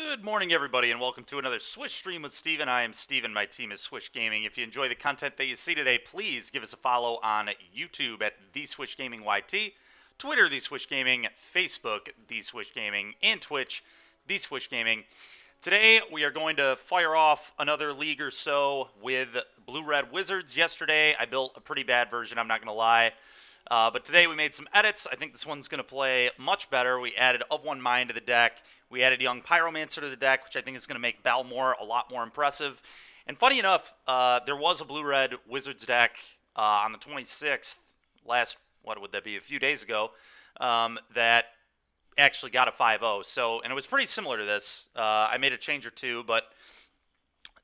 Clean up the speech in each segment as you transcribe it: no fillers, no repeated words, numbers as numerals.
Good morning, everybody, and welcome to another Swish stream with Steven. I am Steven. My team is Swish Gaming. If you enjoy the content that you see today, please give us a follow on YouTube at The Swish Gaming YT, Twitter, The Swish Gaming, Facebook, The Swish Gaming, and Twitch, The Swish Gaming. Today, we are going to fire off another league or so with Blue Red Wizards. Yesterday, I built a pretty bad version, I'm not going to lie. But today we made some edits. I think this one's going to play much better. We added Of One Mind to the deck. We added Young Pyromancer to the deck, which I think is going to make Balmor a lot more impressive. And funny enough, there was a Blue-Red Wizards deck on the 26th, what would that be, a few days ago, that actually got a 5-0. So, and it was pretty similar to this. I made a change or two, but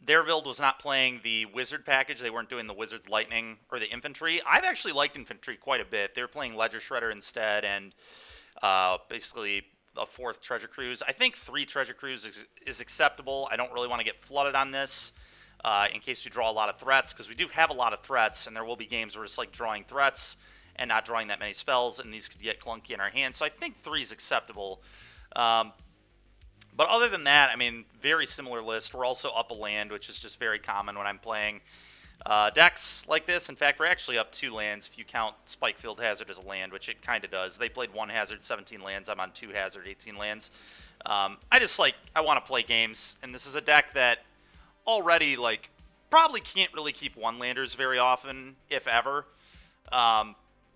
their build was not playing the Wizard package. They weren't doing the Wizard's Lightning or the Infantry. I've actually liked Infantry quite a bit. They were playing Ledger Shredder instead and basically a 4th Treasure Cruise. I think 3 Treasure Cruise is acceptable. I don't really want to get flooded on this in case you draw a lot of threats, because we do have a lot of threats, and there will be games where it's like drawing threats and not drawing that many spells, and these could get clunky in our hands. So I think 3 is acceptable. But other than that, I mean, very similar list. We're also up a land, which is just very common when I'm playing decks like this. In fact, we're actually up 2 lands if you count Spikefield Hazard as a land, which it kind of does. They played 1 hazard, 17 lands. I'm on 2 hazard, 18 lands. I want to play games, and this is a deck that already, probably can't really keep 1-landers very often, if ever.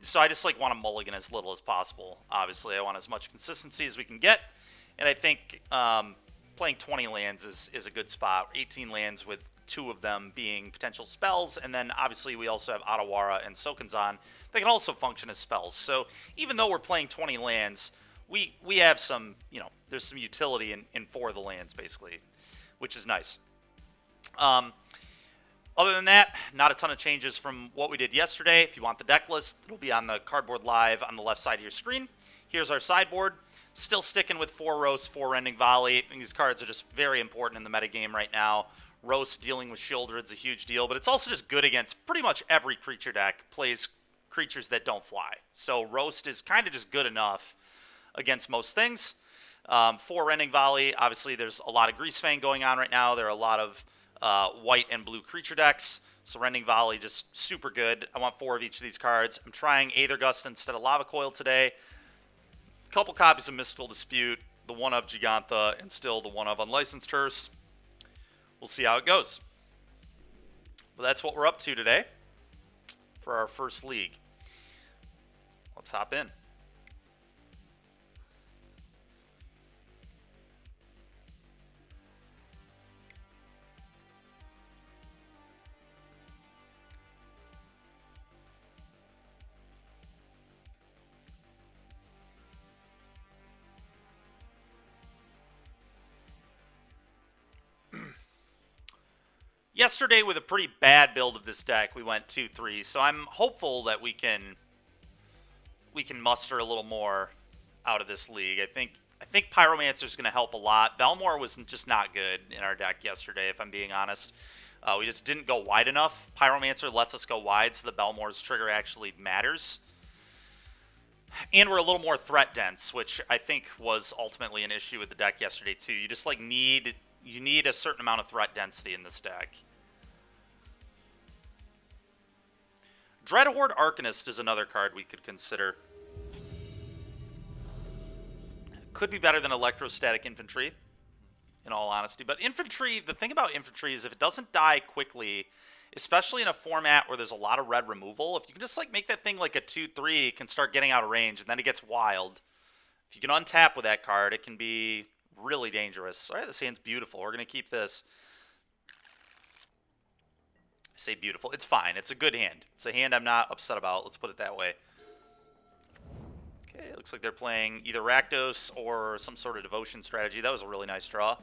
So I just, want to mulligan as little as possible. Obviously, I want as much consistency as we can get. And I think playing 20 lands is a good spot. 18 lands with 2 of them being potential spells. And then obviously we also have Otawara and Sokenzan. They can also function as spells. So even though we're playing 20 lands, we have some, there's some utility in 4 of the lands basically, which is nice. Other than that, not a ton of changes from what we did yesterday. If you want the deck list, it'll be on the Cardboard Live on the left side of your screen. Here's our sideboard. Still sticking with 4 Roast, 4 Rending Volley. These cards are just very important in the metagame right now. Roast dealing with Shieldred's a huge deal, but it's also just good against pretty much every creature deck plays creatures that don't fly. So Roast is kind of just good enough against most things. 4 Rending Volley, obviously there's a lot of Greasefang going on right now. There are a lot of white and blue creature decks. So Rending Volley just super good. I want 4 of each of these cards. I'm trying Aether Gust instead of Lava Coil today. Couple copies of Mystical Dispute, the one of Gigantha, and still the one of Unlicensed Hearse. We'll see how it goes. But that's what we're up to today for our first league. Let's hop in. Yesterday, with a pretty bad build of this deck, we went 2-3, so I'm hopeful that we can muster a little more out of this league. I think Pyromancer is going to help a lot. Balmor was just not good in our deck yesterday, if I'm being honest. We just didn't go wide enough. Pyromancer lets us go wide, so the Balmor's trigger actually matters. And we're a little more threat dense, which I think was ultimately an issue with the deck yesterday too. You just need a certain amount of threat density in this deck. Dreadhorde Arcanist is another card we could consider. Could be better than Electrostatic Infantry, in all honesty. But Infantry, the thing about Infantry is if it doesn't die quickly, especially in a format where there's a lot of red removal, if you can just make that thing like a 2-3, it can start getting out of range, and then it gets wild. If you can untap with that card, it can be really dangerous. All right, this hand's beautiful. We're going to keep this. I say beautiful. It's fine. It's a good hand. It's a hand I'm not upset about. Let's put it that way. Okay, looks like they're playing either Rakdos or some sort of Devotion strategy. That was a really nice draw.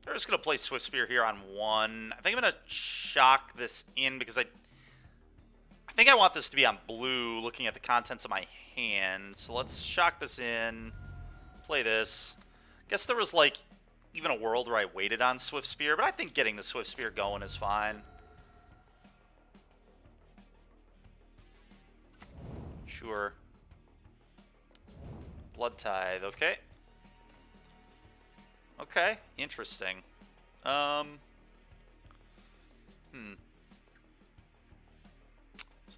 They're just going to play Swift Spear here on 1. I think I'm going to shock this in because I think I want this to be on blue looking at the contents of my hand. So let's shock this in. Play this. Guess there was even a world where I waited on Swift Spear, but I think getting the Swift Spear going is fine. Sure. Blood Tithe, okay. Okay, interesting. So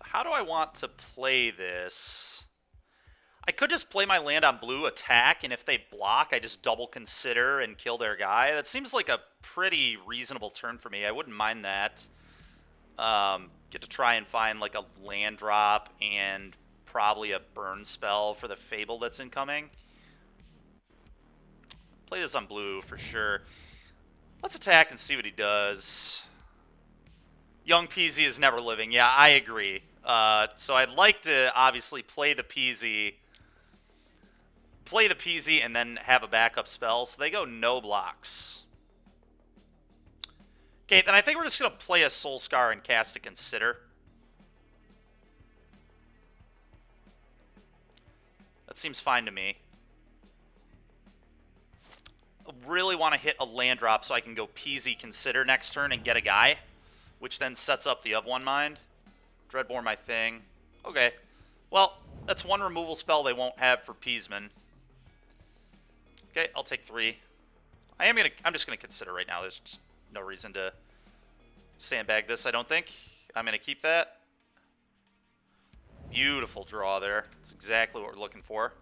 how do I want to play this? I could just play my land on blue, attack, and if they block, I just double consider and kill their guy. That seems like a pretty reasonable turn for me. I wouldn't mind that. Get to try and find like a land drop and probably a burn spell for the Fable that's incoming. Play this on blue for sure. Let's attack and see what he does. Young Peasy is never living. Yeah, I agree. So I'd like to obviously play the Peasy and then have a backup spell. So they go no blocks. Okay, then I think we're just going to play a Soul Scar and cast a Consider. That seems fine to me. I really want to hit a land drop so I can go Peasy Consider next turn and get a guy, which then sets up the of one mind. Dreadbore my thing. Okay. Well, that's one removal spell they won't have for Peasman. Okay, I'll take 3. I'm just gonna consider right now. There's just no reason to sandbag this, I don't think. I'm gonna keep that. Beautiful draw there. That's exactly what we're looking for.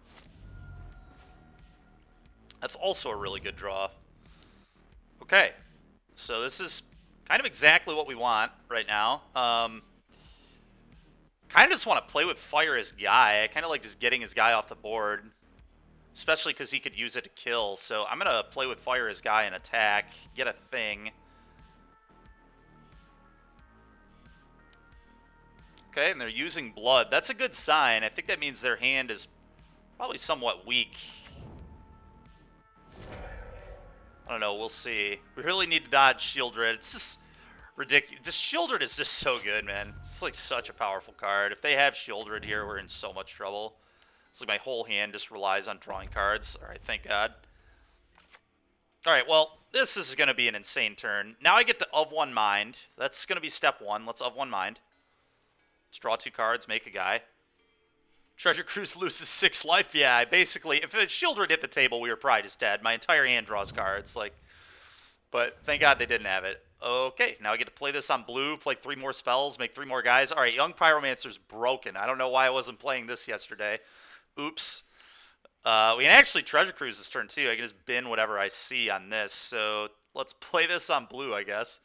That's also a really good draw. Okay. So this is kind of exactly what we want right now. Kind of just want to play with fire his guy. I kind of like just getting his guy off the board, especially because he could use it to kill. So I'm going to play with fire his guy and attack, get a thing. Okay, and they're using blood. That's a good sign. I think that means their hand is probably somewhat weak. I don't know, we'll see. We really need to dodge Shieldred. It's just ridiculous. Just Shieldred is just so good, man. It's like such a powerful card. If they have Shieldred here, we're in so much trouble. It's like my whole hand just relies on drawing cards. Alright, thank God. Alright, well, this is going to be an insane turn. Now I get to of one mind. That's going to be step 1. Let's of one mind. Let's draw 2 cards, make a guy. Treasure Cruise loses 6 life. Yeah, basically, if Shieldred hit the table, we were probably just dead. My entire hand draws cards, like, but thank God they didn't have it. Okay, now I get to play this on blue, play 3 more spells, make 3 more guys. All right, Young Pyromancer's broken. I don't know why I wasn't playing this yesterday. Oops. We can actually Treasure Cruise this turn too. I can just bin whatever I see on this. So let's play this on blue, I guess.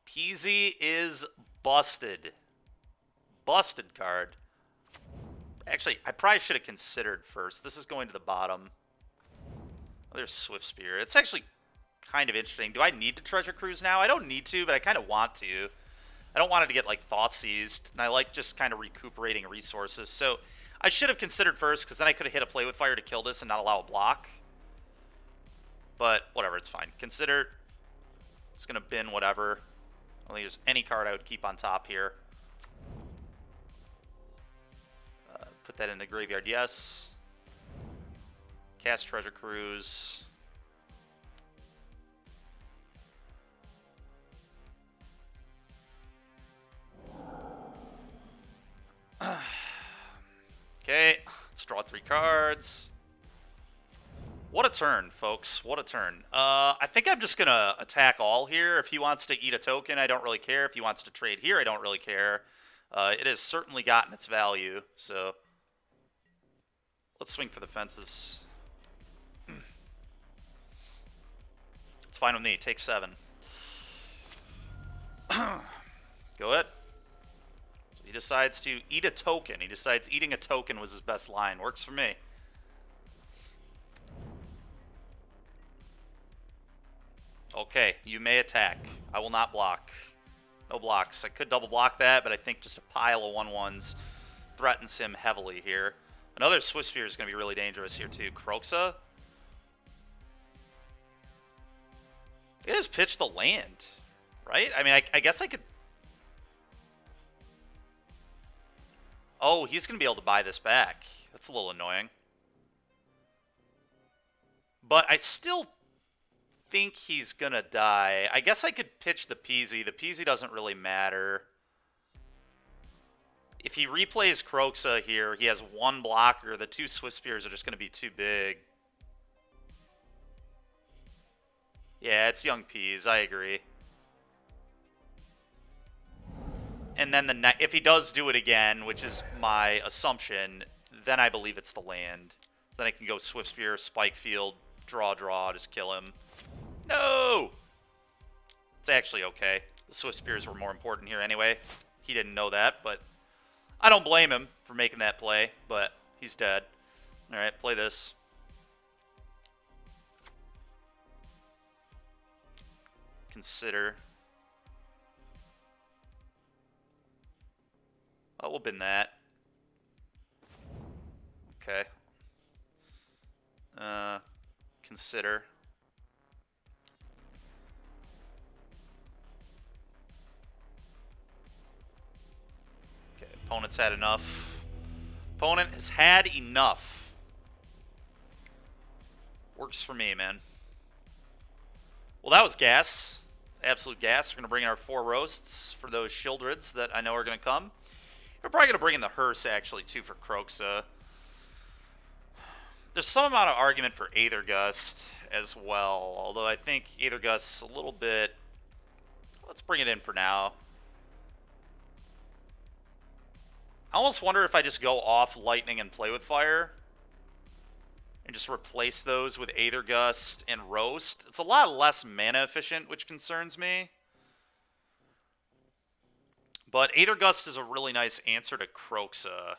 Peasy is busted. Busted card. Actually, I probably should have considered first. This is going to the bottom. Oh, there's Swift Spear. It's actually kind of interesting. Do I need to Treasure Cruise now? I don't need to, but I kind of want to. I don't want it to get, like, Thought Seized, and I like just kind of recuperating resources. So I should have considered first, because then I could have hit a Play with Fire to kill this and not allow a block. But whatever, it's fine. Consider. It's going to bin whatever. I don't think there's any card I would keep on top here. Put that in the graveyard, yes. Cast Treasure Cruise. Okay, let's draw 3 cards. What a turn, folks. What a turn. I think I'm just going to attack all here. If he wants to eat a token, I don't really care. If he wants to trade here, I don't really care. It has certainly gotten its value, so let's swing for the fences. It's fine with me. Take 7. Go ahead. So he decides to eat a token. He decides eating a token was his best line. Works for me. Okay, you may attack. I will not block. No blocks. I could double block that, but I think just a pile of 1/1s threatens him heavily here. Another Swift Spear is going to be really dangerous here too. Kroxa. It has pitched the land, right? I mean, I guess I could... Oh, he's going to be able to buy this back. That's a little annoying. But I still think he's going to die. I guess I could pitch the Peasy. The Peasy doesn't really matter. If he replays Kroxa here, he has one blocker. The two Swift Spears are just going to be too big. Yeah, it's Young Peas. I agree. And then if he does do it again, which is my assumption, then I believe it's the land. Then I can go Swift Spear, Spike Field, draw, just kill him. No! It's actually okay. The Swift Spears were more important here anyway. He didn't know that, but I don't blame him for making that play, but he's dead. Alright, play this. Consider. Oh, we'll bin that. Okay. Consider. Okay, opponent's had enough. Opponent has had enough. Works for me, man. Well, that was gas. Absolute gas. We're going to bring in our 4 roasts for those Shieldreds that I know are going to come. We're probably going to bring in the hearse, actually, too, for Kroxa. There's some amount of argument for Aethergust as well, although I think Aethergust's a little bit... Let's bring it in for now. I almost wonder if I just go off Lightning and play with Fire and just replace those with Aethergust and Roast. It's a lot less mana efficient, which concerns me. But Aethergust is a really nice answer to Kroxa.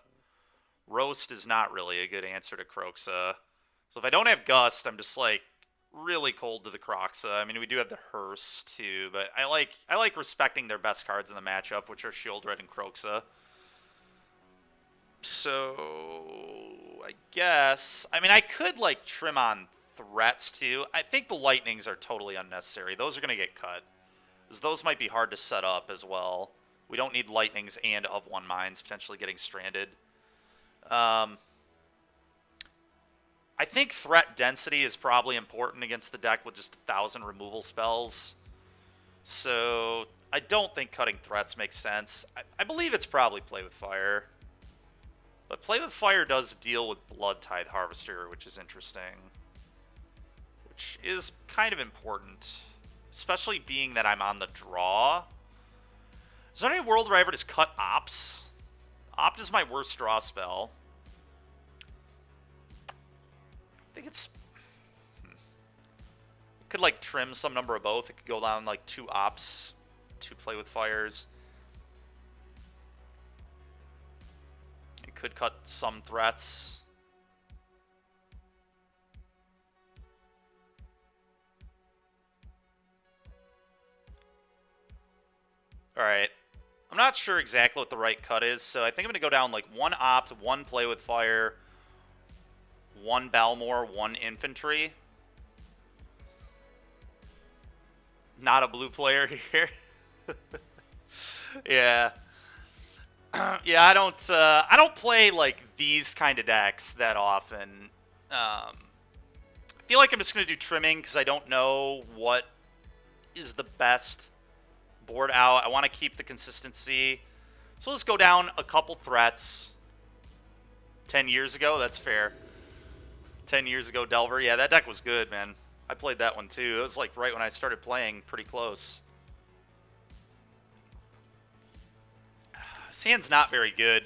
Roast is not really a good answer to Kroxa. So if I don't have Gust, I'm just like really cold to the Kroxa. I mean, we do have the Hearse too, but I like respecting their best cards in the matchup, which are Shieldred and Kroxa. So I guess, I mean, I could like trim on threats too. I think the Lightnings are totally unnecessary. Those are going to get cut, because those might be hard to set up as well. We don't need Lightnings and of one mines potentially getting stranded. I think threat density is probably important against the deck with just 1,000 removal spells. So I don't think cutting threats makes sense. I believe it's probably Play with Fire. But Play with Fire does deal with Blood Tithe Harvester, which is interesting. Which is kind of important. Especially being that I'm on the draw. Is there any world where I ever just cut Ops? Opt is my worst draw spell. I think it's... It could like trim some number of both. It could go down like 2 Ops, 2 Play with Fires. It could cut some threats. Alright. I'm not sure exactly what the right cut is, so I think I'm going to go down like 1 Opt, 1 Play with Fire, 1 Balmor, 1 Infantry. Not a blue player here. Yeah. Yeah, I don't play like these kind of decks that often. I feel like I'm just going to do trimming because I don't know what is the best board out. I want to keep the consistency. So let's go down a couple threats. 10 years ago, that's fair. 10 years ago, Delver. Yeah, that deck was good, man. I played that one too. It was like right when I started playing, pretty close. This hand's not very good.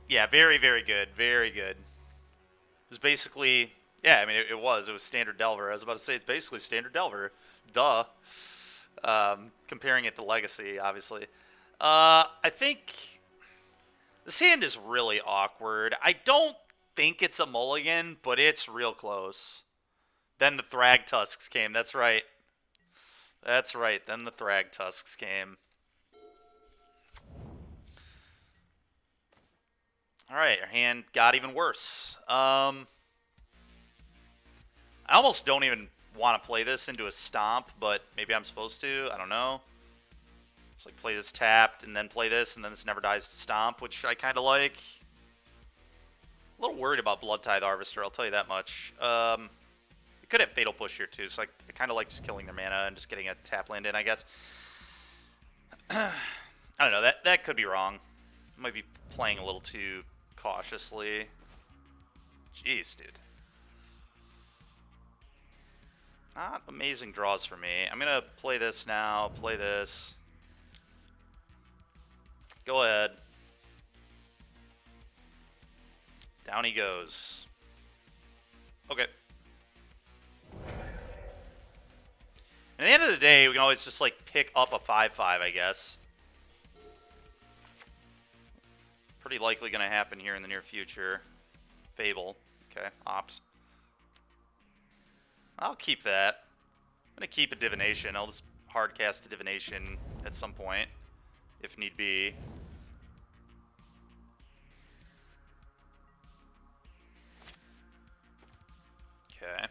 Yeah, very, very good. Very good. It was basically... Yeah, I mean, it was standard Delver. I was about to say it's basically standard Delver. Duh. Comparing it to Legacy, obviously. I think this hand is really awkward. I don't think it's a mulligan, but it's real close. Then the Thragtusks came. That's right. That's right. Then the Thragtusks came. All right, our hand got even worse. I almost don't even want to play this into a stomp, but maybe I'm supposed to. I don't know. Just like play this tapped and then play this, and then this never dies to stomp, which I kind of like. A little worried about Blood Tithe Harvester, I'll tell you that much. could have Fatal Push here too, so I kind of like just killing their mana and just getting a tap land in, I guess. I don't know, that could be wrong. Might be playing a little too cautiously. Jeez, dude. Not amazing draws for me. I'm going to play this now, play this. Go ahead. Down he goes. Okay. And at the end of the day, we can always just, like, pick up a 5-5, I guess. Pretty likely going to happen here in the near future. Fable. Okay, opt. I'll keep that. I'm going to keep a Divination. I'll just hardcast a Divination at some point, if need be. Okay.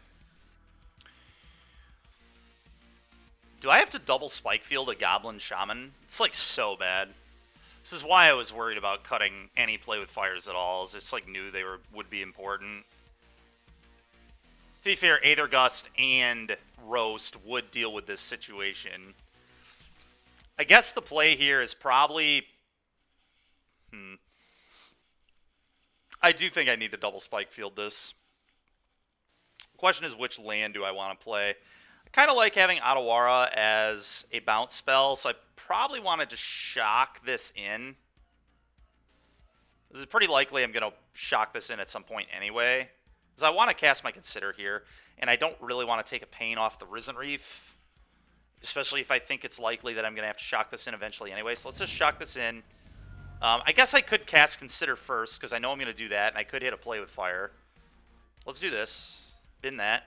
Do I have to double Spike Field a Goblin Shaman? It's, like, so bad. This is why I was worried about cutting any play with fires at all. I just, like, knew they would be important. To be fair, Aether Gust and Roast would deal with this situation. I guess the play here is probably... I do think I need to double Spike Field this. The question is, which land do I want to play? I kind of like having Otawara as a bounce spell, so I probably wanted to shock this in. This is pretty likely I'm going to shock this in at some point anyway. Because I want to cast my Consider here, and I don't really want to take a pain off the Risen Reef. Especially if I think it's likely that I'm going to have to shock this in eventually anyway. So let's just shock this in. I guess I could cast Consider first, because I know I'm going to do that, and I could hit a play with fire. Let's do this. Bin that.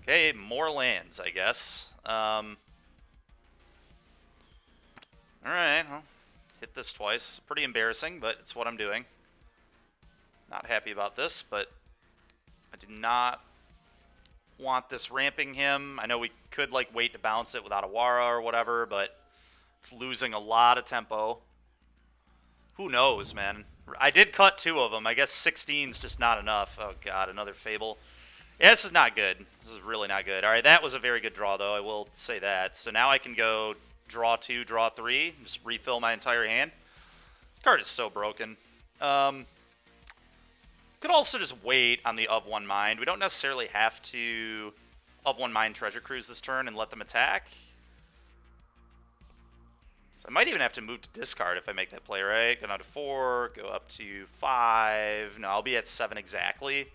Okay, more lands, I guess. Alright, well, hit this twice. Pretty embarrassing, but it's what I'm doing. Not happy about this, but I do not want this ramping him. I know we could, like, wait to bounce it without Otawara or whatever, but it's losing a lot of tempo. Who knows, man? I did cut 2 of them. I guess 16's just not enough. Oh, God, another Fable. Yeah, this is not good. This is really not good. All right, that was a very good draw, though. I will say that. So now I can go draw 2, draw 3, just refill my entire hand. This card is so broken. Could also just wait on the of 1 Mind. We don't necessarily have to of 1 Mind Treasure Cruise this turn and let them attack. So I might even have to move to discard if I make that play, right? Go down to 4, go up to 5. No, I'll be at 7 exactly.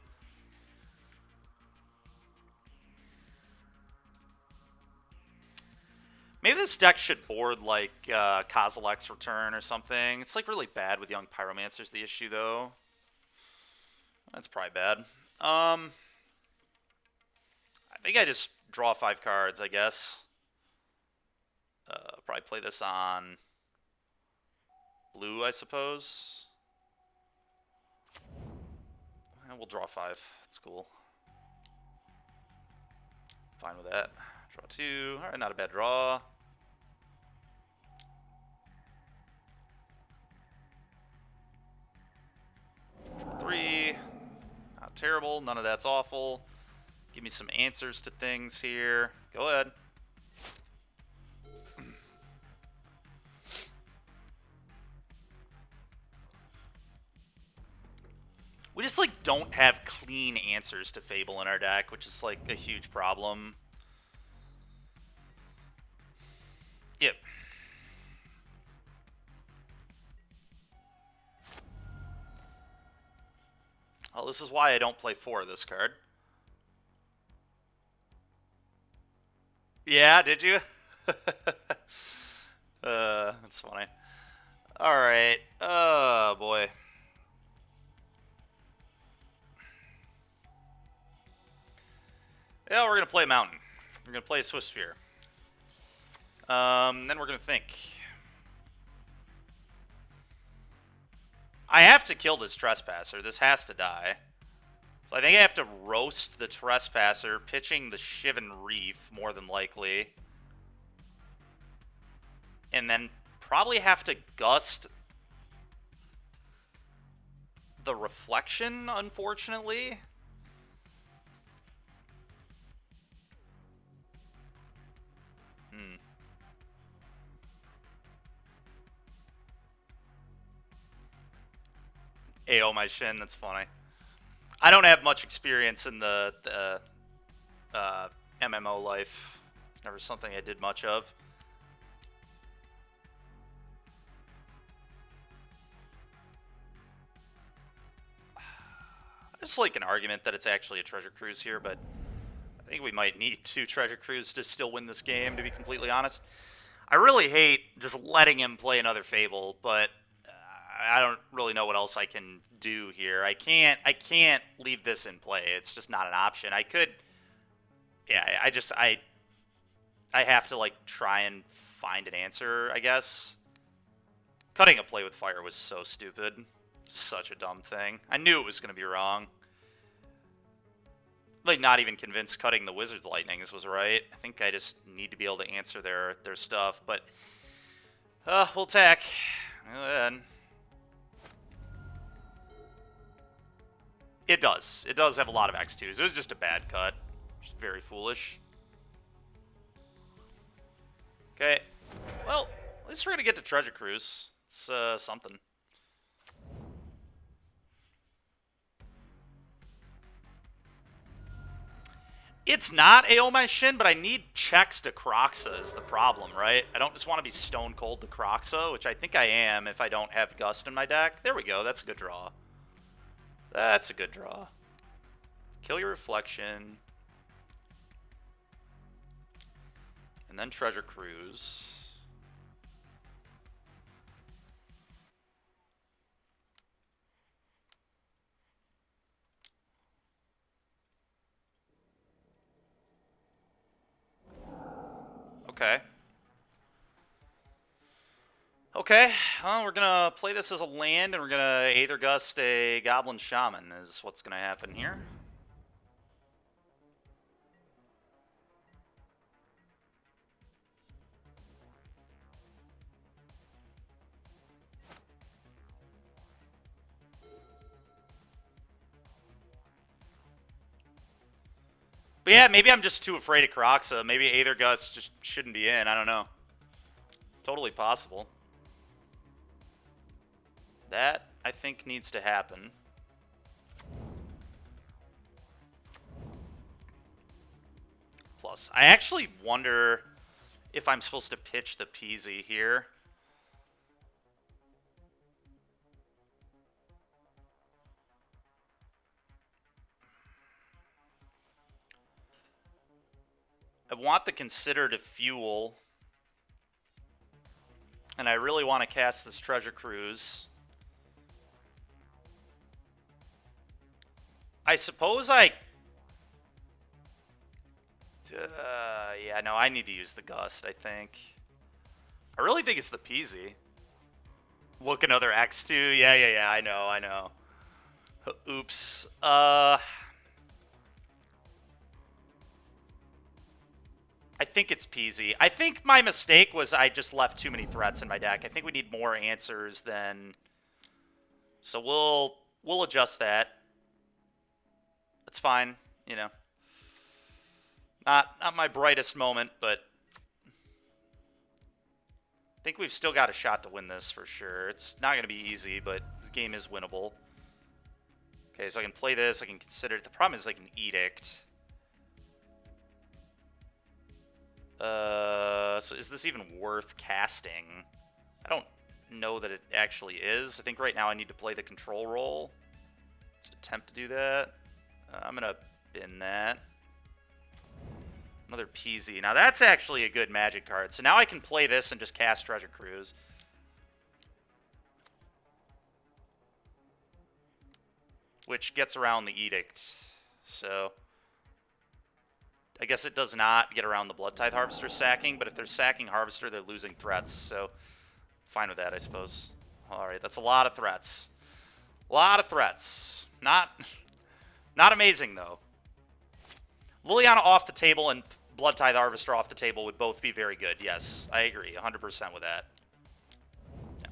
Maybe this deck should board, like, Kozilek's Return or something. It's, like, really bad with Young Pyromancer's the issue, though. That's probably bad. I think I just draw 5 cards, I guess. Probably play this on blue, I suppose. And we'll draw 5. That's cool. Fine with that. Draw 2. Alright, not a bad draw. Draw 3. Not terrible. None of that's awful. Give me some answers to things here. Go ahead. We just, like, don't have clean answers to Fable in our deck, which is, like, a huge problem. Yep. Well, this is why I don't play 4 of this card. Yeah, did you? That's funny. Alright. Oh, boy. Yeah, we're going to play Mountain. We're going to play Swift Sphere. Then we're going to think. I have to kill this Trespasser. This has to die. So I think I have to roast the Trespasser, pitching the Shivan Reef, more than likely. And then probably have to gust the Reflection, unfortunately. AO my shin. That's funny. I don't have much experience in the MMO life. Never something I did much of. I just like an argument that it's actually a treasure cruise here, but I think we might need 2 treasure cruise to still win this game, to be completely honest. I really hate just letting him play another Fable, but I don't really know what else I can do here. I can't leave this in play. It's just not an option. I could, yeah. I have to like try and find an answer, I guess. Cutting a play with fire was so stupid. Such a dumb thing. I knew it was going to be wrong. Like, not even convinced cutting the Wizard's Lightnings was right. I think I just need to be able to answer their stuff, but we'll attack. And it does. It does have a lot of X2s. It was just a bad cut. Just very foolish. Okay. Well, at least we're going to get to Treasure Cruise. It's something. It's not AO my shin, but I need checks to Kroxa is the problem, right? I don't just want to be stone cold to Kroxa, which I think I am if I don't have Gust in my deck. There we go. That's a good draw. That's a good draw. Kill your Reflection. And then Treasure Cruise. Okay. Okay, well, we're gonna play this as a land, and we're gonna Aether Gust a Goblin Shaman, is what's gonna happen here. But yeah, maybe I'm just too afraid of Kroxa. Maybe Aether Gust just shouldn't be in, I don't know. Totally possible. That, I think, needs to happen. Plus, I actually wonder if I'm supposed to pitch the Peasy here. I want the Consider to fuel. And I really want to cast this Treasure Cruise. I suppose I... yeah, no, I need to use the Gust, I think. I really think it's the Peasy. Look, another X2. Yeah, I know. Oops. I think it's Peasy. I think my mistake was I just left too many threats in my deck. I think we need more answers than... So we'll adjust that. That's fine, you know. Not my brightest moment, but I think we've still got a shot to win this for sure. It's not going to be easy, but this game is winnable. Okay, so I can play this. I can consider it. The problem is like an Edict. So is this even worth casting? I don't know that it actually is. I think right now I need to play the control role. Just attempt to do that. I'm going to bin that. Another Peasy. Now that's actually a good Magic card. So now I can play this and just cast Treasure Cruise. Which gets around the Edict. So I guess it does not get around the Blood Tithe Harvester sacking, but if they're sacking Harvester, they're losing threats, so fine with that, I suppose. Alright, that's a lot of threats. A lot of threats. Not amazing, though. Liliana off the table and Blood Tithe Harvester off the table would both be very good, yes. I agree, 100% with that. Yeah.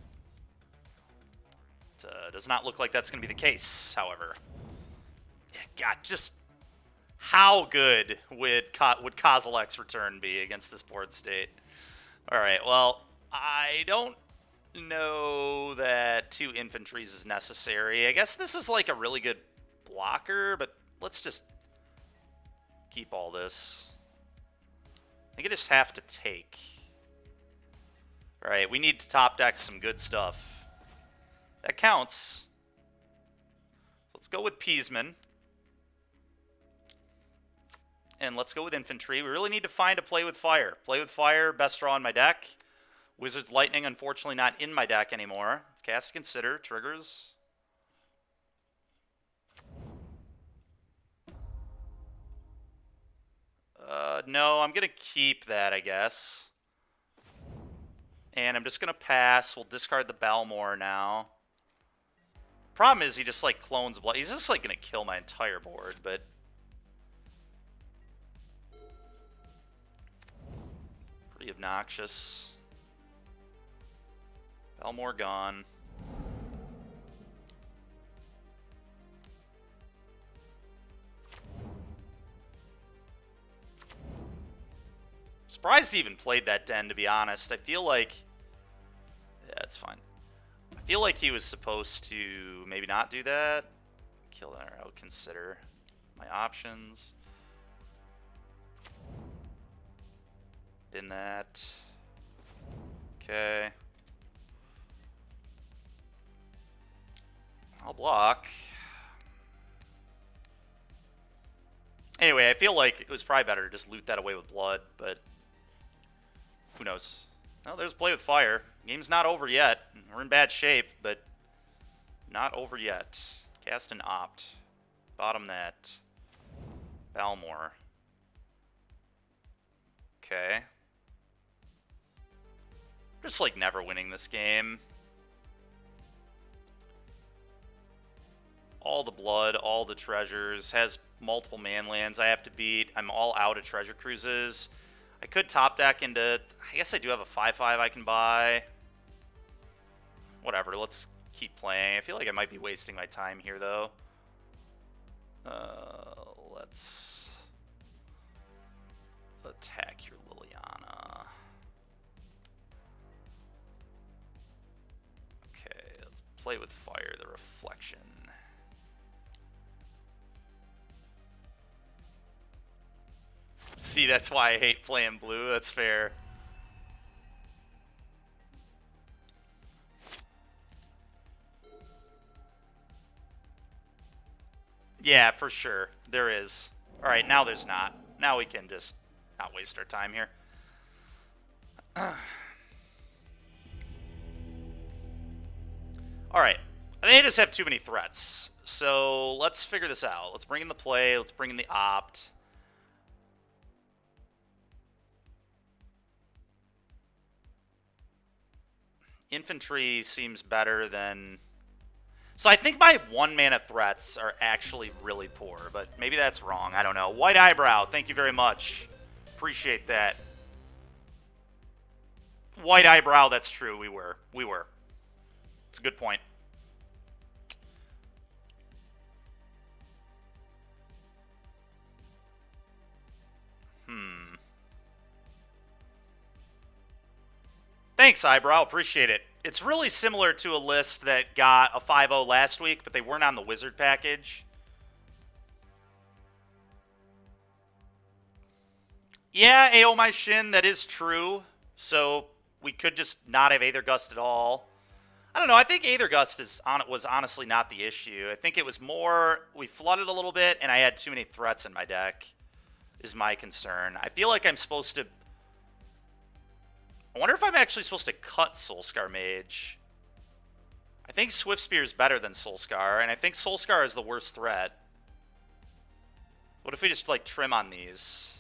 It does not look like that's going to be the case, however. Yeah, God, just... How good would Kozilek's return be against this board state? All right, well, I don't know that 2 infantries is necessary. I guess this is like a really good blocker, but let's just keep all this. I think I just have to take. Alright, we need to top deck some good stuff. That counts. Let's go with Peasman. And let's go with infantry. We really need to find a play with fire. Play with fire, best draw in my deck. Wizard's Lightning, unfortunately not in my deck anymore. It's cast to consider. Triggers. No, I'm going to keep that, I guess. And I'm just going to pass. We'll discard the Balmor now. Problem is he just, like, clones blood. He's just, like, going to kill my entire board, but... pretty obnoxious. Balmor gone. Surprised he even played that Den, to be honest. I feel like... yeah, it's fine. I feel like he was supposed to maybe not do that. Kill that, I'll consider my options. In that. Okay. I'll block. Anyway, I feel like it was probably better to just loot that away with blood, but who knows? Oh, there's play with fire. Game's not over yet. We're in bad shape, but not over yet. Cast an opt. Bottom that. Balmor. Okay. Just like never winning this game. All the blood, all the treasures, has multiple man lands I have to beat. I'm all out of treasure cruises. I could top deck into... I guess I do have a 5/5 I can buy. Whatever, let's keep playing. I feel like I might be wasting my time here, though. Let's attack your Liliana. Okay, let's play with fire, the reflection. See, that's why I hate playing blue. That's fair. Yeah, for sure. There is. Alright, now there's not. Now we can just not waste our time here. Alright. I think I just have too many threats. So let's figure this out. Let's bring in the play. Let's bring in the opt. Infantry seems better than... So I think my 1-mana threats are actually really poor, but maybe that's wrong. I don't know. White Eyebrow, thank you very much. Appreciate that. White Eyebrow, that's true. We were. It's a good point. Thanks, Eyebrow. Appreciate it. It's really similar to a list that got a 5-0 last week, but they weren't on the Wizard package. Yeah, AO my Shin, that is true. So we could just not have Aether Gust at all. I don't know. I think Aether Gust was honestly not the issue. I think it was more we flooded a little bit, and I had too many threats in my deck, is my concern. I feel like I'm supposed to... I wonder if I'm actually supposed to cut Soulscar Mage. I think Swiftspear is better than Soulscar, and I think Soulscar is the worst threat. What if we just, like, trim on these?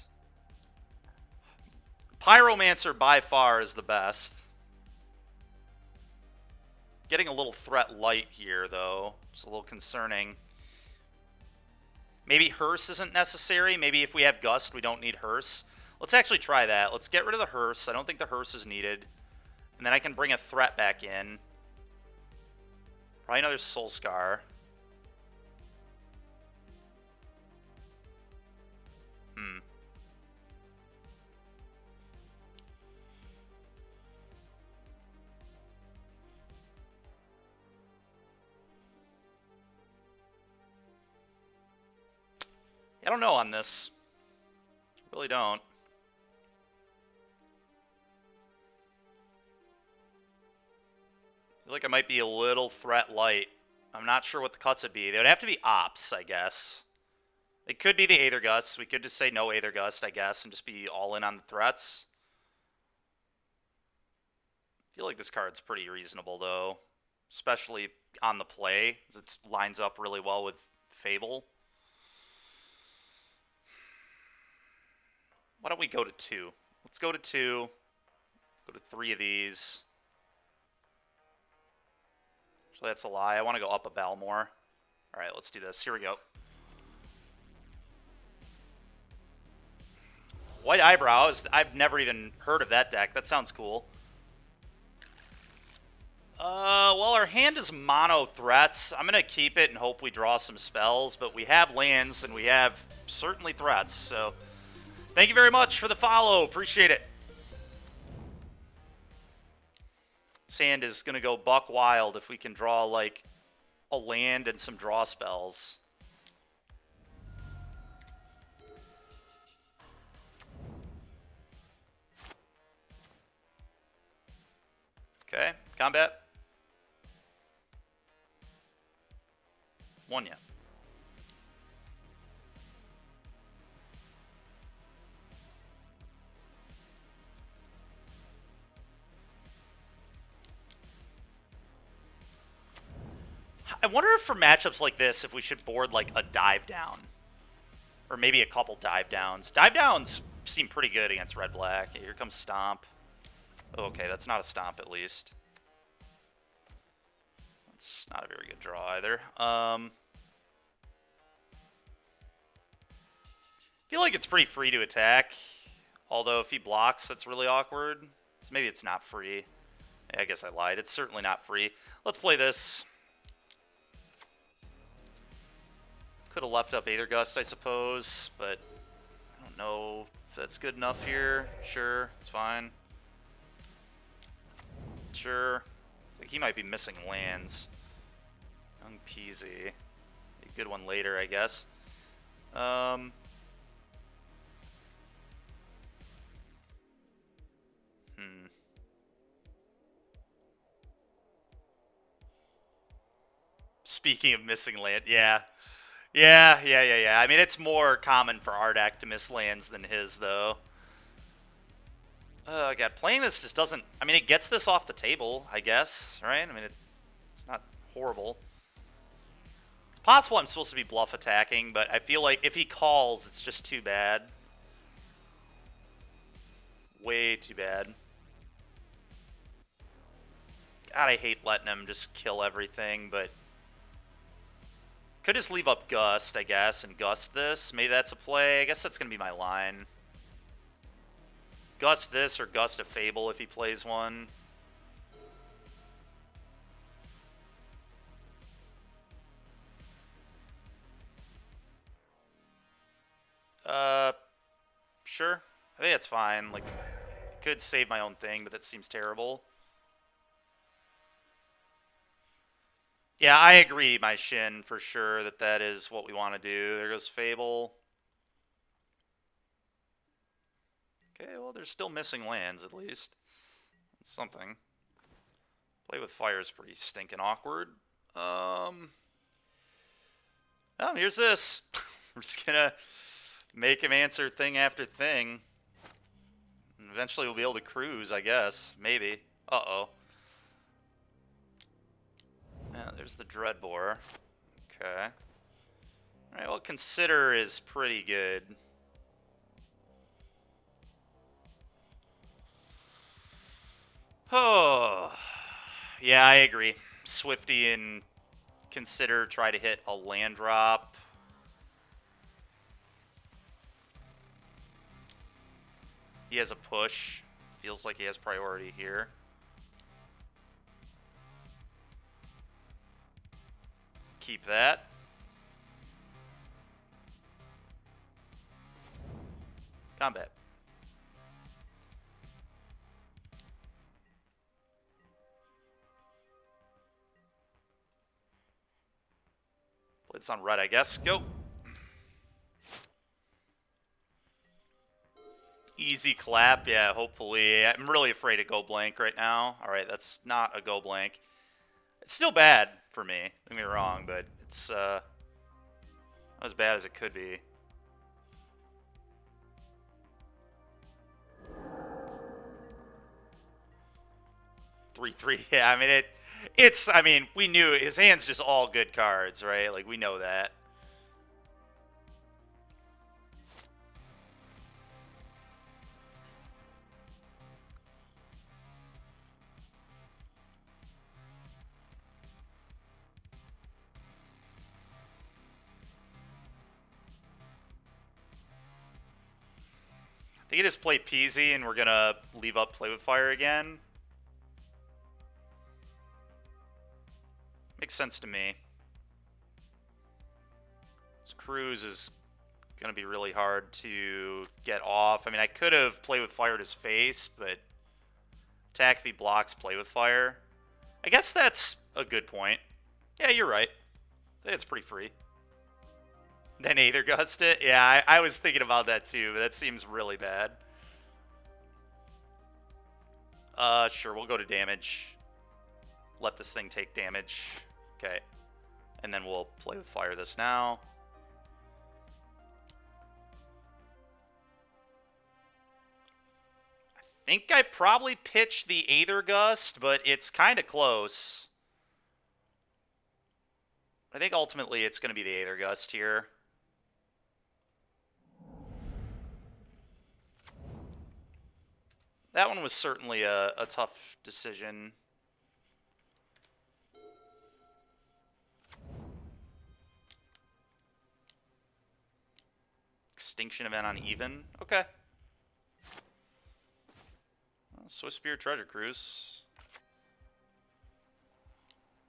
Pyromancer by far is the best. Getting a little threat light here, though. It's a little concerning. Maybe Hearse isn't necessary. Maybe if we have Gust, we don't need Hearse. Let's actually try that. Let's get rid of the Hearse. I don't think the Hearse is needed. And then I can bring a threat back in. Probably another Soulscar. I don't know on this. Really don't. I feel like I might be a little threat light. I'm not sure what the cuts would be. They would have to be ops, I guess. It could be the Aether Gust. We could just say no Aether Gust, I guess, and just be all in on the threats. I feel like this card's pretty reasonable, though. Especially on the play, because it lines up really well with Fable. Why don't we go to 2? Let's go to 2. Go to 3 of these. Actually, that's a lie. I want to go up a Balmor. Alright, let's do this. Here we go. White Eyebrows. I've never even heard of that deck. That sounds cool. Well, our hand is mono threats. I'm going to keep it and hope we draw some spells, but we have lands and we have certainly threats, so thank you very much for the follow. Appreciate it. Sand is going to go buck wild if we can draw, like, a land and some draw spells. Okay, combat. 1 yet. I wonder if for matchups like this, if we should board like a dive down. Or maybe a couple dive downs. Dive downs seem pretty good against red-black. Here comes Stomp. Oh, okay, that's not a Stomp at least. That's not a very good draw either. I feel like it's pretty free to attack. Although if he blocks, that's really awkward. So maybe it's not free. Yeah, I guess I lied. It's certainly not free. Let's play this. Could have left up Aether Gust, I suppose, but I don't know if that's good enough here. Sure, it's fine. Sure. Like he might be missing lands. Young Peasy. A good one later, I guess. Speaking of missing land, yeah. Yeah. I mean, it's more common for our deck to miss lands than his, though. Oh, God. Playing this just doesn't... I mean, it gets this off the table, I guess, right? I mean, it's not horrible. It's possible I'm supposed to be bluff attacking, but I feel like if he calls, it's just too bad. Way too bad. God, I hate letting him just kill everything, but... Could just leave up Gust, I guess, and Gust this. Maybe that's a play. I guess that's going to be my line. Gust this or Gust a Fable if he plays one. Sure. I think that's fine. Like, could save my own thing, but that seems terrible. Yeah, I agree, my Shin, for sure, that is what we want to do. There goes Fable. Okay, well, there's still missing lands, at least. That's something. Play with fire is pretty stinking awkward. Oh, here's this. We're just gonna make him answer thing after thing. And eventually we'll be able to cruise, I guess. Maybe. Uh-oh. Yeah, there's the Dreadbore. Okay. Alright, well, Consider is pretty good. Oh. Yeah, I agree. Swifty and Consider try to hit a land drop. He has a push. Feels like he has priority here. Keep that. Combat. Play this on red, I guess. Go. Easy clap, yeah, hopefully. I'm really afraid to go blank right now. All right, that's not a go blank. It's still bad for me, don't get me wrong, but it's not as bad as it could be. Three, yeah, I mean, I mean, we knew his hand's just all good cards, right? Like, we know that. I think he just played Peasy, and we're gonna leave up Play with Fire again. Makes sense to me. This Cruz is gonna be really hard to get off. I mean, I could have Play with Fire at his face, but attack if he blocks Play with Fire. I guess that's a good point. Yeah, you're right. I think it's pretty free. Then Aether Gust it? Yeah, I was thinking about that too, but that seems really bad. Sure, we'll go to damage. Let this thing take damage. Okay. And then we'll Play with Fire this now. I think I probably pitched the Aether Gust, but it's kind of close. I think ultimately it's going to be the Aether Gust here. That one was certainly a tough decision. Extinction event on even. Okay. Swiftspear Treasure Cruise.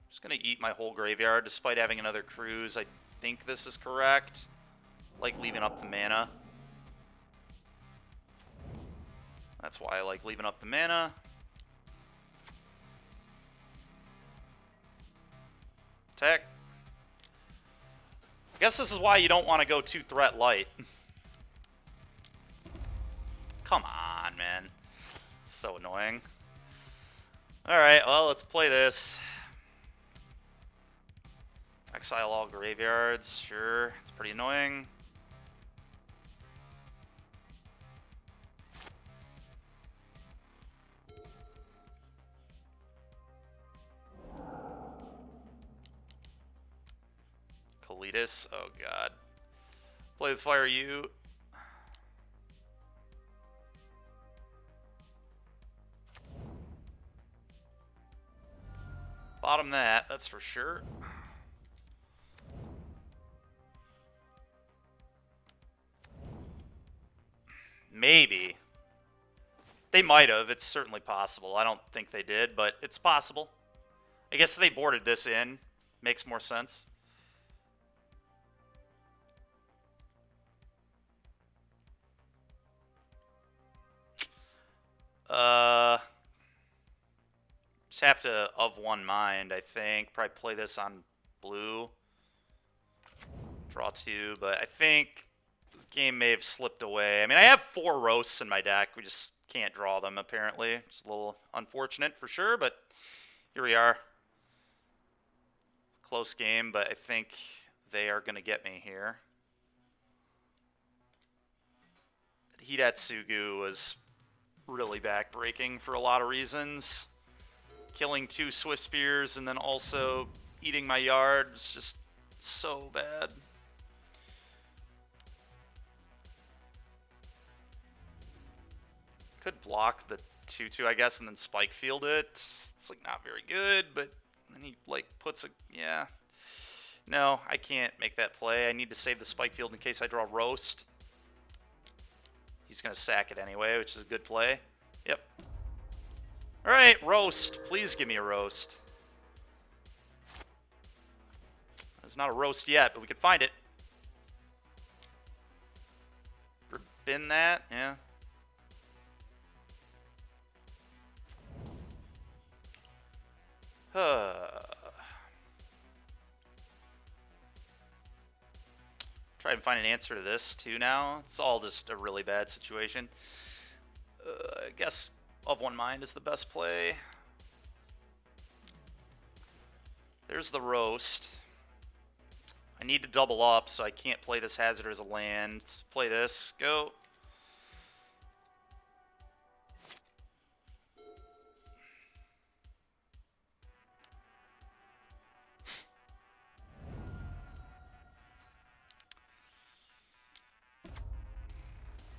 Just going to eat my whole graveyard despite having another cruise. I think this is correct. Like leaving up the mana. That's why I like leaving up the mana. Attack. I guess this is why you don't want to go 2 threat light. Come on, man. It's so annoying. Alright, well, let's play this. Exile all graveyards, sure. It's pretty annoying. Kalitas, oh god. Play with Fire you. Bottom that's for sure. Maybe. They might have. It's certainly possible. I don't think they did, but it's possible. I guess they boarded this in. Makes more sense. Just have to of one mind, I think. Probably play this on blue. Draw 2, but I think this game may have slipped away. I mean, I have 4 roasts in my deck. We just can't draw them, apparently. It's a little unfortunate for sure, but here we are. Close game, but I think they are going to get me here. Hidatsugu was really backbreaking for a lot of reasons. Killing 2 Swiftspears and then also eating my yard was just so bad. Could block the 2/2, I guess, and then spike field it. It's like not very good, but then he like puts a yeah. No, I can't make that play. I need to save the spike field in case I draw roast. He's gonna sack it anyway, which is a good play. Yep. All right, roast. Please give me a roast. There's not a roast yet, but we could find it. Bin that, yeah. Try and find an answer to this too now. It's all just a really bad situation. I guess Of One Mind is the best play. There's the Roast. I need to double up, so I can't play this Hazard as a land. Let's play this. Go.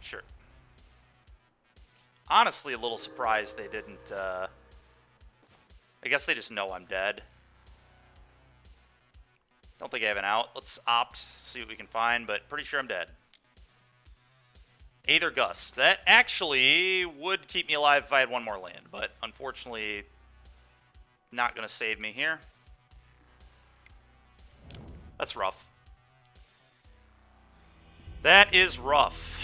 Sure. Honestly, a little surprised they didn't, I guess they just know I'm dead. Don't think I have an out. Let's opt, see what we can find, but pretty sure I'm dead. Aether Gust. That actually would keep me alive if I had one more land, but unfortunately, not going to save me here. That's rough. That is rough.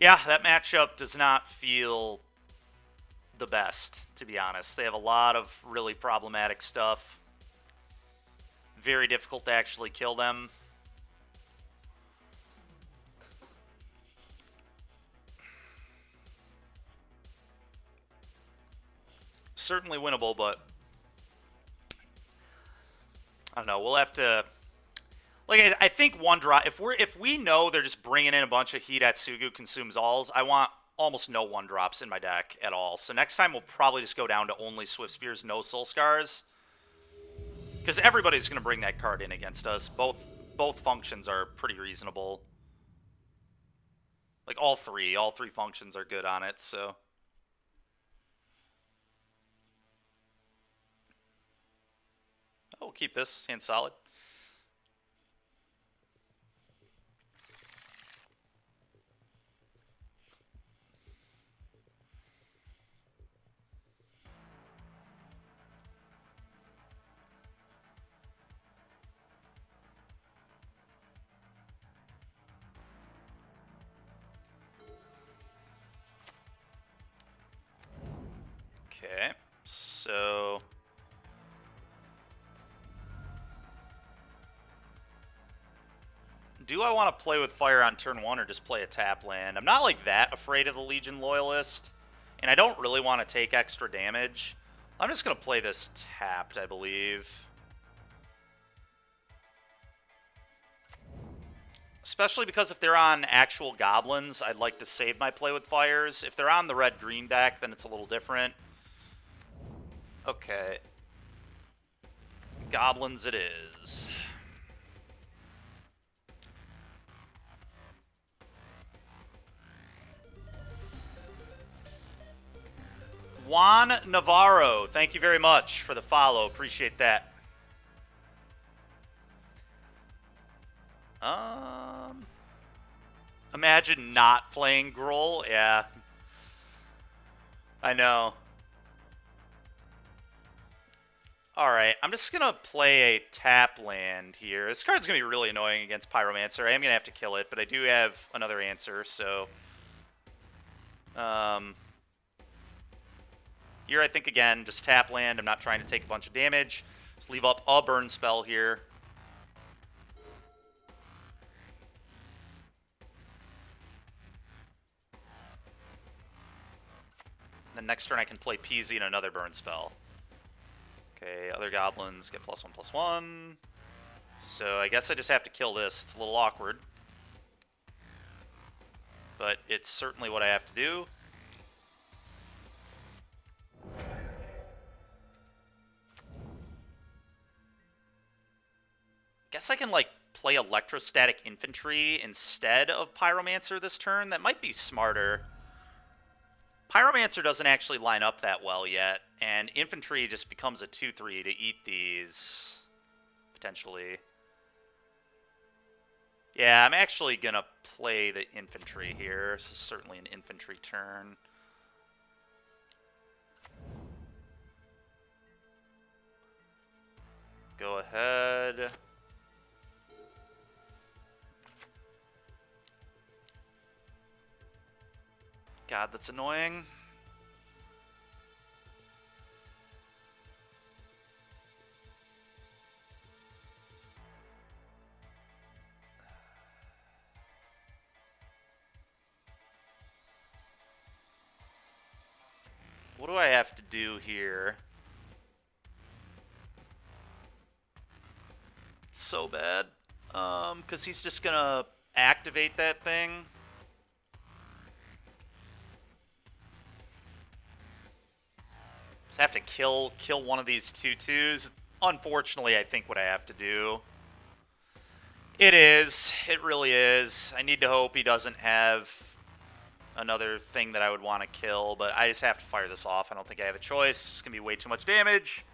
Yeah, that matchup does not feel the best, to be honest. They have a lot of really problematic stuff. Very difficult to actually kill them. Certainly winnable, but I don't know. We'll have to. Like, I think one drop. If we know they're just bringing in a bunch of Hidatsugu consumes alls, I want almost no one drops in my deck at all. So next time we'll probably just go down to only Swift Spears, no Soul Scars, because everybody's gonna bring that card in against us. Both functions are pretty reasonable. Like all three functions are good on it. So. Oh, we'll keep this hand solid. Okay, so do I want to play with fire on turn 1 or just play a tap land? I'm not like that afraid of the Legion Loyalist, and I don't really want to take extra damage. I'm just going to play this tapped, I believe. Especially because if they're on actual goblins, I'd like to save my play with fires. If they're on the red-green deck, then it's a little different. Okay. Goblins it is. Juan Navarro, thank you very much for the follow. Appreciate that. Imagine not playing Gruul. Yeah. I know. Alright, I'm just going to play a tap land here. This card's going to be really annoying against Pyromancer. I am going to have to kill it, but I do have another answer, so... Here, I think, again, just tap land. I'm not trying to take a bunch of damage. Just leave up a burn spell here. Then next turn I can play Peasy and another burn spell. Okay, other goblins get +1/+1. So I guess I just have to kill this. It's a little awkward. But it's certainly what I have to do. Guess I can, like, play Electrostatic Infantry instead of Pyromancer this turn. That might be smarter. Pyromancer doesn't actually line up that well yet, and Infantry just becomes a 2/3 to eat these, potentially. Yeah, I'm actually going to play the Infantry here. This is certainly an Infantry turn. Go ahead. God, that's annoying. What do I have to do here? It's so bad. Because he's just gonna activate that thing. Just have to kill one of these 2/2s. Unfortunately, I think what I have to do. It is. It really is. I need to hope he doesn't have another thing that I would want to kill, but I just have to fire this off. I don't think I have a choice. It's going to be way too much damage.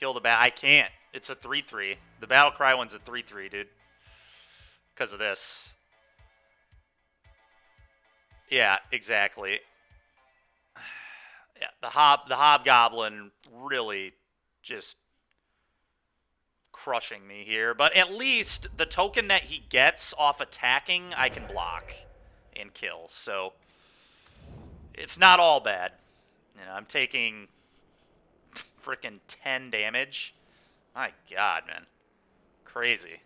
Kill the bat. I can't. It's a 3/3. The Battle Cry one's a 3/3, dude. Because of this. Yeah, exactly. Yeah, the Hobgoblin really just crushing me here. But at least the token that he gets off attacking, I can block and kill. So it's not all bad. You know, I'm taking freaking 10 damage. My God, man. Crazy.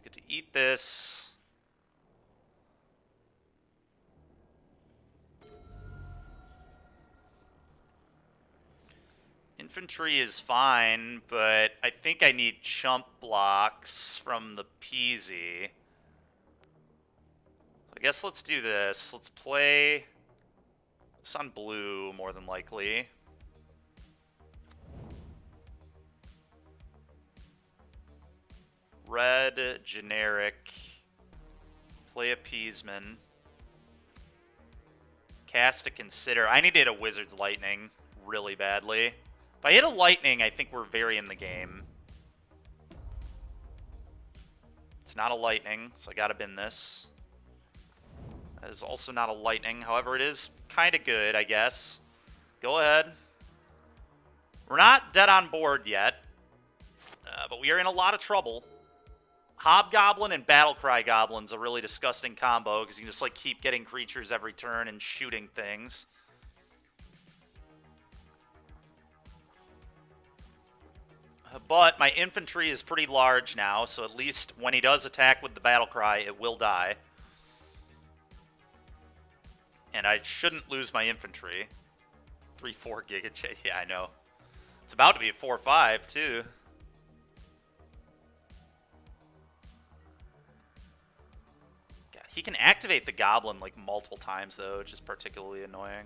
Get to eat this. Infantry is fine, but I think I need chump blocks from the Peasy. I guess let's do this. Let's play this on blue, more than likely. Red, generic. Play Appeasement. Cast to Consider. I need to hit a Wizard's Lightning really badly. If I hit a Lightning, I think we're very in the game. It's not a Lightning, so I gotta bin this. That is also not a Lightning. However, it is kind of good, I guess. Go ahead. We're not dead on board yet, but we are in a lot of trouble. Hobgoblin and Battlecry Goblin's a really disgusting combo because you can just like keep getting creatures every turn and shooting things. But my infantry is pretty large now, so at least when he does attack with the Battlecry, it will die. And I shouldn't lose my infantry. 3-4 Giga J. Yeah, I know. It's about to be a 4-5 too. God, he can activate the Goblin like multiple times though, which is particularly annoying.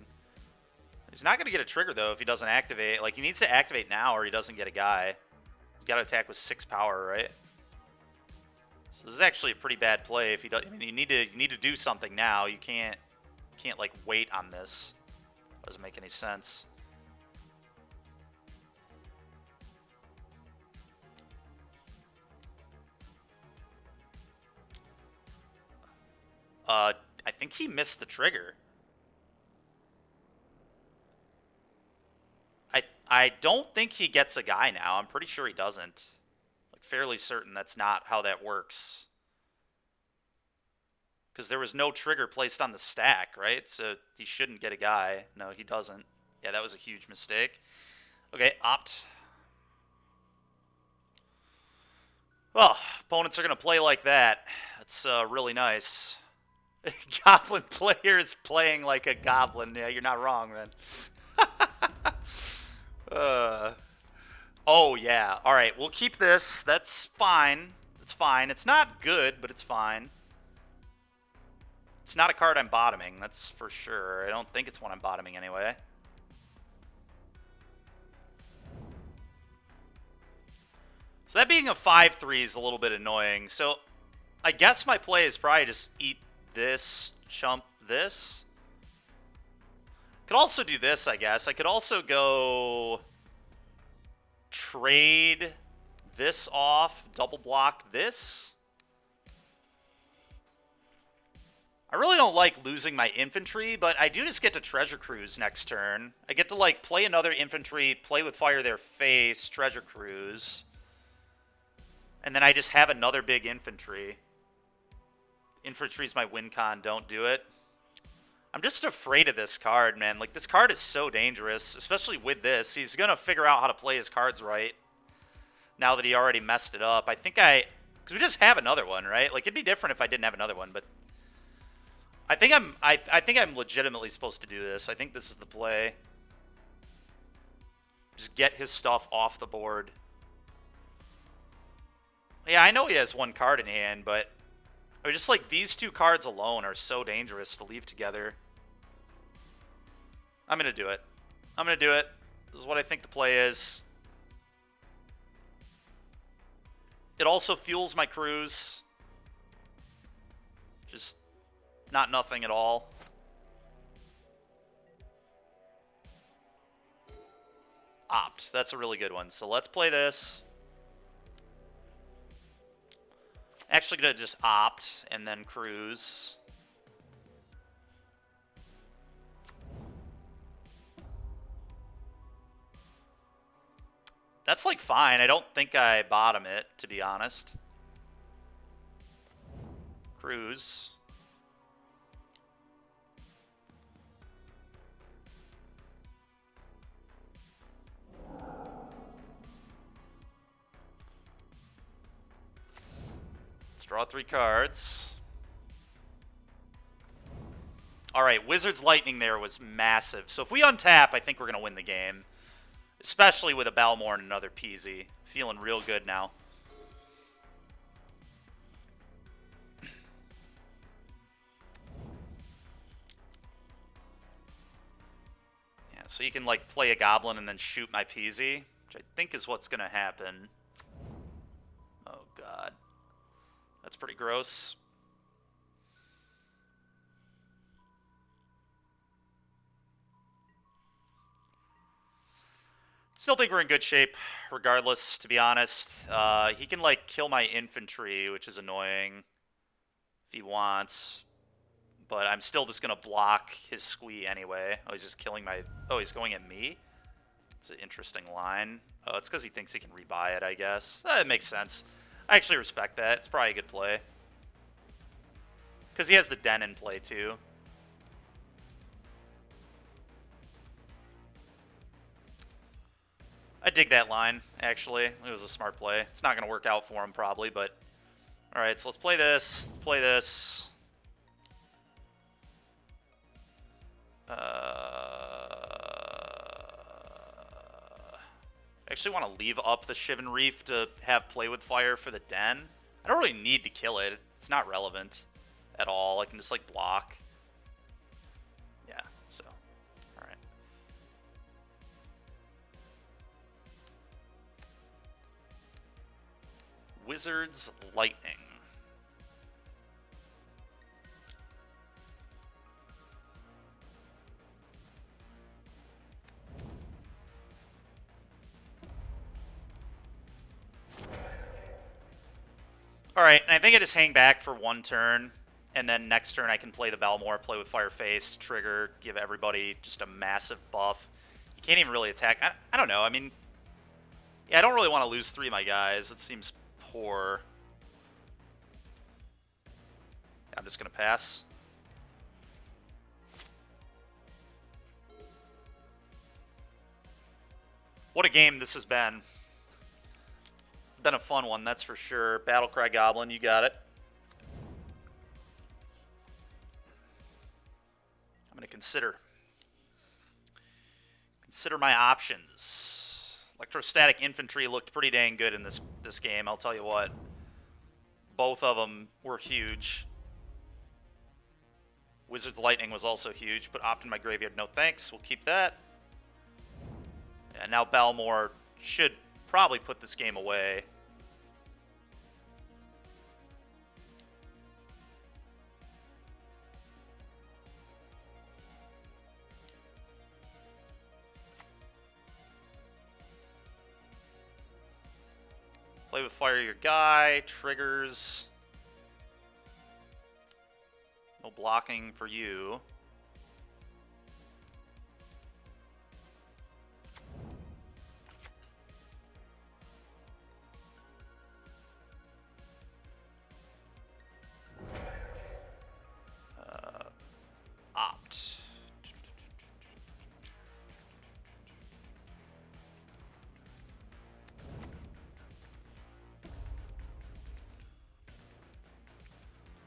He's not going to get a trigger though if he doesn't activate. Like he needs to activate now or he doesn't get a guy. He's got to attack with 6 power, right? So this is actually a pretty bad play. If he does, I mean, you need to do something now. You can't like wait on this. Doesn't make any sense. I think he missed the trigger. I don't think he gets a guy now. I'm pretty sure he doesn't. Like fairly certain that's not how that works. Because there was no trigger placed on the stack, right? So he shouldn't get a guy. No, he doesn't. Yeah, that was a huge mistake. Okay, opt. Well, opponents are going to play like that. That's really nice. Goblin player is playing like a goblin. Yeah, you're not wrong, man. Oh, yeah. All right, we'll keep this. That's fine. It's fine. It's not good, but it's fine. It's not a card I'm bottoming, that's for sure. I don't think it's one I'm bottoming anyway. So that being a 5/3 is a little bit annoying. So I guess my play is probably just eat this, chump this. Could also do this, I guess. I could also go trade this off, double block this. I really don't like losing my infantry, but I do just get to treasure cruise next turn. I get to, like, play another infantry, play with fire their face, treasure cruise. And then I just have another big infantry. Infantry's my win con, don't do it. I'm just afraid of this card, man. Like, this card is so dangerous, especially with this. He's going to figure out how to play his cards right now that he already messed it up. I think because we just have another one, right? Like, it'd be different if I didn't have another one, but I think I'm legitimately supposed to do this. I think this is the play. Just get his stuff off the board. Yeah, I know he has one card in hand, but just like these two cards alone are so dangerous to leave together. I'm going to do it. I'm going to do it. This is what I think the play is. It also fuels my cruise. Just not nothing at all. Opt. That's a really good one. So let's play this. Actually going to just opt and then cruise. That's like fine. I don't think I bottom it, to be honest. Cruise. Let's draw 3 cards. Alright, Wizard's Lightning there was massive. So if we untap, I think we're going to win the game. Especially with a Balmor and another Peasy. Feeling real good now. Yeah, so you can like play a Goblin and then shoot my Peasy, which I think is what's going to happen. Oh god. That's pretty gross. Still think we're in good shape, regardless, to be honest. He can, like, kill my infantry, which is annoying, if he wants. But I'm still just going to block his squee anyway. Oh, he's just killing my... Oh, he's going at me? It's an interesting line. Oh, it's because he thinks he can rebuy it, I guess. It makes sense. I actually respect that. It's probably a good play. Because he has the Den in play, too. I dig that line, actually. It was a smart play. It's not going to work out for him, probably, but... Alright, so let's play this. Let's play this. I actually want to leave up the Shivan Reef to have play with fire for the Den. I don't really need to kill it. It's not relevant at all. I can just, like, block. Yeah, so... Alright. Wizard's Lightning. Alright, and I think I just hang back for one turn, and then next turn I can play the Balmor, play with Fireface, trigger, give everybody just a massive buff. You can't even really attack. I don't know, I mean... Yeah, I don't really want to lose 3 of my guys. It seems poor. Yeah, I'm just going to pass. What a game this has been. Been a fun one, that's for sure. Battlecry Goblin, you got it. I'm going to consider my options. Electrostatic Infantry looked pretty dang good in this game, I'll tell you what. Both of them were huge. Wizard's Lightning was also huge, but opt in my graveyard, no thanks. We'll keep that. And now Balmor should probably put this game away. Play with fire your guy, triggers. No blocking for you. Opt.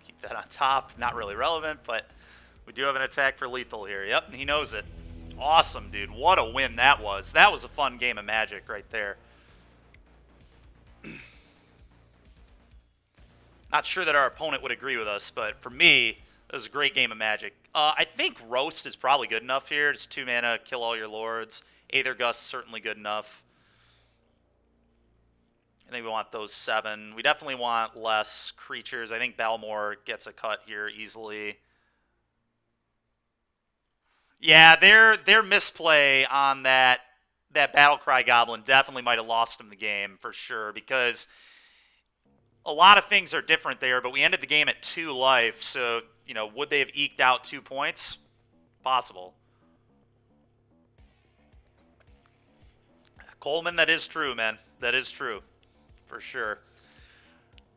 Keep that on top. Not really relevant, but we do have an attack for lethal here. Yep, he knows it. Awesome, dude. What a win that was. That was a fun game of Magic right there. Not sure that our opponent would agree with us, but for me, it was a great game of Magic. I think Roast is probably good enough here. Just 2 mana, kill all your lords. Aether Gust, certainly good enough. I think we want those 7. We definitely want less creatures. I think Balmor gets a cut here easily. Yeah, their misplay on that Battlecry Goblin definitely might have lost him the game for sure, because a lot of things are different there, but we ended the game at 2 life, so, you know, would they have eked out 2 points? Possible. Coleman, that is true, man. That is true. For sure.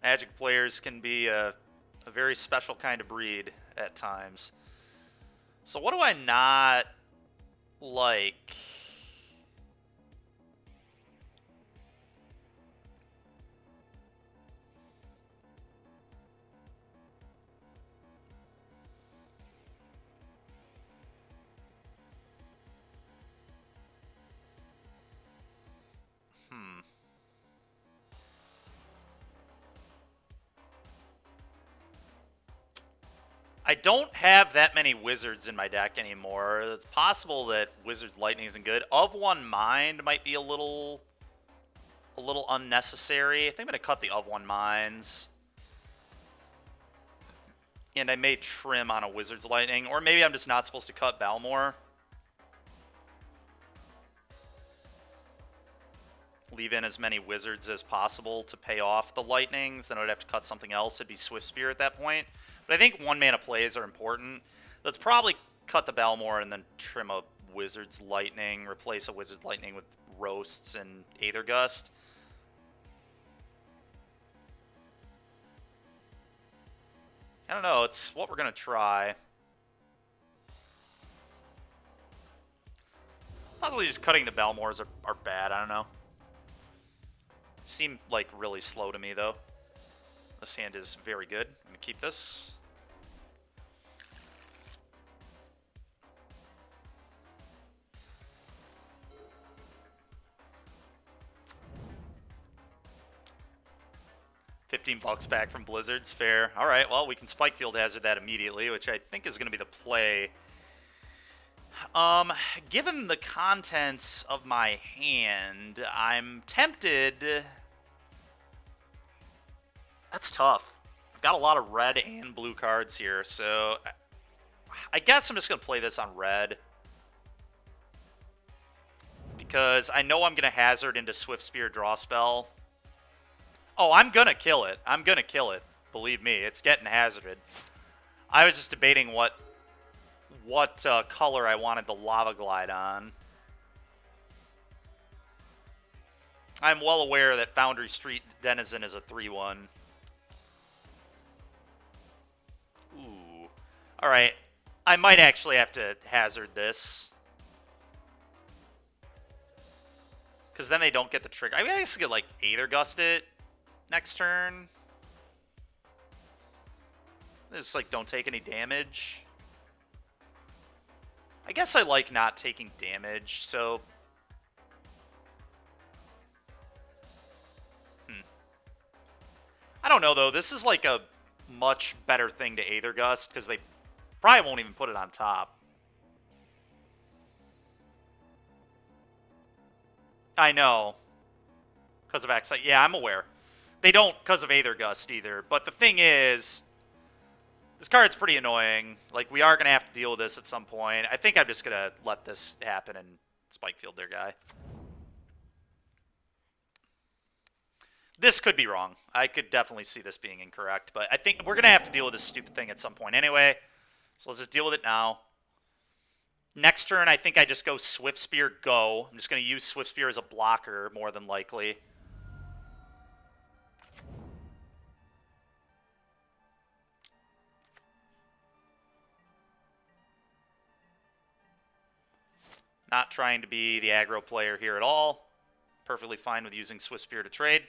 Magic players can be a very special kind of breed at times. So what do I not like? I don't have that many Wizards in my deck anymore. It's possible that Wizards Lightning isn't good. Of One Mind might be a little unnecessary. I think I'm going to cut the Of One Minds. And I may trim on a Wizards Lightning. Or maybe I'm just not supposed to cut Balmor. Leave in as many Wizards as possible to pay off the Lightnings. Then I would have to cut something else. It'd be Swiftspear at that point. But I think 1 mana plays are important. Let's probably cut the Balmor and then trim a Wizard's Lightning. Replace a Wizard's Lightning with Roasts and Aether Gust. I don't know. It's what we're going to try. Possibly just cutting the Balmors are bad. I don't know. Seem like really slow to me, though. This hand is very good. I'm going to keep this. $15 back from Blizzard's fair. All right, well, we can Spikefield Hazard that immediately, which I think is going to be the play. Given the contents of my hand, I'm tempted. That's tough. I've got a lot of red and blue cards here, so I guess I'm just going to play this on red. Because I know I'm going to hazard into Swiftspear draw spell. Oh, I'm going to kill it. I'm going to kill it. Believe me, it's getting hazarded. I was just debating what color I wanted the Lava Glide on. I'm well aware that Foundry Street Denizen is a 3-1. Ooh. Alright. I might actually have to hazard this. Because then they don't get the trigger. I mean, I guess I could, like, Aether Gust it next turn. Just, like, don't take any damage. I guess I like not taking damage, so... I don't know, though. This is, like, a much better thing to Aether Gust, because they probably won't even put it on top. I know. Because of X. Yeah, I'm aware. They don't because of Aether Gust either. But the thing is, this card's pretty annoying. Like, we are going to have to deal with this at some point. I think I'm just going to let this happen and Spikefield their guy. This could be wrong. I could definitely see this being incorrect. But I think we're going to have to deal with this stupid thing at some point anyway. So let's just deal with it now. Next turn, I think I just go Swift Spear, go. I'm just going to use Swift Spear as a blocker, more than likely. Not trying to be the aggro player here at all. Perfectly fine with using Swift Spear to trade.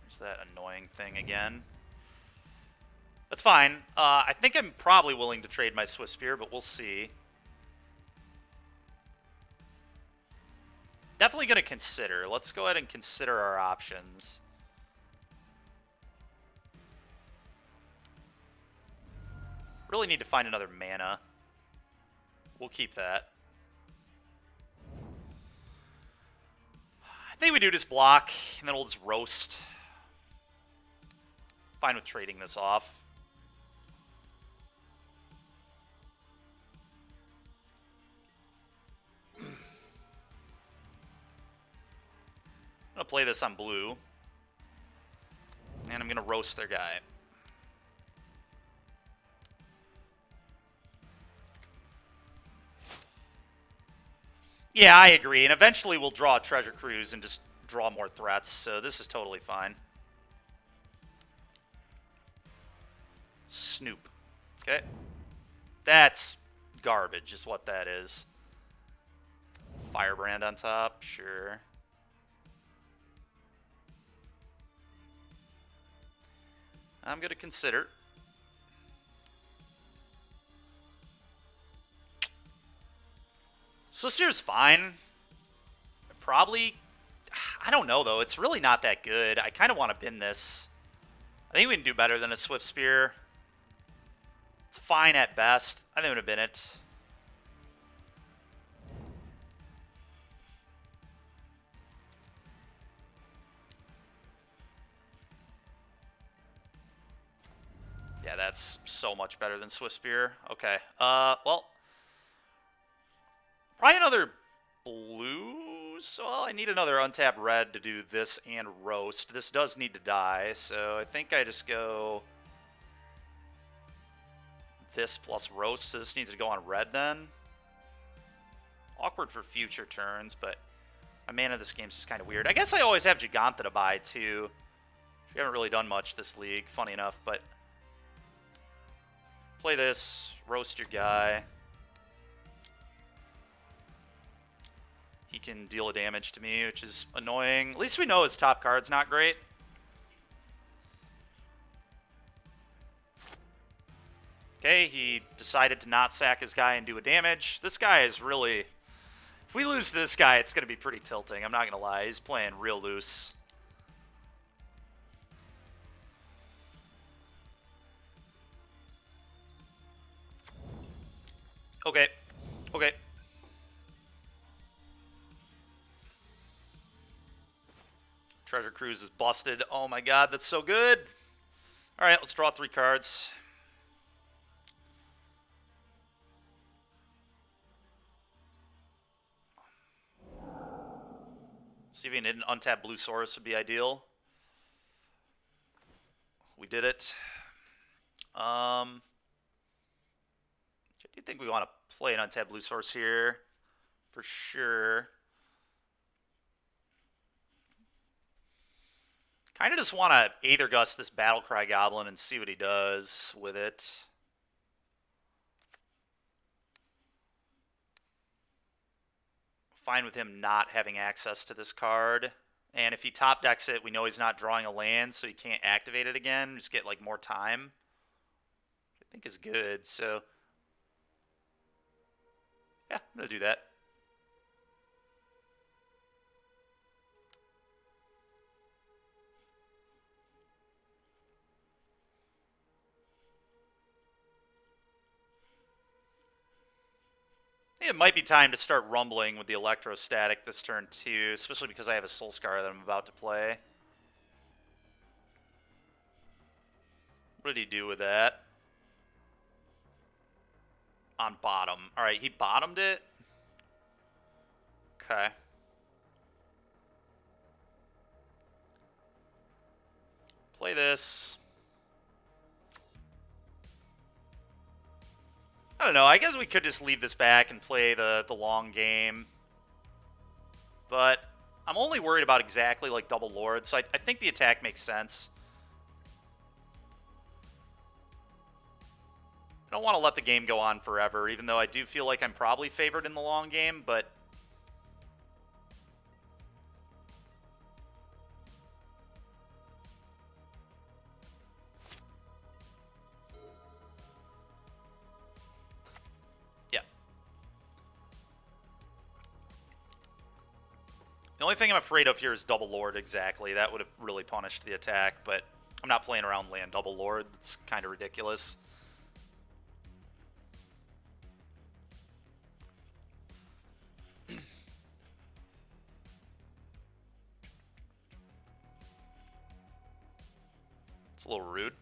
There's that annoying thing again. That's fine. I think I'm probably willing to trade my Swift Spear, but we'll see. Definitely going to consider. Let's go ahead and consider our options. Really need to find another mana. We'll keep that. I think we do just block, and then we'll just roast. Fine with trading this off. I'm going to play this on blue. And I'm going to roast their guy. Yeah, I agree. And eventually we'll draw a Treasure Cruise and just draw more threats. So this is totally fine. Snoop. Okay. That's garbage is what that is. Firebrand on top. Sure. I'm going to consider. Swift's fine. Probably. I don't know, though. It's really not that good. I kind of want to bin this. I think we can do better than a Swift Spear. It's fine at best. I think it would have been it. Yeah, that's so much better than Swift Spear. Okay. Well, probably another blue. So I need another untapped red to do this and roast. This does need to die, so I think I just go this plus roast. So this needs to go on red then. Awkward for future turns, but my mana this game's just kind of weird. I guess I always have Giganta to buy too. We haven't really done much this league, funny enough, but play this, roast your guy. He can deal a damage to me, which is annoying. At least we know his top card's not great. Okay, he decided to not sack his guy and do a damage. This guy is really... If we lose to this guy, it's going to be pretty tilting. I'm not going to lie. He's playing real loose. Okay. Okay. Treasure Cruise is busted. Oh my god, that's so good. All right, let's draw 3 cards. See if we can hit an untapped Blue Saurus would be ideal. We did it. I do think we want to play an untapped Blue Saurus here for sure. Kind of just want to Aether Gust this Battlecry Goblin and see what he does with it. Fine with him not having access to this card. And if he top decks it, we know he's not drawing a land, so he can't activate it again. Just get like more time. I think is good, so yeah, I'm going to do that. It might be time to start rumbling with the Electrostatic this turn too, especially because I have a Soul Scar that I'm about to play. What did he do with that? on bottom. All right, he bottomed it. Okay. Play this. I don't know. I guess we could just leave this back and play the long game. But I'm only worried about exactly like double Lord, so I think the attack makes sense. I don't want to let the game go on forever, even though I do feel like I'm probably favored in the long game, but... yeah. The only thing I'm afraid of here is double Lord, exactly. That would have really punished the attack, but I'm not playing around land double Lord. It's kind of ridiculous. It's a little rude.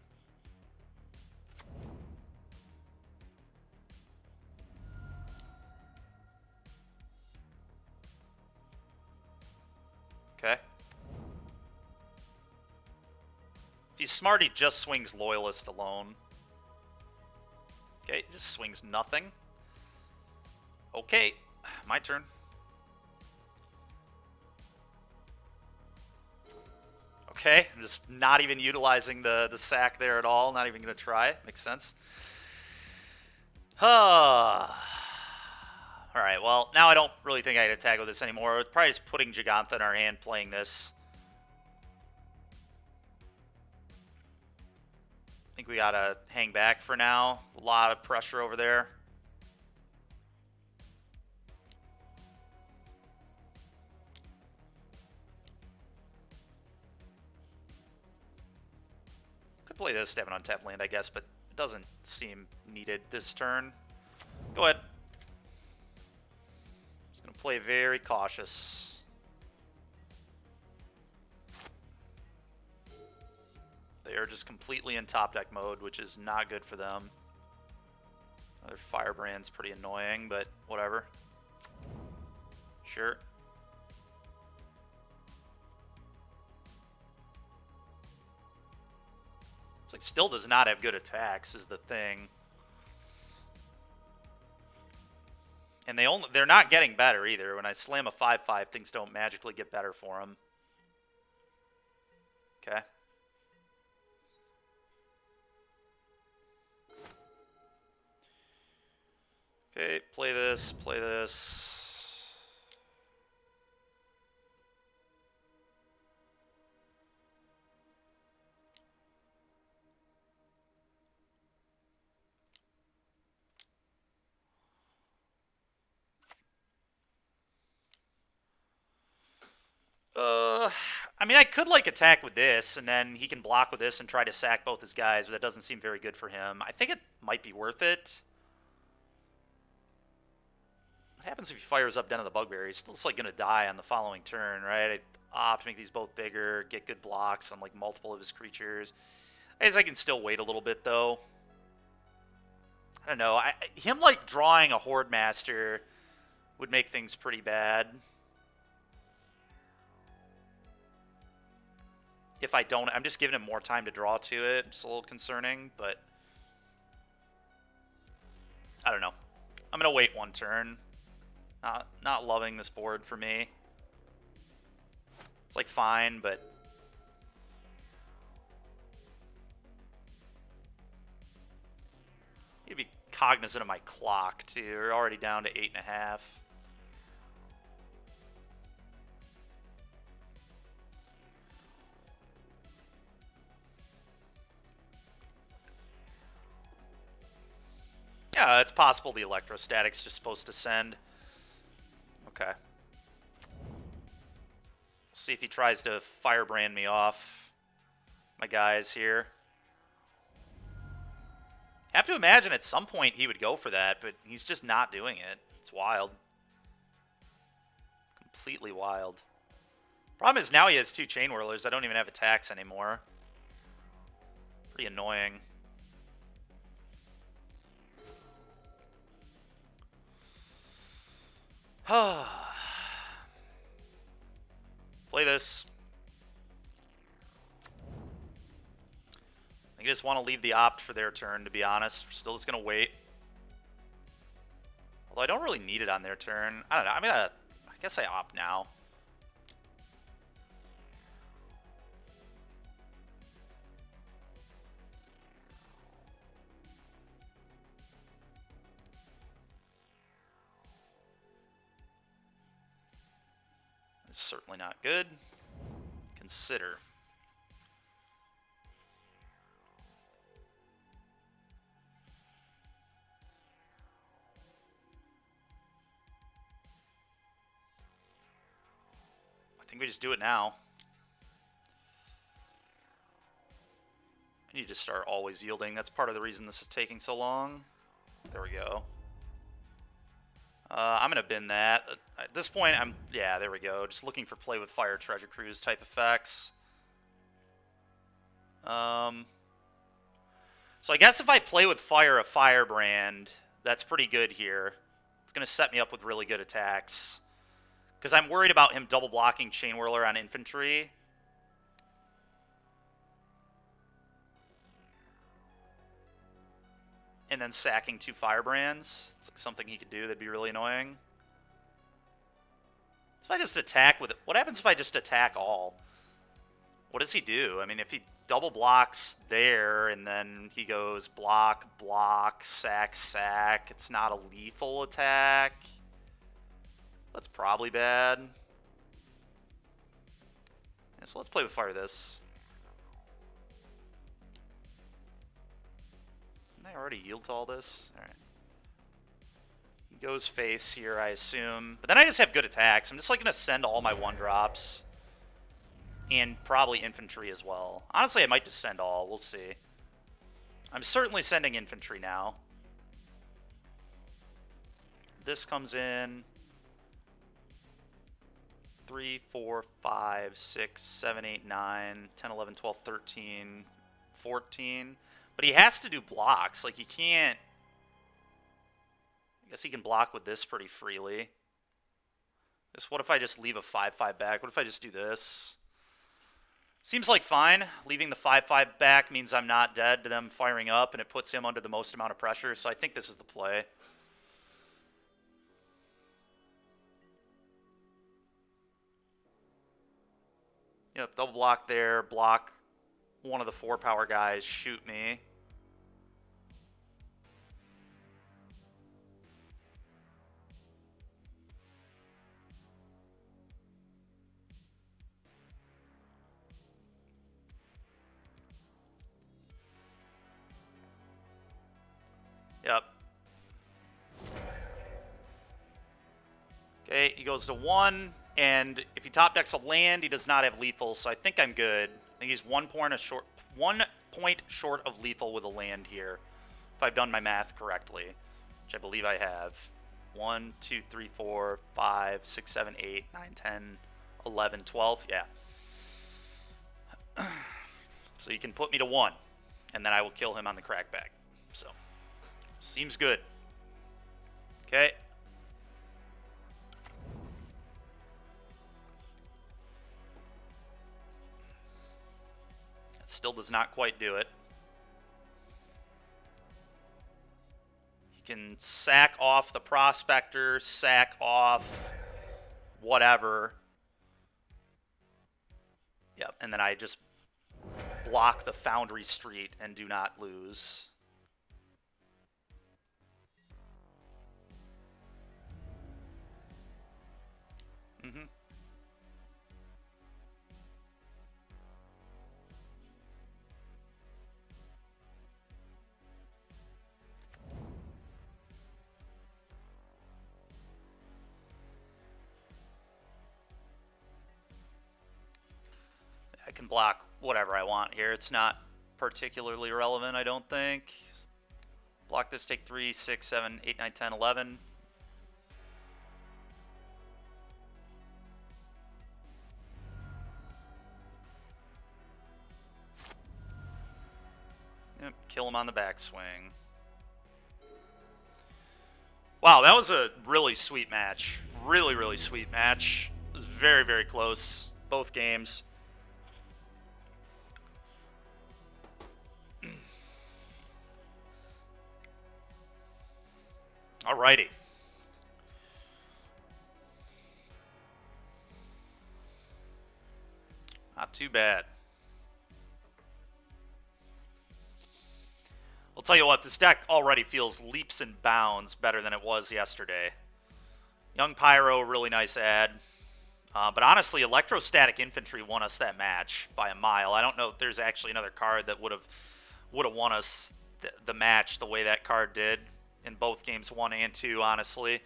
Okay. If he's smart, he just swings Loyalist alone. Okay, just swings nothing. Okay, my turn. Okay, I'm just not even utilizing the sack there at all. Not even going to try. Makes sense. Alright, well, now I don't really think I can attack with this anymore. Probably just putting Jegantha in our hand, playing this. I think we gotta hang back for now. A lot of pressure over there. Could play this to have an untapped land, I guess, but it doesn't seem needed this turn. Go ahead. Just gonna play very cautious. They are just completely in top deck mode, which is not good for them. Their Firebrand's pretty annoying, but whatever. Sure. It's like still does not have good attacks is the thing. And they're not getting better either. When I slam a 5/5, things don't magically get better for them. Okay. Okay, play this, play this. I mean, I could, like, attack with this, and then he can block with this and try to sack both his guys, but that doesn't seem very good for him. I think it might be worth it. What happens if he fires up Den of the Bugbear? He's still, like, going to die on the following turn, right? I opt to make these both bigger, get good blocks on, like, multiple of his creatures. I guess I can still wait a little bit, though. I don't know. Him, like, drawing a Horde Master would make things pretty bad. If I don't, I'm just giving him more time to draw to it. It's a little concerning, but I don't know. I'm going to wait one turn. Not loving this board for me. It's like fine, but you'd be cognizant of my clock too. We're already down to 8.5. Yeah, it's possible the electrostatic's just supposed to send. Okay. See if he tries to Firebrand me off. My guys here. I have to imagine at some point he would go for that, but he's just not doing it. It's wild. Completely wild. Problem is now he has 2 Chain Whirlers. I don't even have attacks anymore. Pretty annoying. Play this. I just want to leave the opt for their turn, to be honest. We're still just going to wait. Although I don't really need it on their turn. I don't know. I guess I opt now. It's certainly not good. Consider. I think we just do it now. I need to start always yielding. That's part of the reason this is taking so long. There we go. I'm going to bin that. At this point, yeah, there we go. Just looking for play with fire, treasure cruise type effects. So I guess if I play with fire a firebrand, that's pretty good here. It's going to set me up with really good attacks. Because I'm worried about him double blocking Chain Whirler on infantry. And then sacking 2 firebrands. It's like something he could do that'd be really annoying. So if I just attack with it, what happens if I just attack all? What does he do? I mean, if he double blocks there and then he goes block, block, sack, sack, it's not a lethal attack. That's probably bad. Yeah, so let's play with fire this. Didn't I already yield to all this? Alright. He goes face here, I assume. But then I just have good attacks. I'm just like going to send all my 1-drops. And probably infantry as well. Honestly, I might just send all. We'll see. I'm certainly sending infantry now. This comes in. 3, 4, 5, 6, 7, 8, 9, 10, 11, 12, 13, 14. But he has to do blocks. Like, he can't... I guess he can block with this pretty freely. What if I just leave a 5-5 back? What if I just do this? Seems like fine. Leaving the 5-5 back means I'm not dead to them firing up, and it puts him under the most amount of pressure. So I think this is the play. Yep, double block there, block one of the 4-power guys, shoot me. Yep. Okay, he goes to 1. And if he top decks a land, he does not have lethal, so I think I'm good. I think he's 1 point short of lethal with a land here, if I've done my math correctly, which I believe I have. 1, 2, 3, 4, 5, 6, 7, 8, 9, 10, 11, 12. Yeah. So you can put me to 1, and then I will kill him on the crackback. So, seems good. Okay. Still does not quite do it. He can sack off the Prospector, sack off whatever. Yep, and then I just block the Foundry Street and do not lose. Mm-hmm. I can block whatever I want here. It's not particularly relevant, I don't think. Block this, take 3, 6, 7, 8, 9, 10, 11. Yep, kill him on the backswing. Wow, that was a really sweet match. Really, really sweet match. It was very, very close. Both games. Alrighty. Not too bad. I'll tell you what, this deck already feels leaps and bounds better than it was yesterday. Young Pyro, really nice ad. But honestly, Electrostatic Infantry won us that match by a mile. I don't know if there's actually another card that would have won us the match the way that card did in both games 1 and 2, honestly.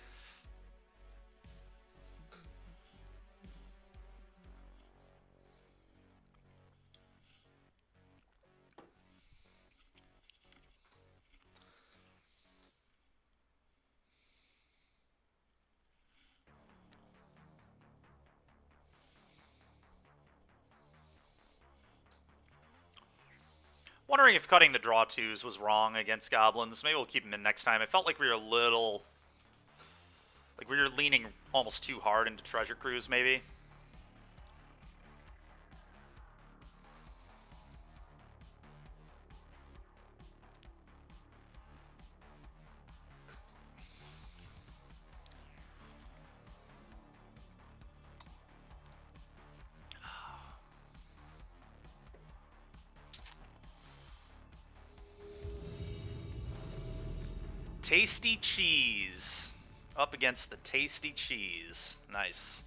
Wondering if cutting the draw twos was wrong against goblins. Maybe we'll keep them in next time. It felt like we were a little... like we were leaning almost too hard into Treasure Cruise, maybe. Tasty Cheese. Up against the Tasty Cheese. Nice.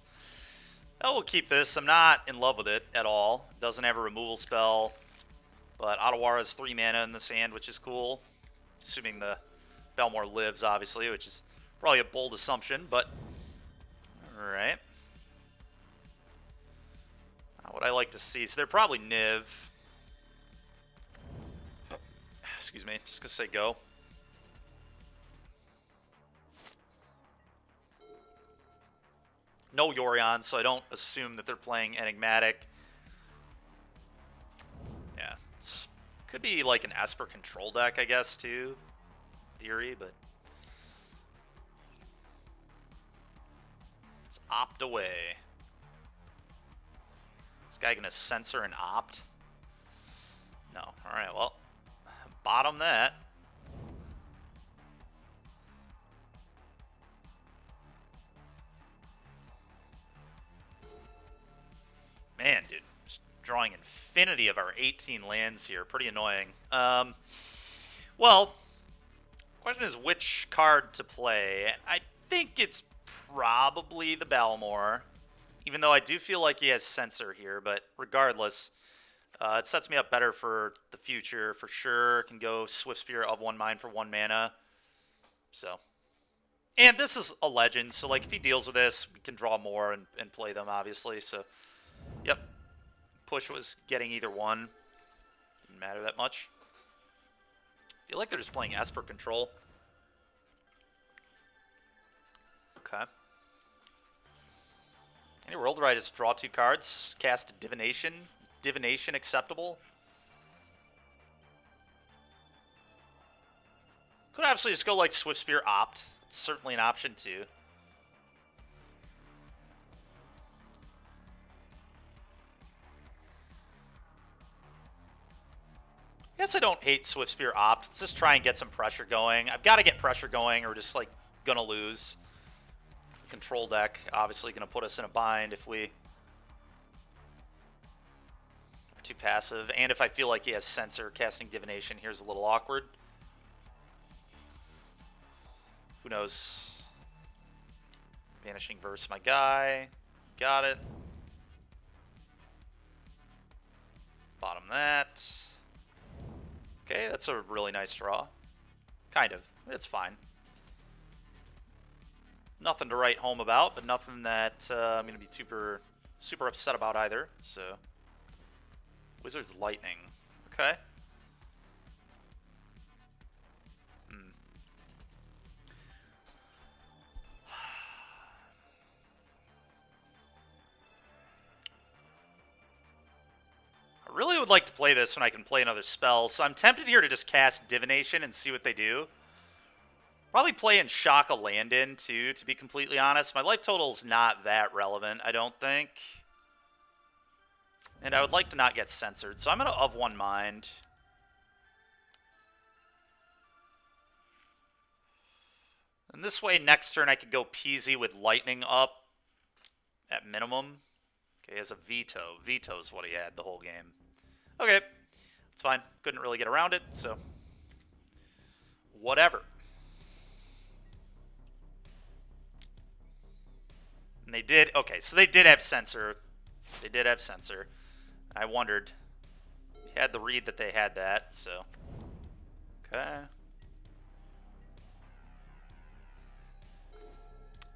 Oh, we'll keep this. I'm not in love with it at all. Doesn't have a removal spell. But Otawara's 3 mana in this hand, which is cool. Assuming the Belmore lives, obviously, which is probably a bold assumption, but... Alright. What I like to see... So they're probably Niv. Excuse me. Just gonna say go. No Yorion, so I don't assume that they're playing Enigmatic. Yeah, could be like an Esper control deck, I guess, too. Theory, but let's opt away. This guy gonna censor and opt? No. All right. Well, bottom that. Man, dude, just drawing infinity of our 18 lands here. Pretty annoying. Well, question is which card to play. I think it's probably the Balmor, even though I do feel like he has Censor here, but regardless, it sets me up better for the future for sure. Can go Swift Spear of 1 mine for 1 mana. So, and this is a legend, so like if he deals with this, we can draw more and play them, obviously. So, yep. Push was getting either one. Didn't matter that much. I feel like they're just playing Esper Control. Okay. Any World Right is draw 2 cards, cast Divination. Divination acceptable? Could obviously just go like Swift Spear Opt. It's certainly an option too. I guess I don't hate Swift Spear Opt. Let's just try and get some pressure going. I've got to get pressure going or just like gonna lose. Control deck obviously gonna put us in a bind if we are too passive. And if I feel like he has Censor, casting Divination here's a little awkward. Who knows? Vanishing Verse, my guy. Got it. Bottom that. Okay, that's a really nice draw. Kind of. It's fine. Nothing to write home about, but nothing that I'm going to be super upset about either. So, Wizard's Lightning. Okay. I really would like to play this when I can play another spell, so I'm tempted here to just cast Divination and see what they do. Probably playing Shaka Landon, too, to be completely honest. My life total's not that relevant, I don't think. And I would like to not get censored, so I'm going to of one mind. And this way, next turn, I could go Peasy with Lightning up at minimum. Okay, he has a Veto. Veto's what he had the whole game. Okay, it's fine. Couldn't really get around it, so whatever. And they did, okay, so they did have Censor. They did have Censor. I wondered. He had the read that they had that, so. Okay.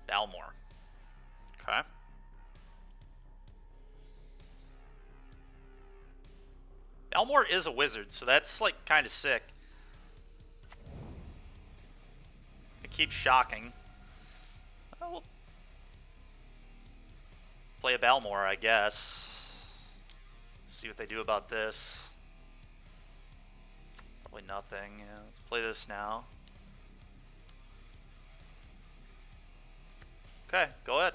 Balmor. Okay. Balmor is a wizard, so that's, like, kind of sick. It keeps shocking. Oh, we'll play a Balmor, I guess. See what they do about this. Probably nothing. Yeah, let's play this now. Okay, go ahead.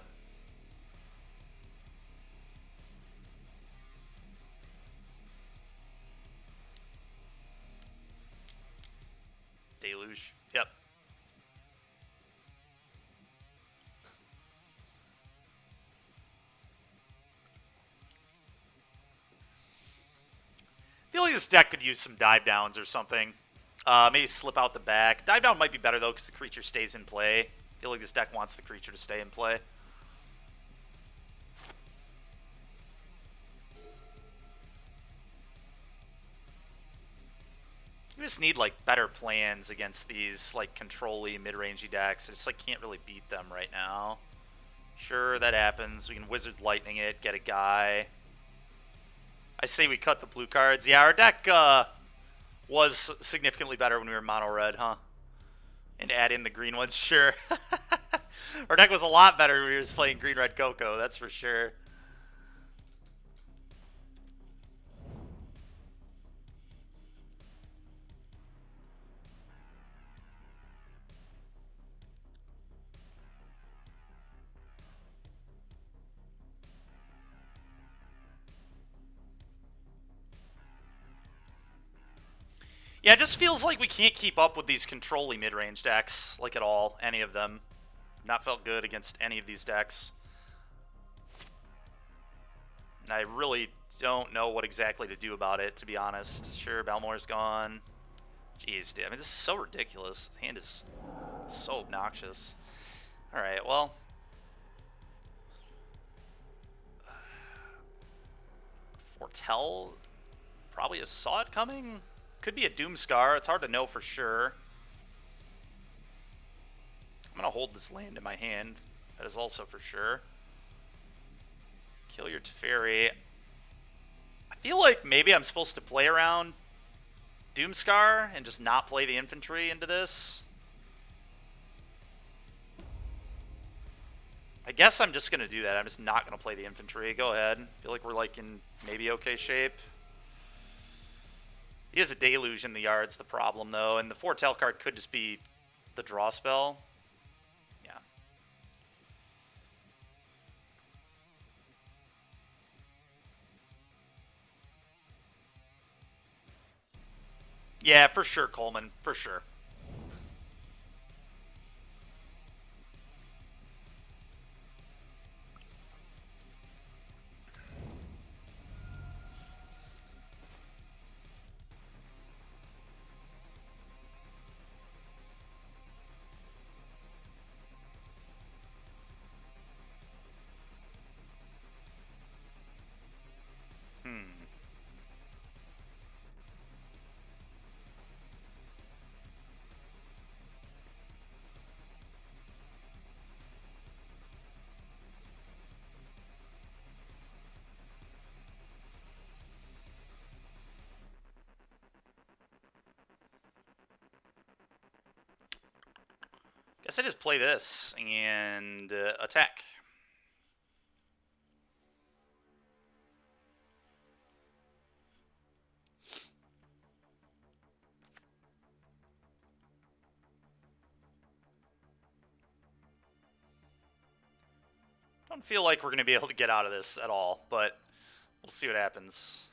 Deluge. Yep. I feel like this deck could use some dive downs or something. Maybe slip out the back. Dive down might be better, though, because the creature stays in play. I feel like this deck wants the creature to stay in play. You just need, like, better plans against these, like, control-y, mid-rangey decks. I just, like, can't really beat them right now. Sure, that happens. We can Wizard Lightning it, get a guy. I say we cut the blue cards. Yeah, our deck was significantly better when we were mono-red, huh? And add in the green ones, sure. Our deck was a lot better when we were just playing green-red Coco, that's for sure. Yeah, it just feels like we can't keep up with these control-y mid-range decks, like at all, any of them. Not felt good against any of these decks. And I really don't know what exactly to do about it, to be honest. Sure, Balmor's gone. Jeez, dude, I mean, this is so ridiculous. The hand is so obnoxious. Alright, well. Foretell probably saw it coming. Could be a Doomscar. It's hard to know for sure. I'm going to hold this land in my hand. That is also for sure. Kill your Teferi. I feel like maybe I'm supposed to play around Doomscar and just not play the infantry into this. I guess I'm just going to do that. I'm just not going to play the infantry. Go ahead. I feel like we're like in maybe okay shape. He has a Deluge in the yard's the problem, though, and the Foretell card could just be the draw spell. Yeah. Yeah, for sure, Coleman. For sure. Guess I just play this and attack. don't feel like we're going to be able to get out of this at all, but we'll see what happens.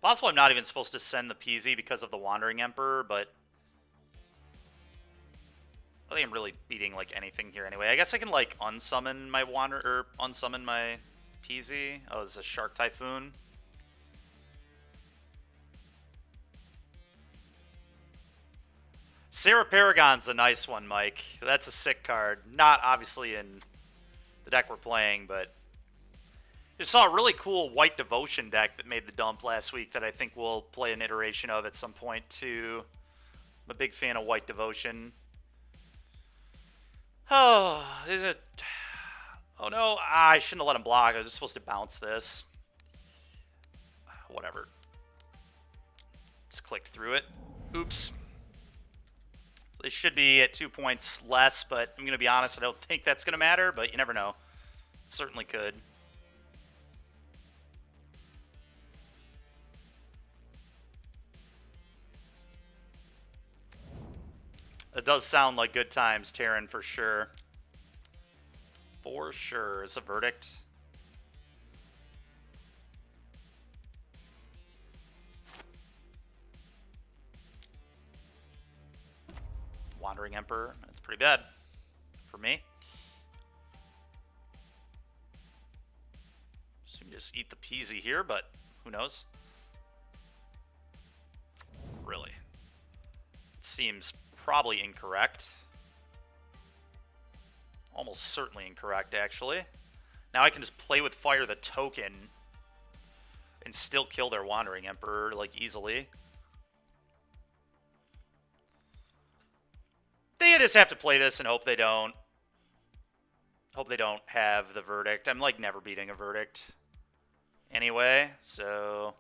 Possible I'm not even supposed to send the PZ because of the Wandering Emperor, but I think I'm really beating like anything here anyway. I guess I can like unsummon my unsummon my PZ. Oh, it's a Shark Typhoon. Sarah Paragon's a nice one, Mike. That's a sick card. Not obviously in the deck we're playing, but just saw a really cool White Devotion deck that made the dump last week that I think we'll play an iteration of at some point too. I'm a big fan of White Devotion. Oh, is it? Oh no, I shouldn't have let him block. I was just supposed to bounce this. Whatever. Just clicked through it. Oops. They should be at 2 points less, but I'm going to be honest, I don't think that's going to matter, but you never know. It certainly could. It does sound like good times, Terran, for sure. For sure. Is a verdict. Wandering Emperor. That's pretty bad for me. So you just eat the peasy here, but who knows? Really. It seems probably incorrect. Almost certainly incorrect, actually. Now I can just play with Fire the token and still kill their Wandering Emperor, like, easily. They just have to play this and hope they don't. Hope they don't have the verdict. I'm, like, never beating a verdict anyway, so...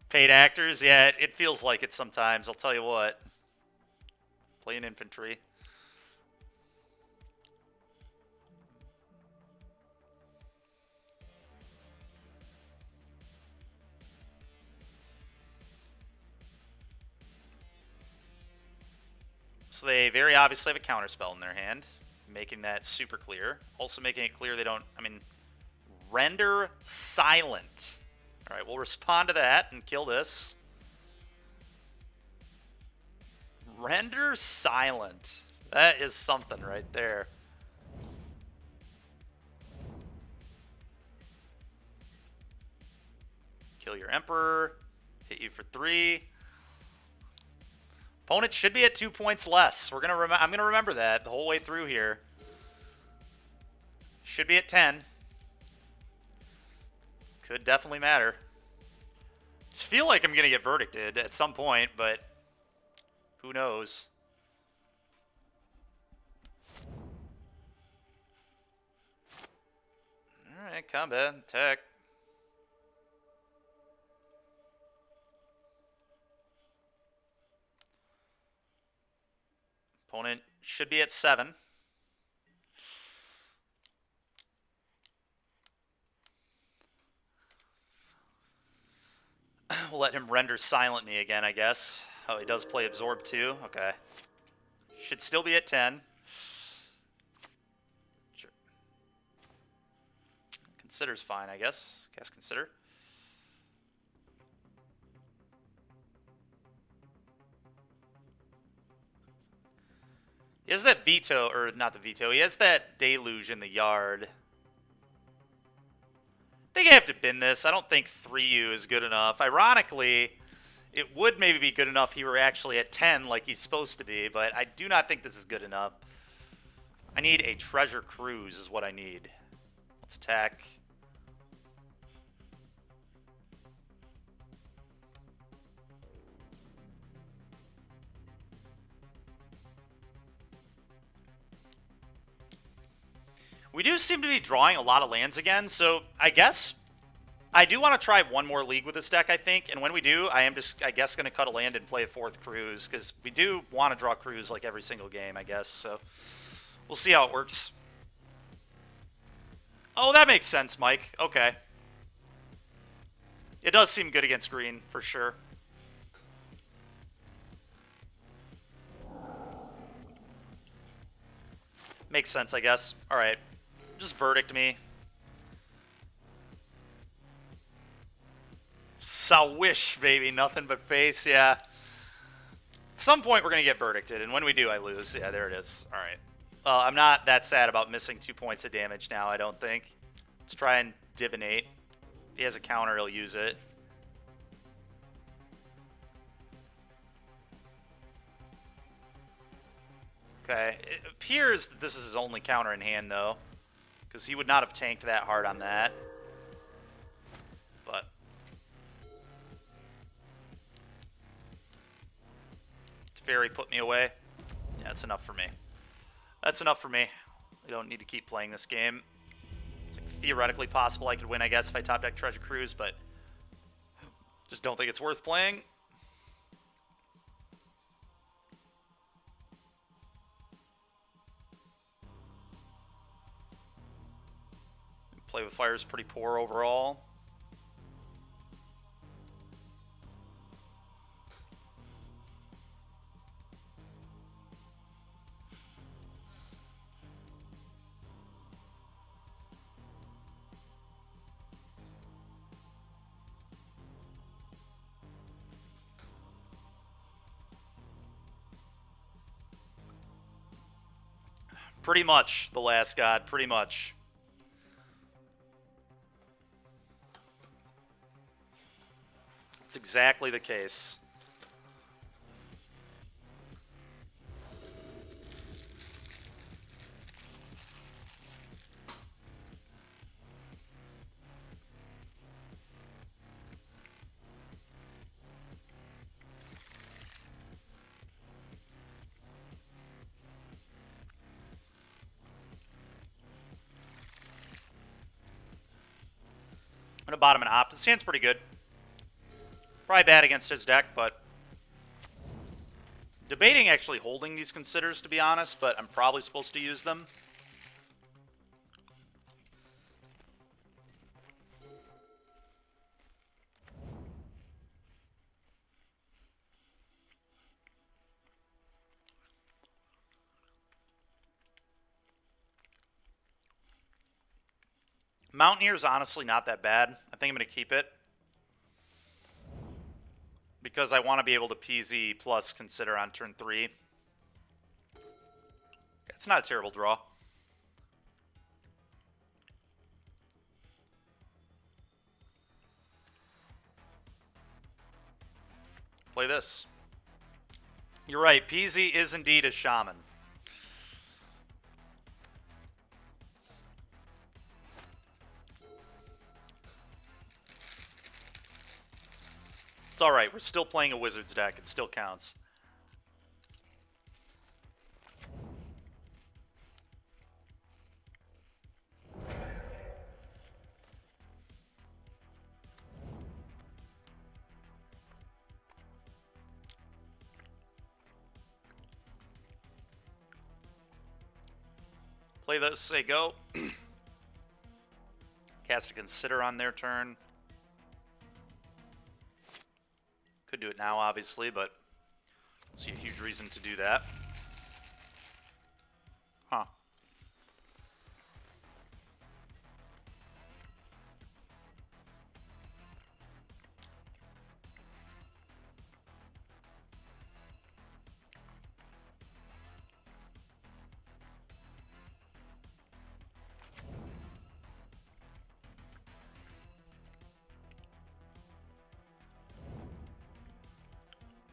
Paid actors? Yeah, it feels like it sometimes, I'll tell you what. Playing infantry. So they very obviously have a counterspell in their hand, making that super clear. Also making it clear they don't, render silent. All right, we'll respond to that and kill this. Render silent. That is something right there. Kill your Emperor. Hit you for 3. Opponent should be at 2 points less. I'm gonna remember that the whole way through here. Should be at 10. Could definitely matter. Just feel like I'm gonna get verdicted at some point, but who knows? All right, combat attack. Opponent should be at 7. We'll let him render silent me again, I guess. Oh, he does play Absorb too? Okay. Should still be at 10. Sure. Consider's fine, I guess. Consider. He has that veto, or not the veto, he has that deluge in the yard. I think I have to bin this. I don't think 3U is good enough. Ironically, it would maybe be good enough if he were actually at 10 like he's supposed to be, but I do not think this is good enough. I need a Treasure Cruise is what I need. Let's attack. We do seem to be drawing a lot of lands again, so I guess I do want to try one more league with this deck, I think, and when we do, I am just, I guess, going to cut a land and play a 4th Cruise, because we do want to draw Cruise like every single game, I guess, so we'll see how it works. Oh, that makes sense, Mike. Okay. It does seem good against green, for sure. Makes sense, I guess. Alright. Just verdict me. Sawish, baby. Nothing but face, yeah. At some point, we're going to get verdicted, and when we do, I lose. Yeah, there it is. Alright. Well, I'm not that sad about missing 2 points of damage now, I don't think. Let's try and divinate. If he has a counter, he'll use it. Okay. It appears that this is his only counter in hand, though. Because he would not have tanked that hard on that. But Fairy put me away. Yeah, that's enough for me. That's enough for me. We don't need to keep playing this game. It's like theoretically possible I could win, I guess, if I top deck Treasure Cruise, but just don't think it's worth playing. Play with Fire is pretty poor overall. Pretty much the last god, pretty much. It's exactly the case. I'm going to bottom an Opt. This stand's pretty good. Probably bad against his deck, but debating actually holding these Considers, to be honest, but I'm probably supposed to use them. Mountaineer's honestly not that bad. I think I'm going to keep it. Because I want to be able to PZ plus Consider on turn 3. It's not a terrible draw. Play this. You're right, PZ is indeed a shaman. It's alright, we're still playing a Wizard's deck. It still counts. Play this, say go. Cast a Consider on their turn. Could do it now, obviously, but I don't see a huge reason to do that. Huh.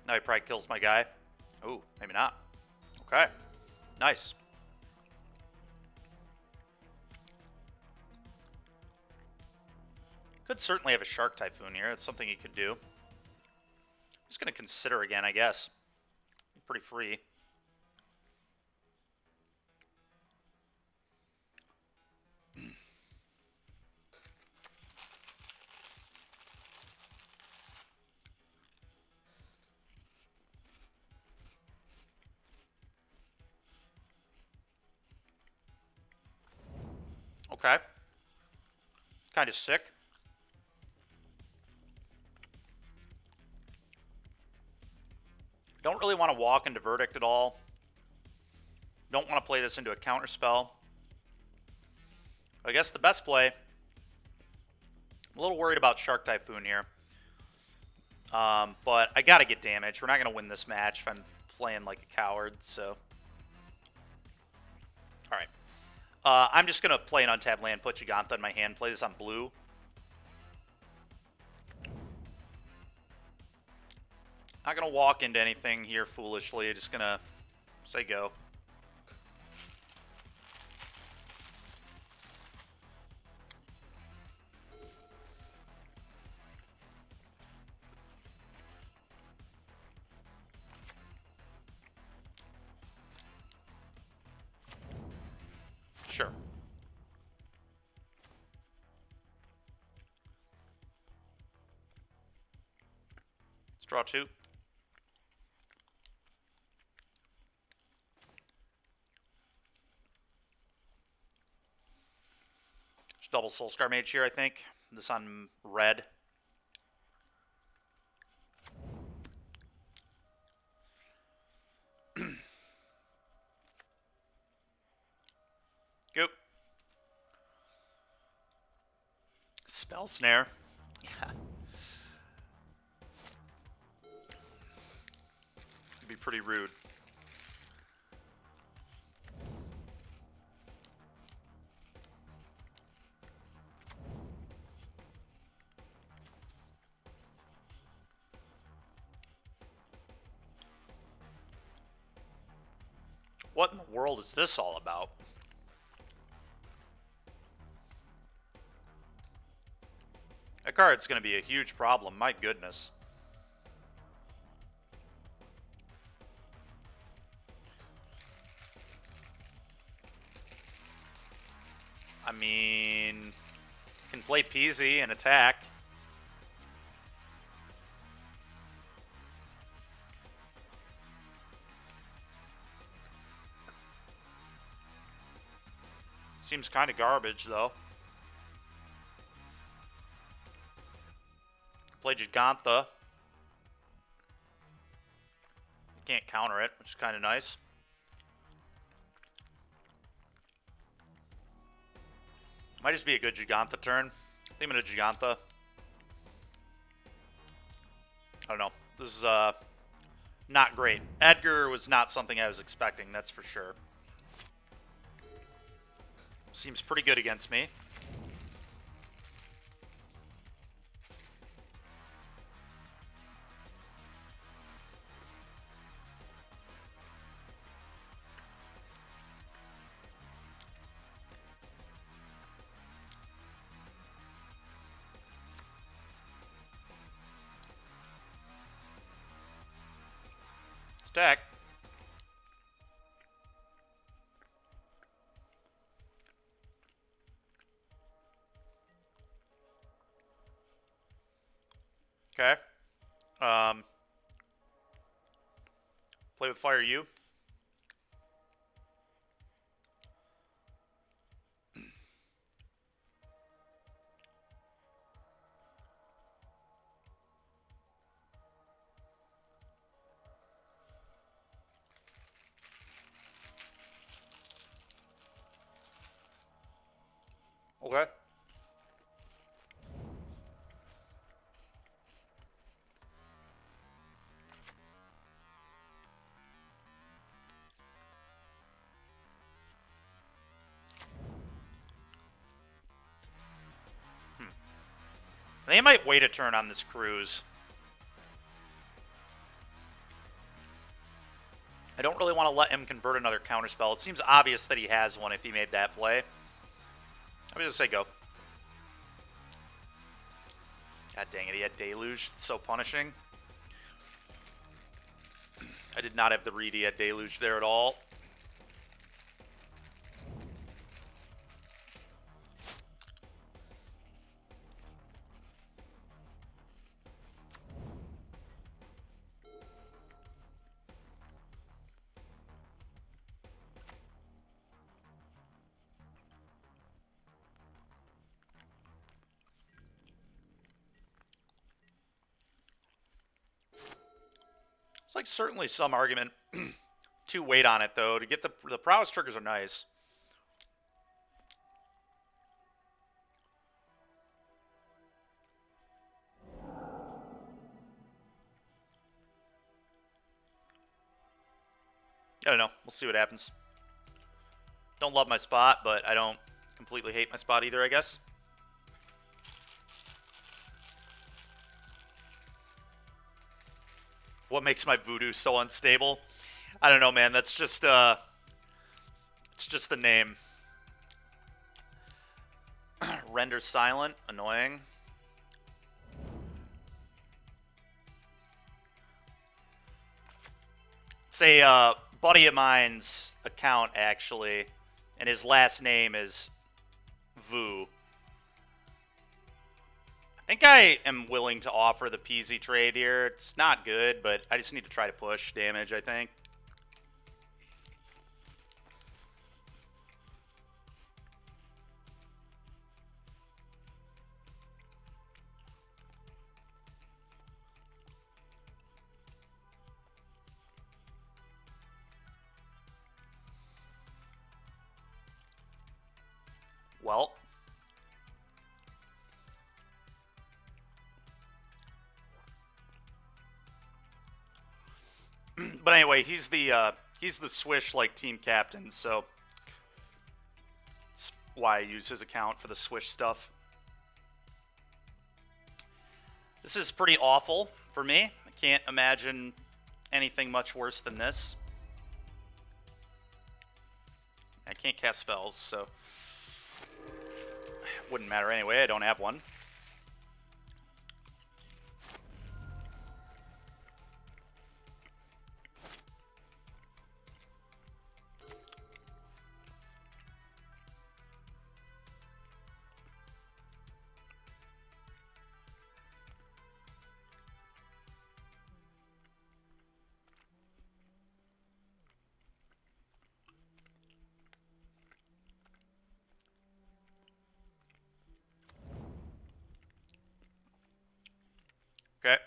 Now he probably kills my guy. Ooh, maybe not. Okay. Nice. Could certainly have a Shark Typhoon here. It's something he could do. Just going to Consider again, I guess. Pretty free. Okay. Kind of sick. Don't really want to walk into Verdict at all. Don't want to play this into a counter spell. I guess the best play, I'm a little worried about Shark Typhoon here. But I got to get damage. We're not going to win this match if I'm playing like a coward, so. All right. I'm just going to play an untapped land, put Giganta in my hand, play this on blue. Not going to walk into anything here foolishly. Just going to say go. Sure. Let's draw 2. Just double Soulscar Mage here, I think. This on red. Go. Spell Snare. Yeah. It'd be pretty rude. What in the world is this all about? That card's going to be a huge problem, my goodness. I mean, can play Peasy and attack. Seems kind of garbage, though. Play Giganta. Can't counter it, which is kind of nice. Might just be a good Giganta turn. I think I'm going to Giganta. I don't know. This is not great. Edgar was not something I was expecting, that's for sure. Seems pretty good against me. Stack. Okay. Play with Fire U. Okay. They might wait a turn on this cruise. I don't really want to let him convert another counterspell. It seems obvious that he has one if he made that play. I'm just say go. God dang it, he had Deluge. It's so punishing. I did not have the read. He had Deluge there at all. It's like certainly some argument too weight on it, though. To get the prowess triggers are nice. I don't know. We'll see what happens. Don't love my spot, but I don't completely hate my spot either, I guess. What makes my voodoo so unstable? I don't know, man. That's just it's just the name. Render silent, annoying. It's a buddy of mine's account, actually, and his last name is Vu. I think I am willing to offer the Peasy trade here. It's not good, but I just need to try to push damage, I think. Well, but anyway, he's the Swish like team captain, so that's why I use his account for the Swish stuff. This is pretty awful for me. I can't imagine anything much worse than this. I can't cast spells, so it wouldn't matter anyway. I don't have one. Okay.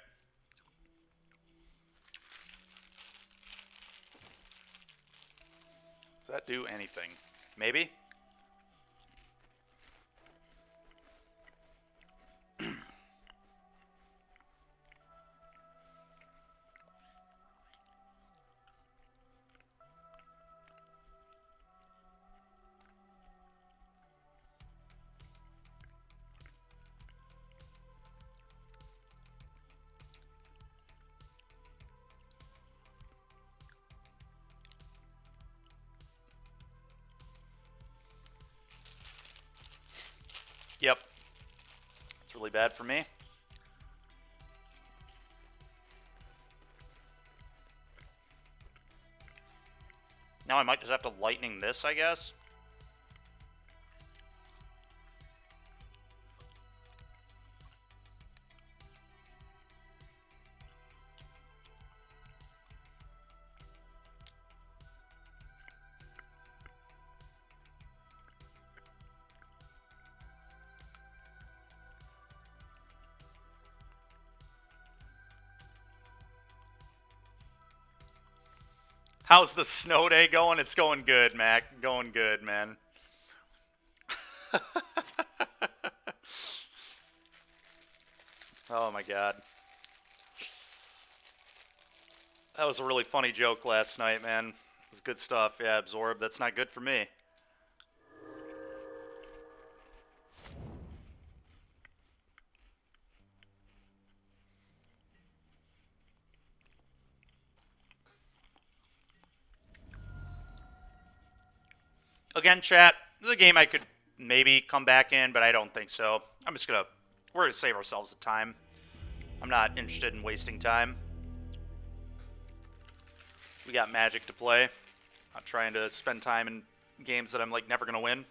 Does that do anything? Maybe? Yep. It's really bad for me. Now I might just have to lightning this, I guess. How's the snow day going? It's going good, Mac. Going good, man. Oh my god. That was a really funny joke last night, man. It was good stuff. Yeah, Absorb. That's not good for me. Again, chat, this is a game I could maybe come back in, but I don't think so. We're gonna save ourselves the time. I'm not interested in wasting time. We got Magic to play. Not trying to spend time in games that I'm like never gonna win.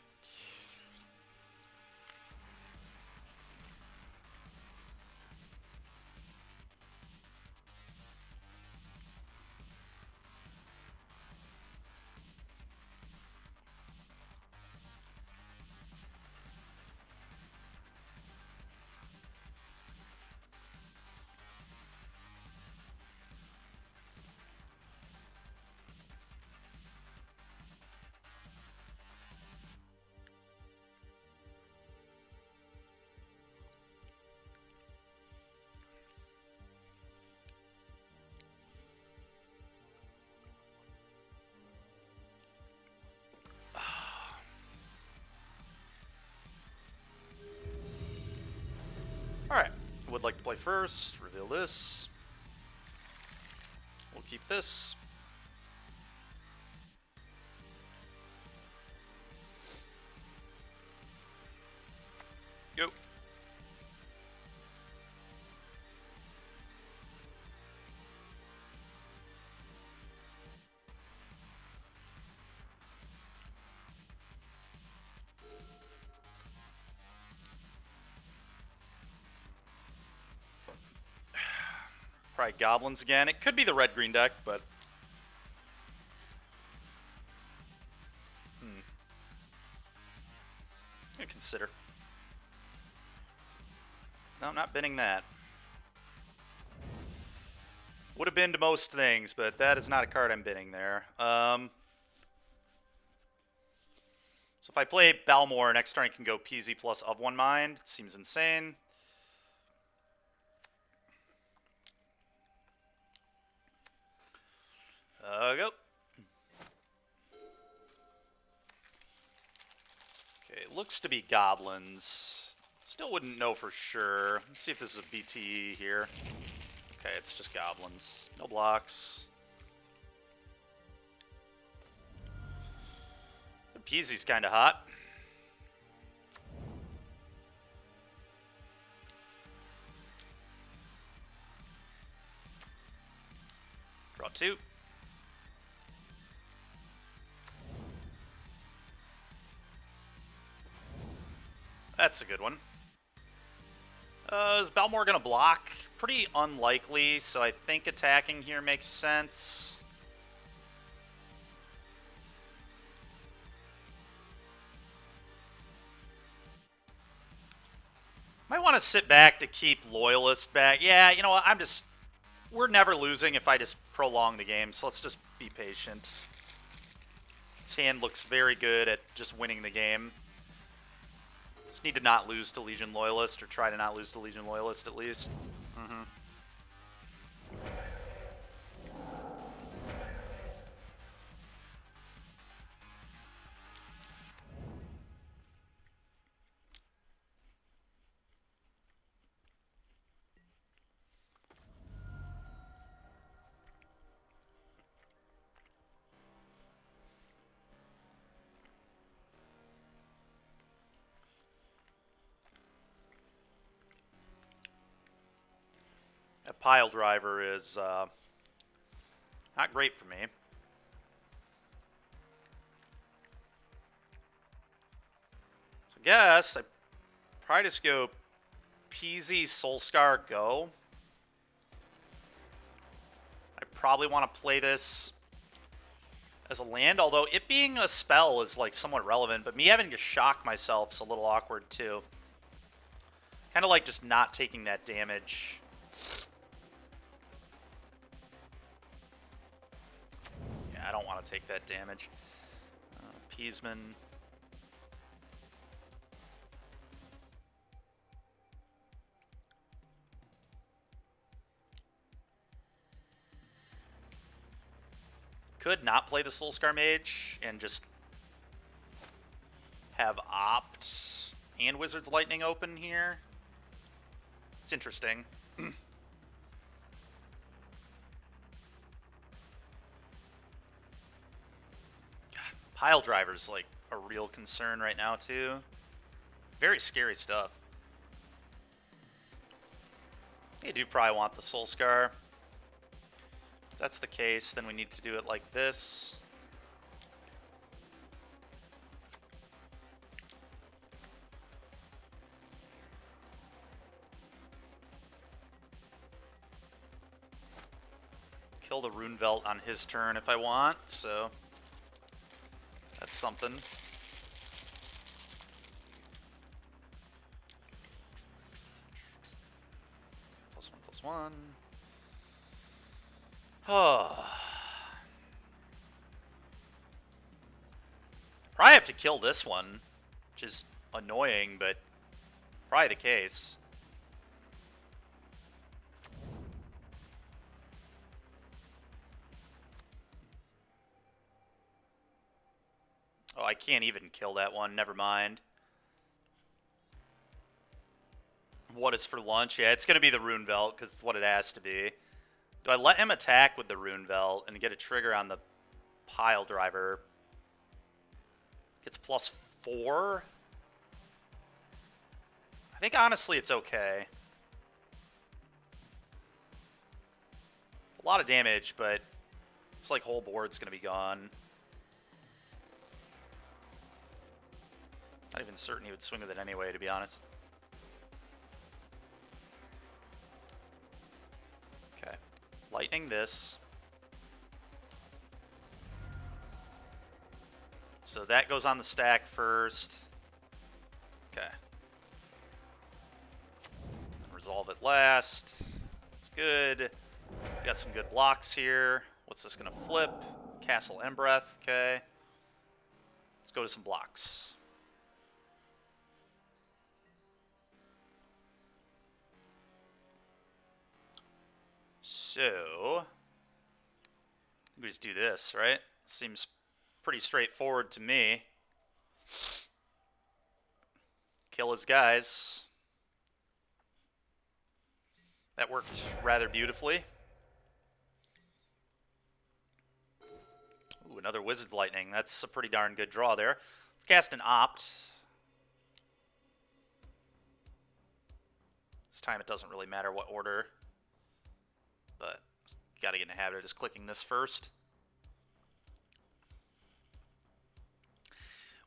would like to play first. Reveal this. We'll keep this. Go. Probably goblins again. It could be the red-green deck, but... I consider. No, I'm not binning that. Would have been to most things, but that is not a card I'm binning there. So if I play Balmor, next turn I can go PZ plus of one mind. Seems insane. Go. Okay, looks to be goblins. Still wouldn't know for sure. Let's see if this is a BTE here. Okay, it's just goblins. No blocks. The PZ's kind of hot. Draw 2. That's a good one. Is Balmor going to block? Pretty unlikely, so I think attacking here makes sense. Might want to sit back to keep Loyalist back. Yeah, you know what? We're never losing if I just prolong the game, so let's just be patient. His hand looks very good at just winning the game. Just need to not lose to Legion Loyalist, or try to not lose to Legion Loyalist at least. That pile driver is not great for me. So I guess I probably just go PZ Soulscar go. I probably want to play this as a land, although it being a spell is like somewhat relevant, but me having to shock myself is a little awkward too. Kind of like just not taking that damage. Yeah, I don't want to take that damage. Peasman. Could not play the Soulscar Mage and just have Opt and Wizard's Lightning open here. It's interesting. Pile driver's like a real concern right now too. Very scary stuff. You do probably want the Soulscar. If that's the case, then we need to do it like this. Kill the Runevelt on his turn if I want, so that's something. +1/+1. Oh. Probably have to kill this one, which is annoying, but probably the case. Oh, I can't even kill that one. Never mind. what is for lunch? Yeah, it's going to be the Rune Belt because it's what it has to be. Do I let him attack with the Rune Belt and get a trigger on the Pile Driver? Gets +4. I think honestly it's okay. A lot of damage, but it's like whole board's going to be gone. Not even certain he would swing with it anyway, to be honest. Okay. Lightning this. So that goes on the stack first. Okay. Resolve it last. It's good. Got some good blocks here. What's this going to flip? Castle Embreth. Okay. Let's go to some blocks. So, we just do this, right? Seems pretty straightforward to me. Kill his guys. That worked rather beautifully. Ooh, another Wizard Lightning. That's a pretty darn good draw there. Let's cast an Opt. This time it doesn't really matter what order, but gotta get in the habit of just clicking this first.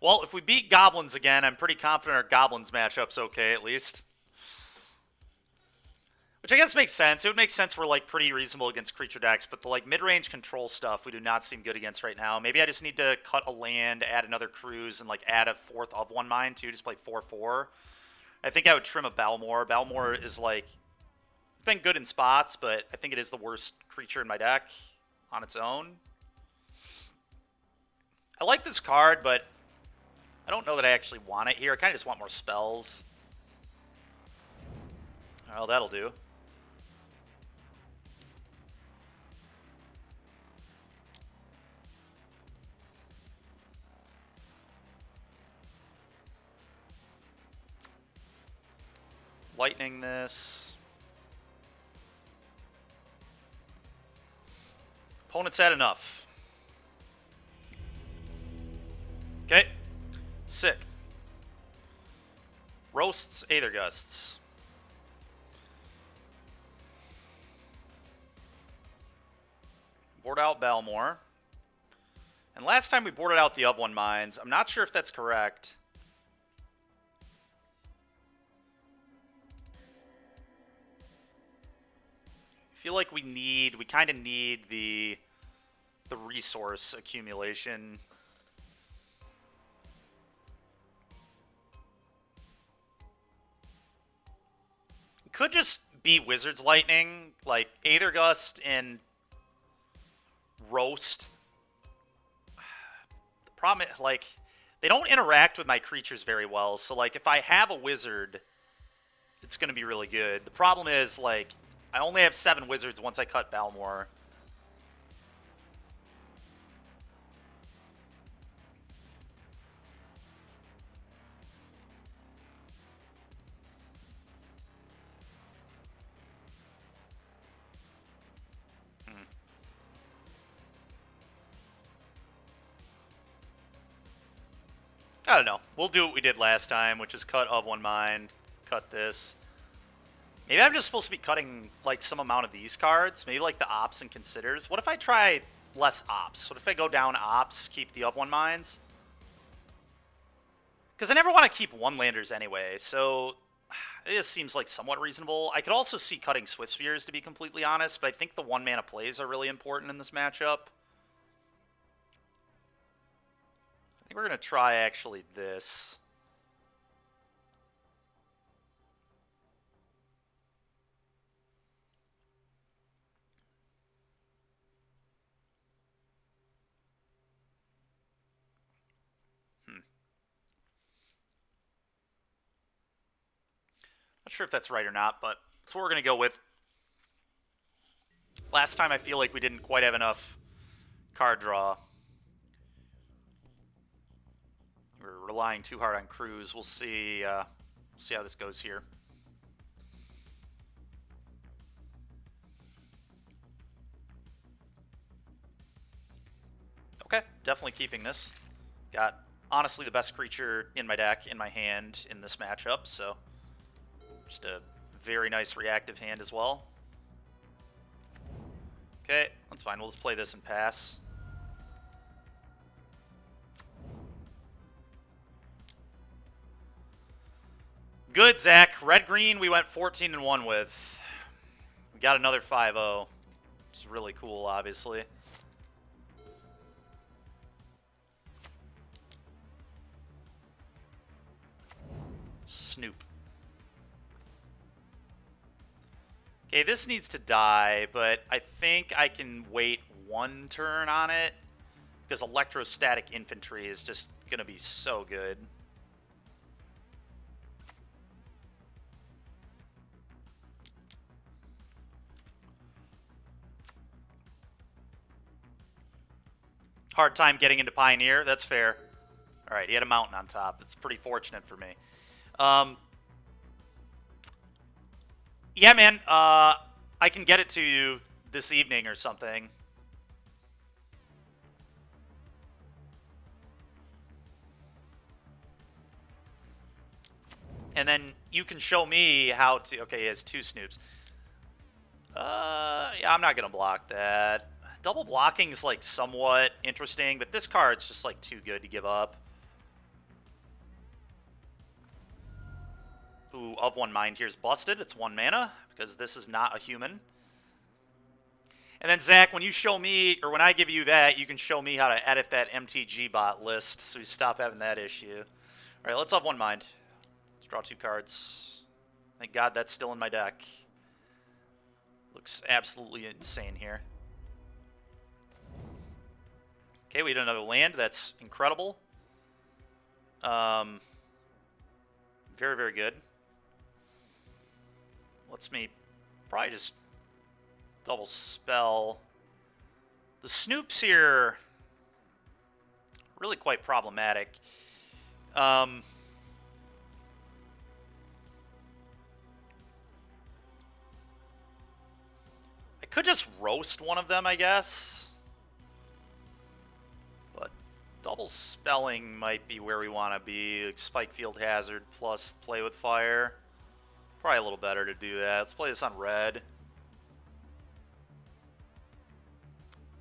Well, if we beat Goblins again, I'm pretty confident our Goblins matchup's okay, at least. Which I guess makes sense. It would make sense we're, like, pretty reasonable against creature decks, but the, like, mid-range control stuff we do not seem good against right now. Maybe I just need to cut a land, add another cruise, and, like, add a 4th of one mine, too. Just play 4/4. I think I would trim a Balmor. Balmor is, like, it's been good in spots, but I think it is the worst creature in my deck on its own. I like this card, but I don't know that I actually want it here. I kind of just want more spells. Well, that'll do. Lightning this. Opponent's had enough. Okay. Sick. Roasts Aether Gusts. Board out Balmor. And last time we boarded out the of one mines. I'm not sure if that's correct. I feel like we kind of need the resource accumulation. Could just be Wizard's Lightning, like Aether Gust and Roast. The problem is, like, they don't interact with my creatures very well, so, like, if I have a Wizard, it's going to be really good. The problem is, like, I only have 7 Wizards once I cut Balmor. I don't know. We'll do what we did last time, which is cut of one mind, cut this. Maybe I'm just supposed to be cutting, like, some amount of these cards. Maybe, like, the Ops and Considers. What if I try less Ops? What if I go down Ops, keep the of one minds? Because I never want to keep one-landers anyway, so it just seems like somewhat reasonable. I could also see cutting Swift Spears, to be completely honest, but I think the one-mana plays are really important in this matchup. I think we're going to try, actually, this. Not sure if that's right or not, but that's what we're going to go with. Last time I feel like we didn't quite have enough card draw. We're relying too hard on Cruise. We'll see how this goes here. Okay, definitely keeping this. Got, honestly, the best creature in my deck, in my hand, in this matchup, so just a very nice reactive hand as well. Okay, that's fine. We'll just play this and pass. Good, Zach. Red-green we went 14-1 with. We got another 5-0. Which is really cool, obviously. Snoop. Okay, this needs to die, but I think I can wait one turn on it because electrostatic infantry is just going to be so good. Hard time getting into Pioneer. That's fair. All right, he had a mountain on top. It's pretty fortunate for me. Yeah, man. I can get it to you this evening or something. And then you can show me how to... Okay, he has 2 Snoops. Yeah, I'm not going to block that. Double blocking is, like, somewhat interesting, but this card's just, like, too good to give up. Ooh, Of One Mind here's busted. It's 1 mana, because this is not a human. And then, Zach, when you show me, or when I give you that, you can show me how to edit that MTG bot list, so we stop having that issue. All right, let's Of One Mind. Let's draw 2 cards. Thank God that's still in my deck. Looks absolutely insane here. Okay, we had another land. That's incredible. Very, very good. Lets me probably just double spell. The Snoops here, really quite problematic. I could just roast one of them, I guess. But double spelling might be where we want to be. Like Spikefield Hazard plus Play with Fire. Probably a little better to do that. Let's play this on red.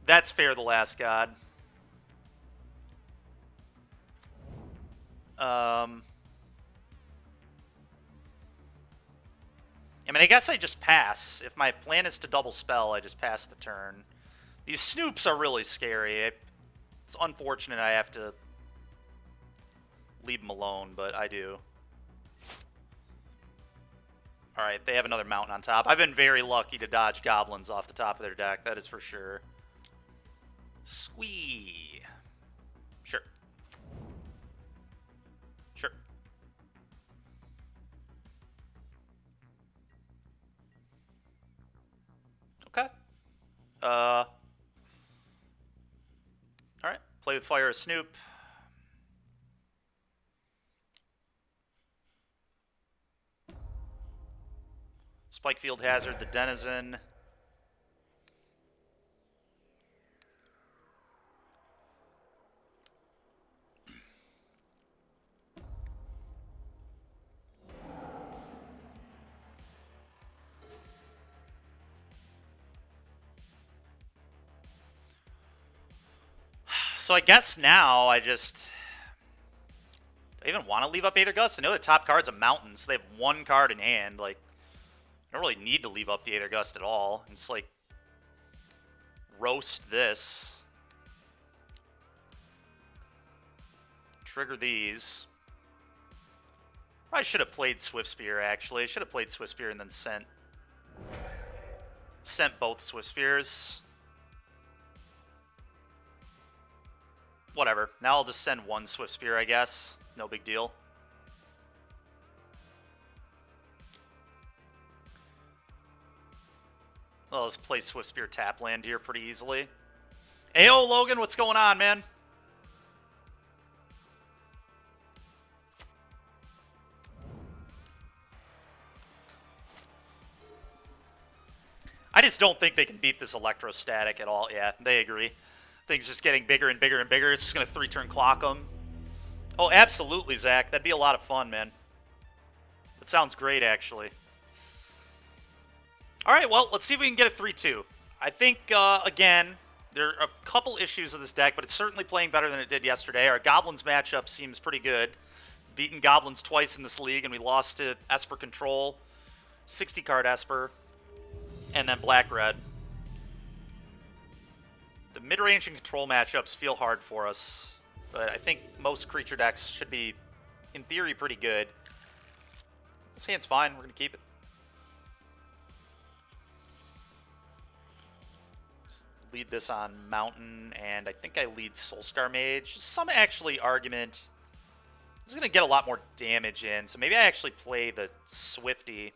That's fair, the Last God. I mean, I guess I just pass. If my plan is to double spell, I just pass the turn. These Snoops are really scary. It's unfortunate I have to leave them alone, but I do. Alright, they have another mountain on top. I've been very lucky to dodge goblins off the top of their deck, that is for sure. Squee. Sure. Sure. Okay. Alright, Play with Fire, Snoop. Spikefield Hazard, the Denizen. So I guess now I just... Do I even want to leave up Aether Gust? I know the top card's a mountain, so they have 1 card in hand. Like, I don't really need to leave up the Aether Gust at all. And just, like, roast this. Trigger these. I should have played Swiftspear, actually. I should have played Swiftspear and then sent both Swiftspears. Whatever. Now I'll just send 1 Swiftspear, I guess. No big deal. I'll just play Swiftspear tap land here pretty easily. Ayo, Logan, what's going on, man? I just don't think they can beat this electrostatic at all. Yeah, they agree. Things just getting bigger and bigger and bigger. It's just going to 3-turn clock them. Oh, absolutely, Zach. That'd be a lot of fun, man. That sounds great, actually. All right, well, let's see if we can get a 3-2. I think, again, there are a couple issues with this deck, but it's certainly playing better than it did yesterday. Our Goblins matchup seems pretty good. Beaten Goblins twice in this league, and we lost to Esper Control, 60-card Esper, and then Black-Red. The mid-range and control matchups feel hard for us, but I think most creature decks should be, in theory, pretty good. This hand's fine. We're going to keep it. Lead this on Mountain, and I think I lead Soulscar Mage. Some actually argument. This is going to get a lot more damage in, so maybe I actually play the Swifty.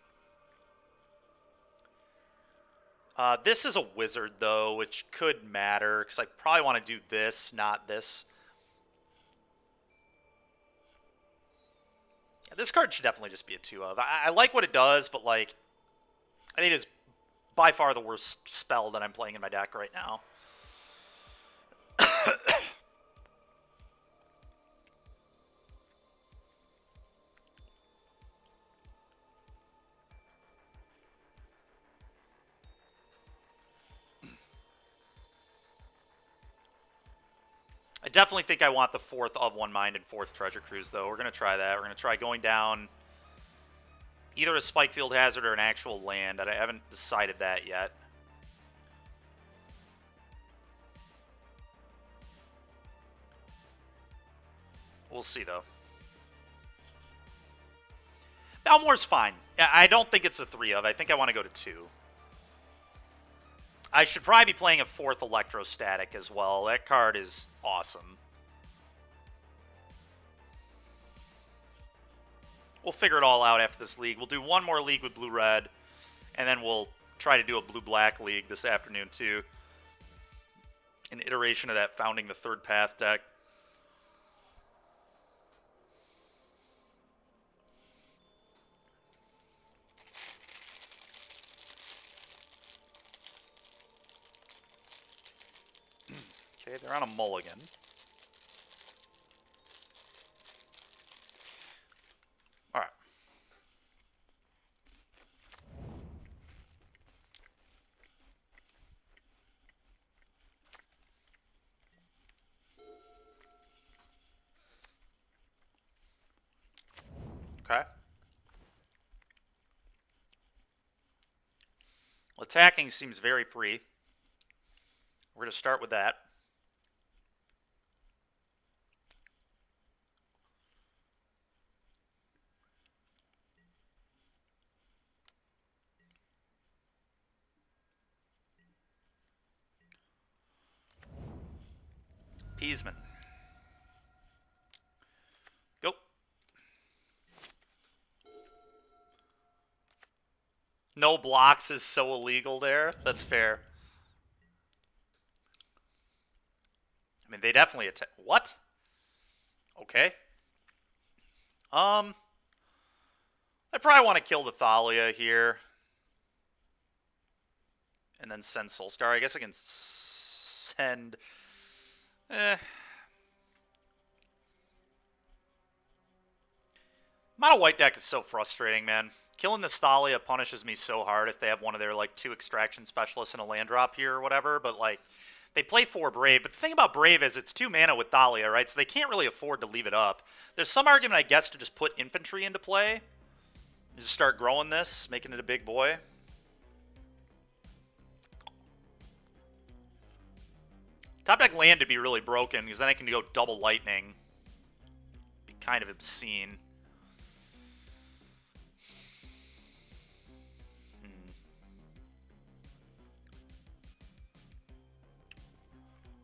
This is a Wizard, though, which could matter, because I probably want to do this, not this. Yeah, this card should definitely just be a 2 of. I like what it does, but, like, I think it is by far the worst spell that I'm playing in my deck right now. I definitely think I want the 4th of One Mind and 4th Treasure Cruise, though. We're going to try that. We're going to try going down either a Spikefield Hazard or an actual land. I haven't decided that yet. We'll see, though. Balmore's fine. I don't think it's a 3 of. I think I want to go to 2. I should probably be playing a 4th Electrostatic as well. That card is awesome. We'll figure it all out after this league. We'll do one more league with Blue-Red, and then we'll try to do a Blue-Black league this afternoon, too. An iteration of that Founding the Third Path deck. Okay, they're on a mulligan. All right. Okay. Well, attacking seems very free. We're going to start with that. Peasman. Go. No blocks is so illegal there. That's fair. I mean, they definitely attack. What? Okay. I probably want to kill the Thalia here. And then send Soulscar. I guess I can send... Mono White deck is so frustrating, man. Killing this Thalia punishes me so hard if they have one of their, like, 2 extraction specialists and a land drop here or whatever, but, like, they play 4 Brave. But the thing about Brave is it's 2 mana with Thalia, right? So they can't really afford to leave it up. There's some argument, I guess, to just put infantry into play. Just start growing this, making it a big boy. Top deck land would be really broken, because then I can go double lightning. Be kind of obscene.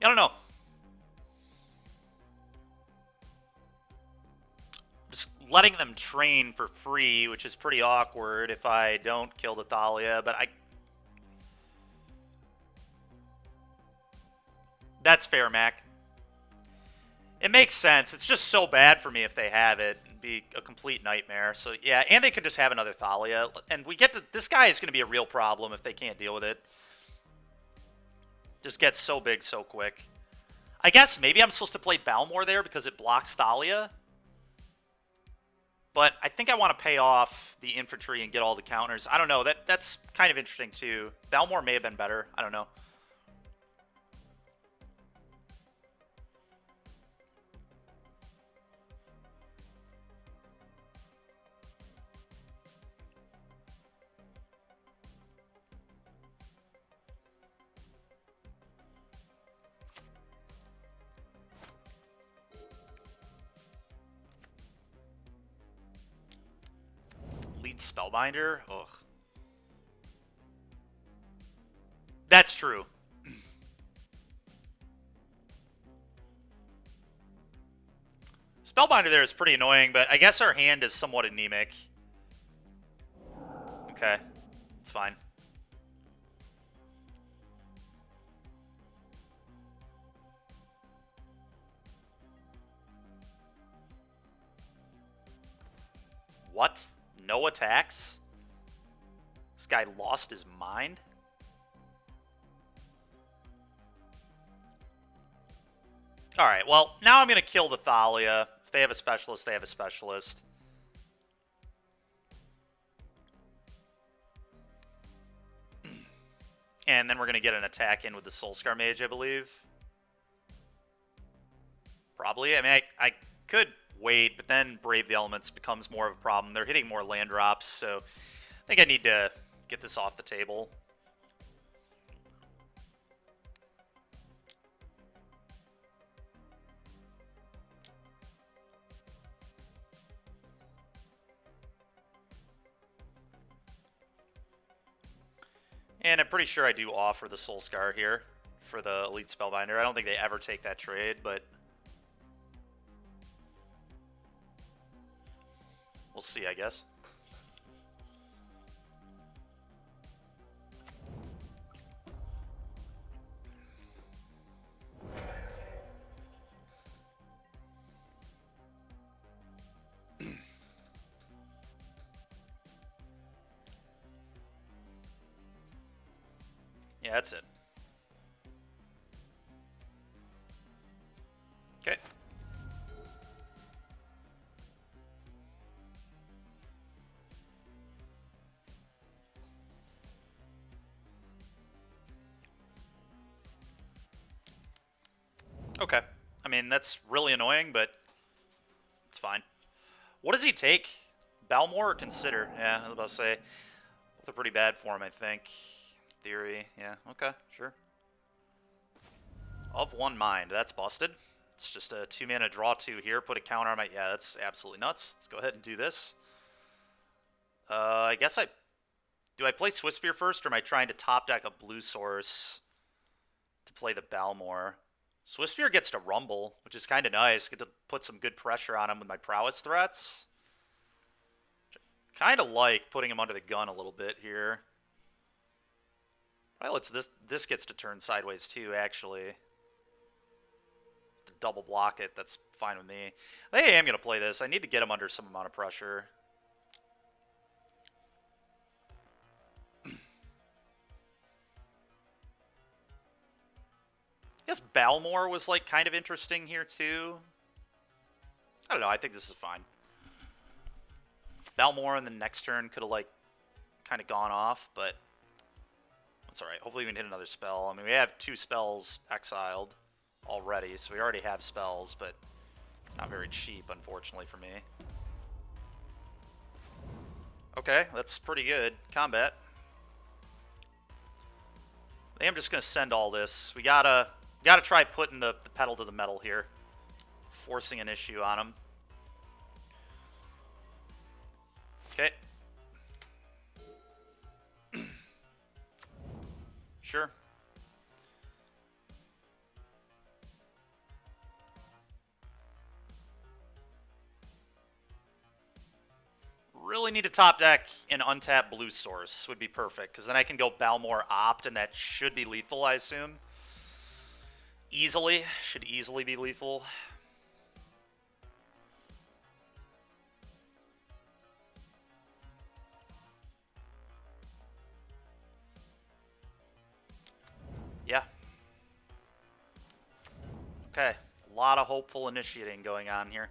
I don't know. Just letting them train for free, which is pretty awkward if I don't kill the Thalia, but I... That's fair, Mac. It makes sense. It's just so bad for me if they have it. It'd be a complete nightmare. So, yeah, and they could just have another Thalia. And we get to... This guy is going to be a real problem if they can't deal with it. Just gets so big so quick. I guess maybe I'm supposed to play Balmor there because it blocks Thalia. But I think I want to pay off the infantry and get all the counters. I don't know. That's kind of interesting too. Balmor may have been better. I don't know. Lead Spellbinder? Ugh. That's true. Spellbinder there is pretty annoying, but I guess our hand is somewhat anemic. Okay. It's fine. What? No attacks? This guy lost his mind? Alright, well, now I'm going to kill the Thalia. If they have a specialist, they have a specialist. And then we're going to get an attack in with the Soulscar Mage, I believe. Probably. I mean, I could wait, but then Brave the Elements becomes more of a problem. They're hitting more land drops, so I think I need to get this off the table. And I'm pretty sure I do offer the Soulscar here for the Elite Spellbinder. I don't think they ever take that trade, but we'll see, I guess. Yeah, that's it. Okay. Okay. I mean, that's really annoying, but it's fine. What does he take? Balmor or Consider? Yeah, I was about to say. They're pretty bad for him, I think. Theory. Yeah, okay, sure. Of One Mind. That's busted. It's just a 2-mana draw 2 here. Put a counter on my... Yeah, that's absolutely nuts. Let's go ahead and do this. I guess I... Do I play Swiftspear first, or am I trying to top deck a blue source to play the Balmor? Swiftspear gets to rumble, which is kind of nice. Get to put some good pressure on him with my prowess threats. Kind of like putting him under the gun a little bit here. Well, it's this gets to turn sideways too, actually. To double block it, that's fine with me. I think I am going to play this. I need to get him under some amount of pressure. I guess Balmor was like kind of interesting here too. I don't know, I think this is fine. Balmor in the next turn could have like kind of gone off, but that's alright. Hopefully we can hit another spell. I mean, we have 2 spells exiled already, so we already have spells, but not very cheap, unfortunately, for me. Okay, that's pretty good. Combat. I think I'm just going to send all this. We gotta try putting the pedal to the metal here. Forcing an issue on him. Okay. Sure. Really need to top deck an untapped blue source would be perfect, because then I can go Balmor Opt, and that should be lethal, I assume. Easily. Should easily be lethal. Yeah. Okay, a lot of hopeful initiating going on here.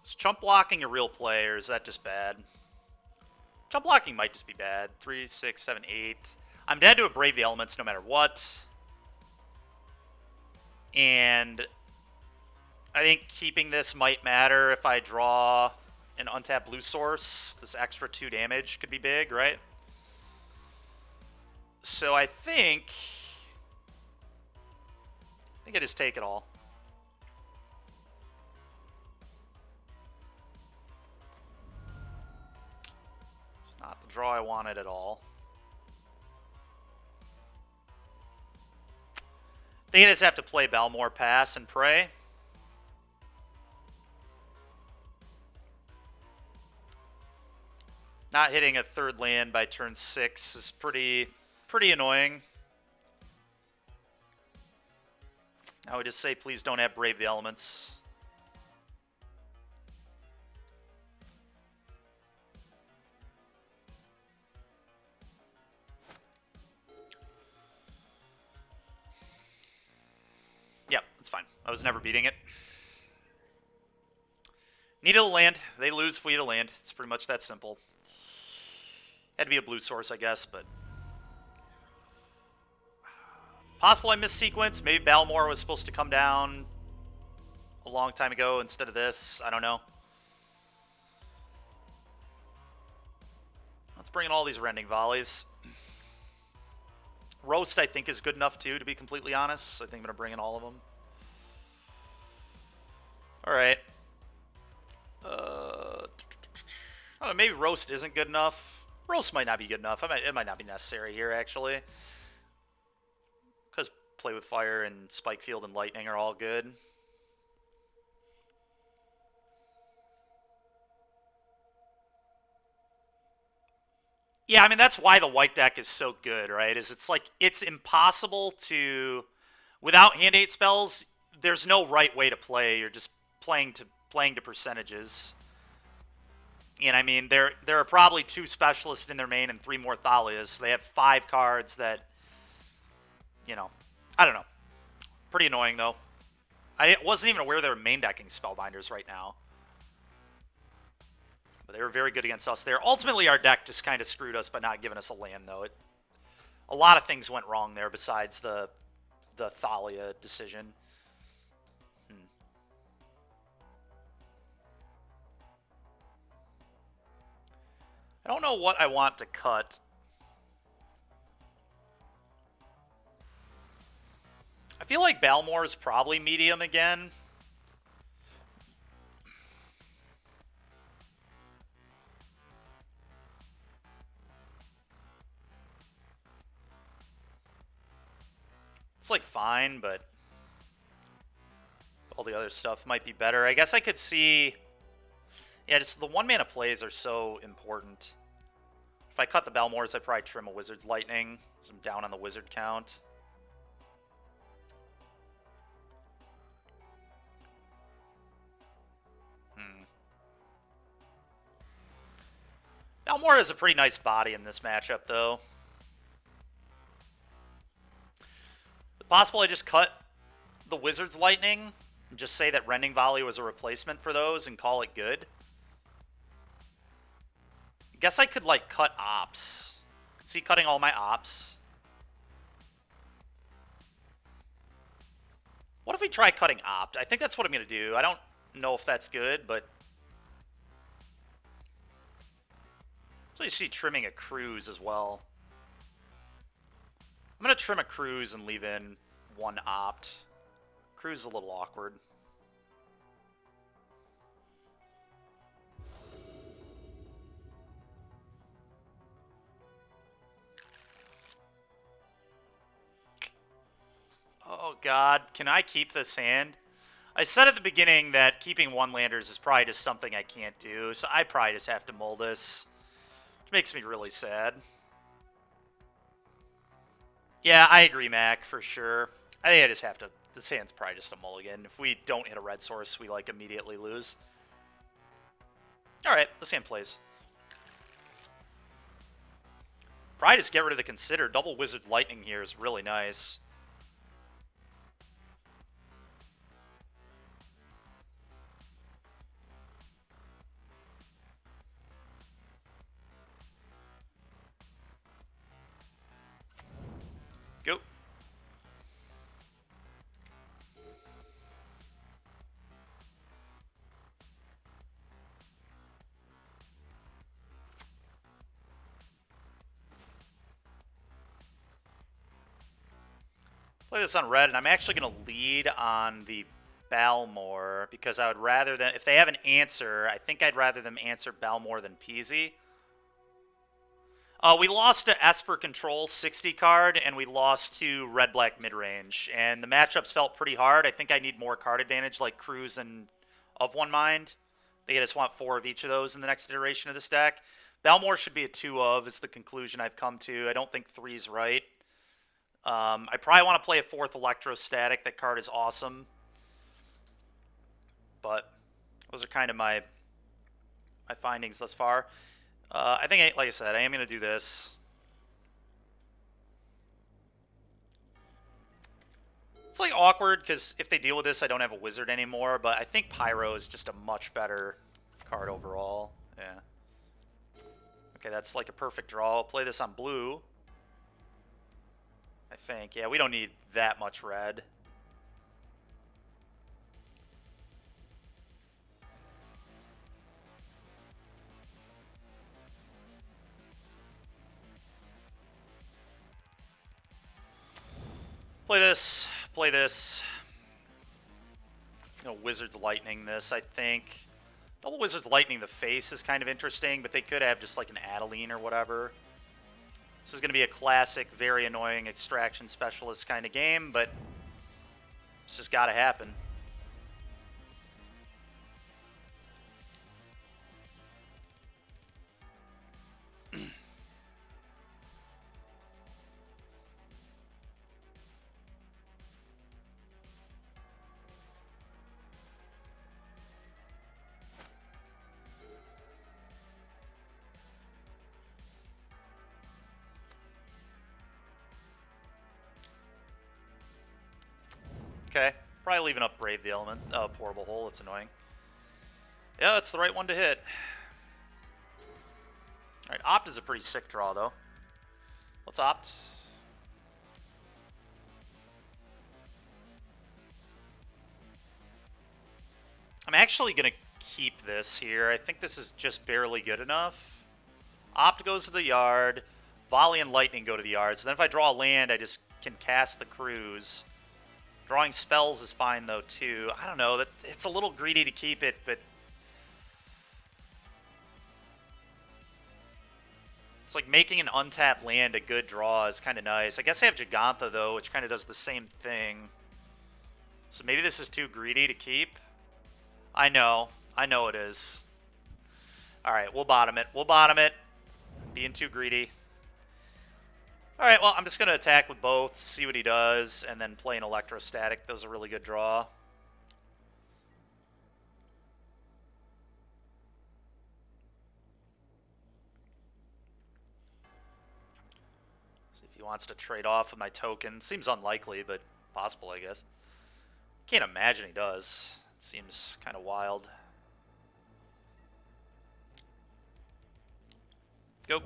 Is chump blocking a real play, or is that just bad? Chump blocking might just be bad. 3, 6, 7, 8. I'm dead to a Brave the Elements no matter what. And I think keeping this might matter if I draw an untapped blue source. This extra 2 damage could be big, right? So I think I just take it all. It's not the draw I wanted at all. They just have to play Balmor, pass, and pray. Not hitting a 3rd land by turn 6 is pretty annoying. I would just say please don't have Brave the Elements. Yep, that's fine. I was never beating it. Needed a land. They lose if we need a land. It's pretty much that simple. Had to be a blue source, I guess, but... Possible I missed sequence. Maybe Balmor was supposed to come down a long time ago instead of this. I don't know. Let's bring in all these Rending Volleys. Roast, I think, is good enough, too, to be completely honest. I think I'm going to bring in all of them. Alright. I don't know, maybe Roast isn't good enough. Roast might not be good enough. It might not be necessary here, actually. Because Play with Fire and Spike Field and Lightning are all good. Yeah, I mean, that's why the white deck is so good, right? It's like, it's impossible to... Without Hand 8 spells, there's no right way to play. You're just playing to percentages. And I mean, there are probably 2 specialists in their main and 3 more Thalias. They have 5 cards that, you know, I don't know. Pretty annoying, though. I wasn't even aware they were main decking Spellbinders right now. But they were very good against us there. Ultimately, our deck just kind of screwed us by not giving us a land, though. A lot of things went wrong there besides the Thalia decision. I don't know what I want to cut. I feel like Balmor is probably medium again. It's like fine, but all the other stuff might be better. I guess I could see... Yeah, just the 1-mana plays are so important. If I cut the Balmors, I'd probably trim a Wizard's Lightning, so I'm down on the Wizard count. Balmor has a pretty nice body in this matchup, though. Possible I just cut the Wizard's Lightning and just say that Rending Volley was a replacement for those and call it good. I guess I could, like, cut Ops. I could see cutting all my Ops. What if we try cutting Opt? I think that's what I'm going to do. I don't know if that's good, but... So you see trimming a Cruise as well. I'm going to trim a Cruise and leave in 1 Opt. Cruise is a little awkward. Oh god, can I keep this hand? I said at the beginning that keeping 1-landers is probably just something I can't do, so I probably just have to mull this. Which makes me really sad. Yeah, I agree, Mac, for sure. I think I just have to this hand's probably just a mulligan. If we don't hit a red source, we like immediately lose. All right, this hand plays. Probably just get rid of the Consider. Double Wizard Lightning here is really nice. Go. Play this on red, and I'm actually going to lead on the Balmor because I would rather than, if they have an answer, I think I'd rather them answer Balmor than Peasy. We lost to Esper Control 60 card, and we lost to Red-Black Midrange, and the matchups felt pretty hard. I think I need more card advantage like Cruise and Of One Mind. I think I just want 4 of each of those in the next iteration of this deck. Balmor should be a 2 of, is the conclusion I've come to. I don't think 3's right. I probably want to play a 4th Electrostatic. That card is awesome. But those are kind of my findings thus far. I think, like I said, I am going to do this. It's like awkward because if they deal with this, I don't have a wizard anymore. But I think Pyro is just a much better card overall. Yeah. Okay, that's like a perfect draw. I'll play this on blue. I think. Yeah, we don't need that much red. Play this. Play this. You know, Wizard's Lightning this, I think. Double Wizard's Lightning the face is kind of interesting, but they could have just like an Adeline or whatever. This is going to be a classic, very annoying extraction specialist kind of game, but it's just got to happen. Okay, probably leaving up Brave the Element. Oh, Portable Hole, it's annoying. Yeah, that's the right one to hit. Alright, Opt is a pretty sick draw, though. Let's Opt. I'm actually going to keep this here. I think this is just barely good enough. Opt goes to the yard. Volley and Lightning go to the yard. So then if I draw a land, I just can cast the Cruise. Drawing spells is fine, though, too. I don't know. It's a little greedy to keep it, but it's like making an untapped land a good draw is kind of nice. I guess I have Gigantha, though, which kind of does the same thing. So maybe this is too greedy to keep. I know it is. Alright, we'll bottom it. We'll bottom it. Being too greedy. Alright, well, I'm just going to attack with both, see what he does, and then play an Electrostatic. That was a really good draw. See if he wants to trade off with my token. Seems unlikely, but possible, I guess. Can't imagine he does. It seems kind of wild. Go.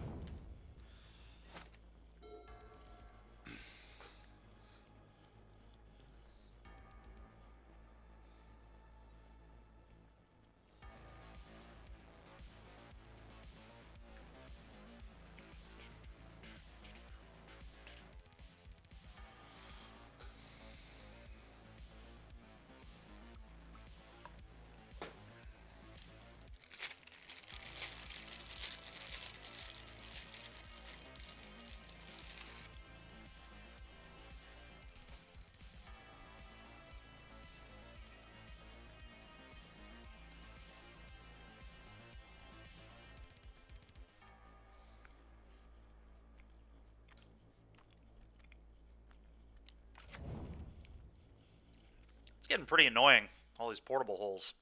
getting pretty annoying, all these portable holes.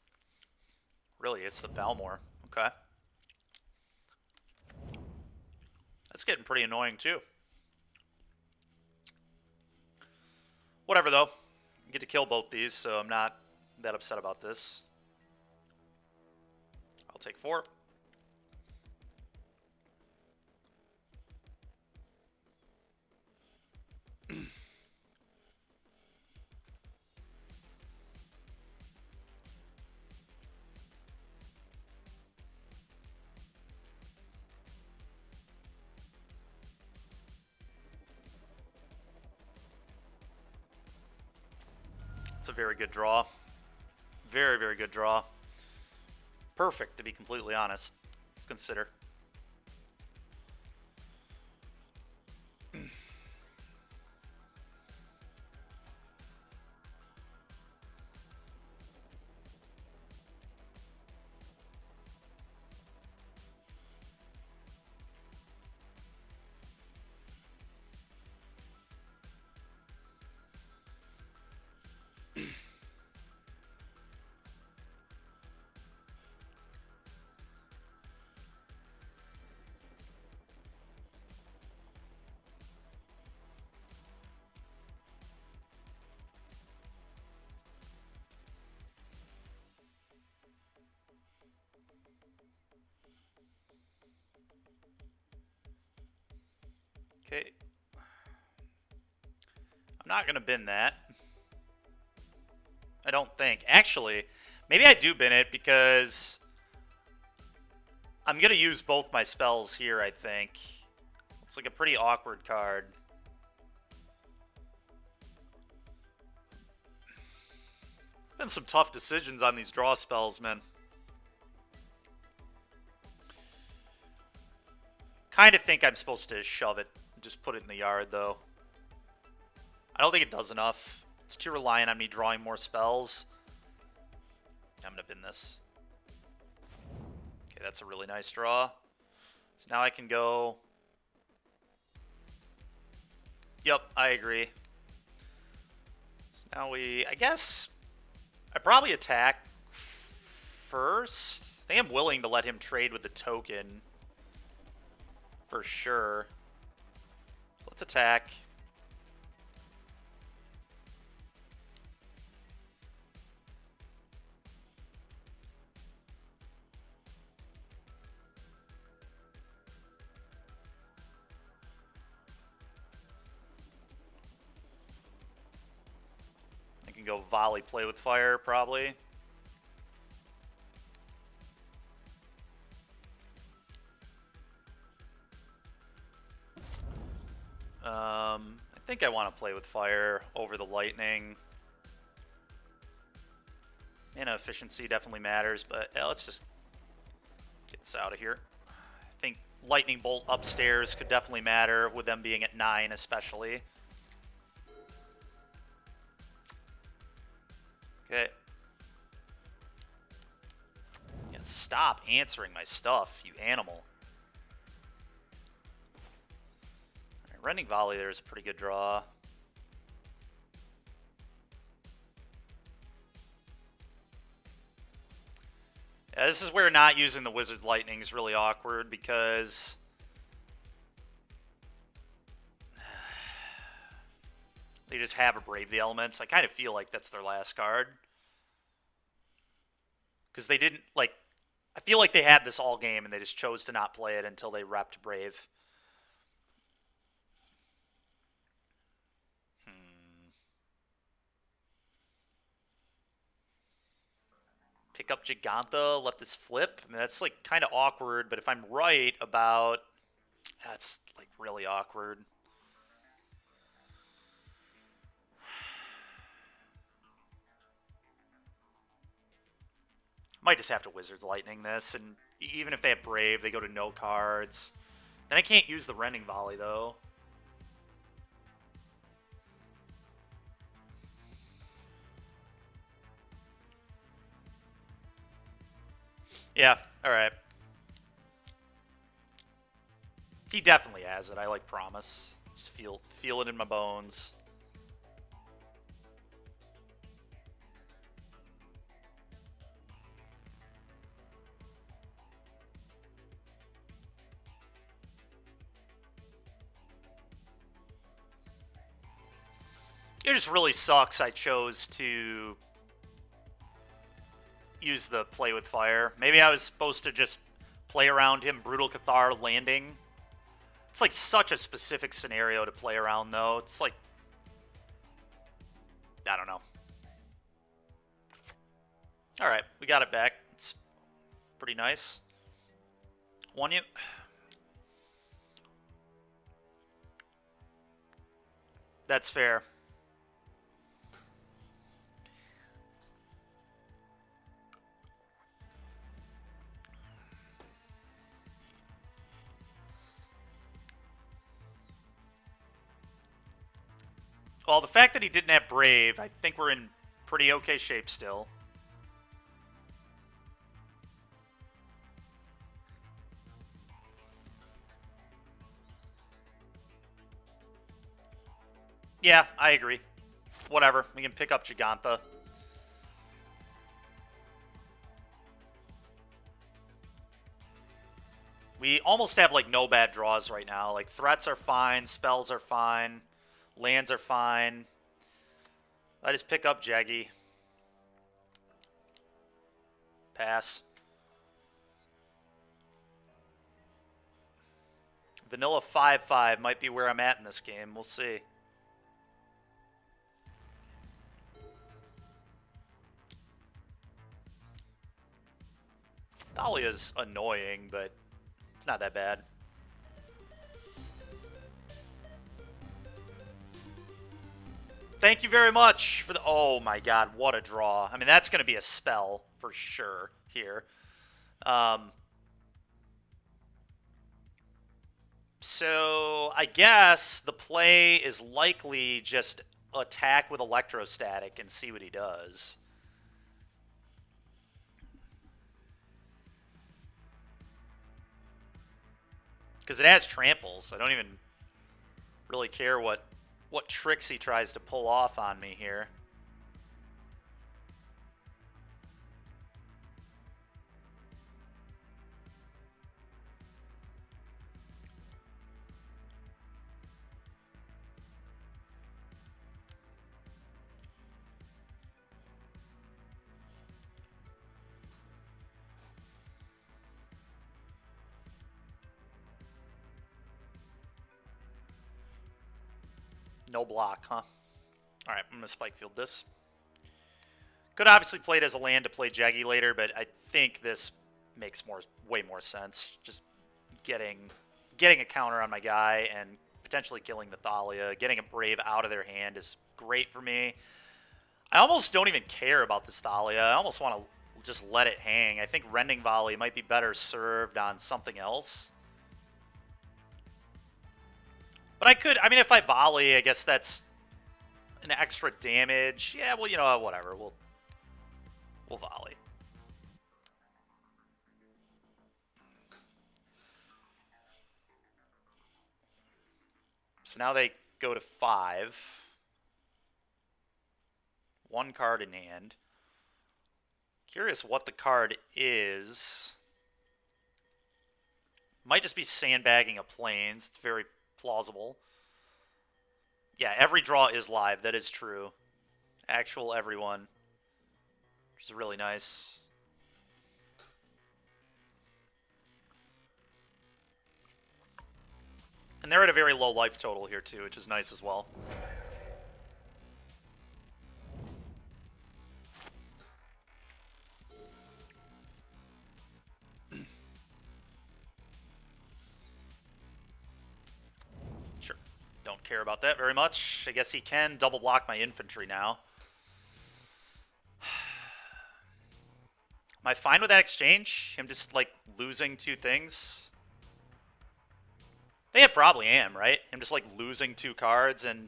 Really, it's the Balmor. Okay. That's getting pretty annoying, too. Whatever, though. I get to kill both these, so I'm not that upset about this. I'll take 4. It's a very good draw. Very, very good draw. Perfect, to be completely honest. Let's consider. Okay. I'm not going to bin that. I don't think. Actually, maybe I do bin it because I'm going to use both my spells here, I think. It's like a pretty awkward card. Been some tough decisions on these draw spells, man. Kind of think I'm supposed to shove it. Just put it in the yard, though. I don't think it does enough. It's too reliant on me drawing more spells. I'm going to bin this. Okay, that's a really nice draw. So now I can go... Yep, I agree. So now I guess... I probably attack first. I think I'm willing to let him trade with the token. For sure. Let's attack. I can go volley play with fire, probably. I think I want to play with fire over the lightning. Mana efficiency definitely matters, but yeah, let's just get this out of here. I think lightning bolt upstairs could definitely matter, with them being at 9 especially. Okay. Yeah, stop answering my stuff, you animal. Alright, Rending Volley there is a pretty good draw. Yeah, this is where not using the Wizard Lightning is really awkward, because they just have a Brave the Elements. I kind of feel like that's their last card. Because they didn't, like, I feel like they had this all game and they just chose to not play it until they repped Brave. Pick up Giganta, let this flip. I mean, that's, like, kind of awkward, but if I'm right about... That's, like, really awkward. Might just have to Wizard's Lightning this, and even if they have Brave, they go to no cards. Then I can't use the Rending Volley, though. Yeah, alright. He definitely has it, I, like, promise. Just feel it in my bones. It just really sucks I chose to use the play with fire. Maybe I was supposed to just play around him, Brutal Cathar landing. It's like such a specific scenario to play around, though. It's like, I don't know. All right, we got it back. It's pretty nice. Won you. That's fair. Well, the fact that he didn't have Brave, I think we're in pretty okay shape still. Yeah, I agree. Whatever, we can pick up Giganta. We almost have, like, no bad draws right now. Like, threats are fine, spells are fine, lands are fine. I just pick up Jaggy. Pass. Vanilla 5-5 might be where I'm at in this game. We'll see. Thalia's annoying, but it's not that bad. Thank you very much for the... Oh my god, what a draw. I mean, that's going to be a spell for sure here. So I guess the play is likely just attack with Electrostatic and see what he does. Because it has trample, so I don't even really care what tricks he tries to pull off on me here. No block, huh? Alright, I'm going to Spike Field this. Could obviously play it as a land to play Jaggy later, but I think this makes way more sense. Just getting a counter on my guy and potentially killing the Thalia. Getting a Brave out of their hand is great for me. I almost don't even care about this Thalia. I almost want to just let it hang. I think Rending Volley might be better served on something else. But I could, I mean, if I volley, I guess that's an extra damage. Yeah, well, you know, whatever. We'll volley. So now they go to 5. 1 card in hand. Curious what the card is. Might just be sandbagging a Plains. It's very plausible. Yeah, every draw is live. That is true. Actual everyone. Which is really nice. And they're at a very low life total here, too, which is nice as well. Sure. Don't care about that very much. I guess he can double block my infantry now. Am I fine with that exchange? Him just, like, losing 2 things? I think I probably am, right? I'm just, like, losing 2 cards and...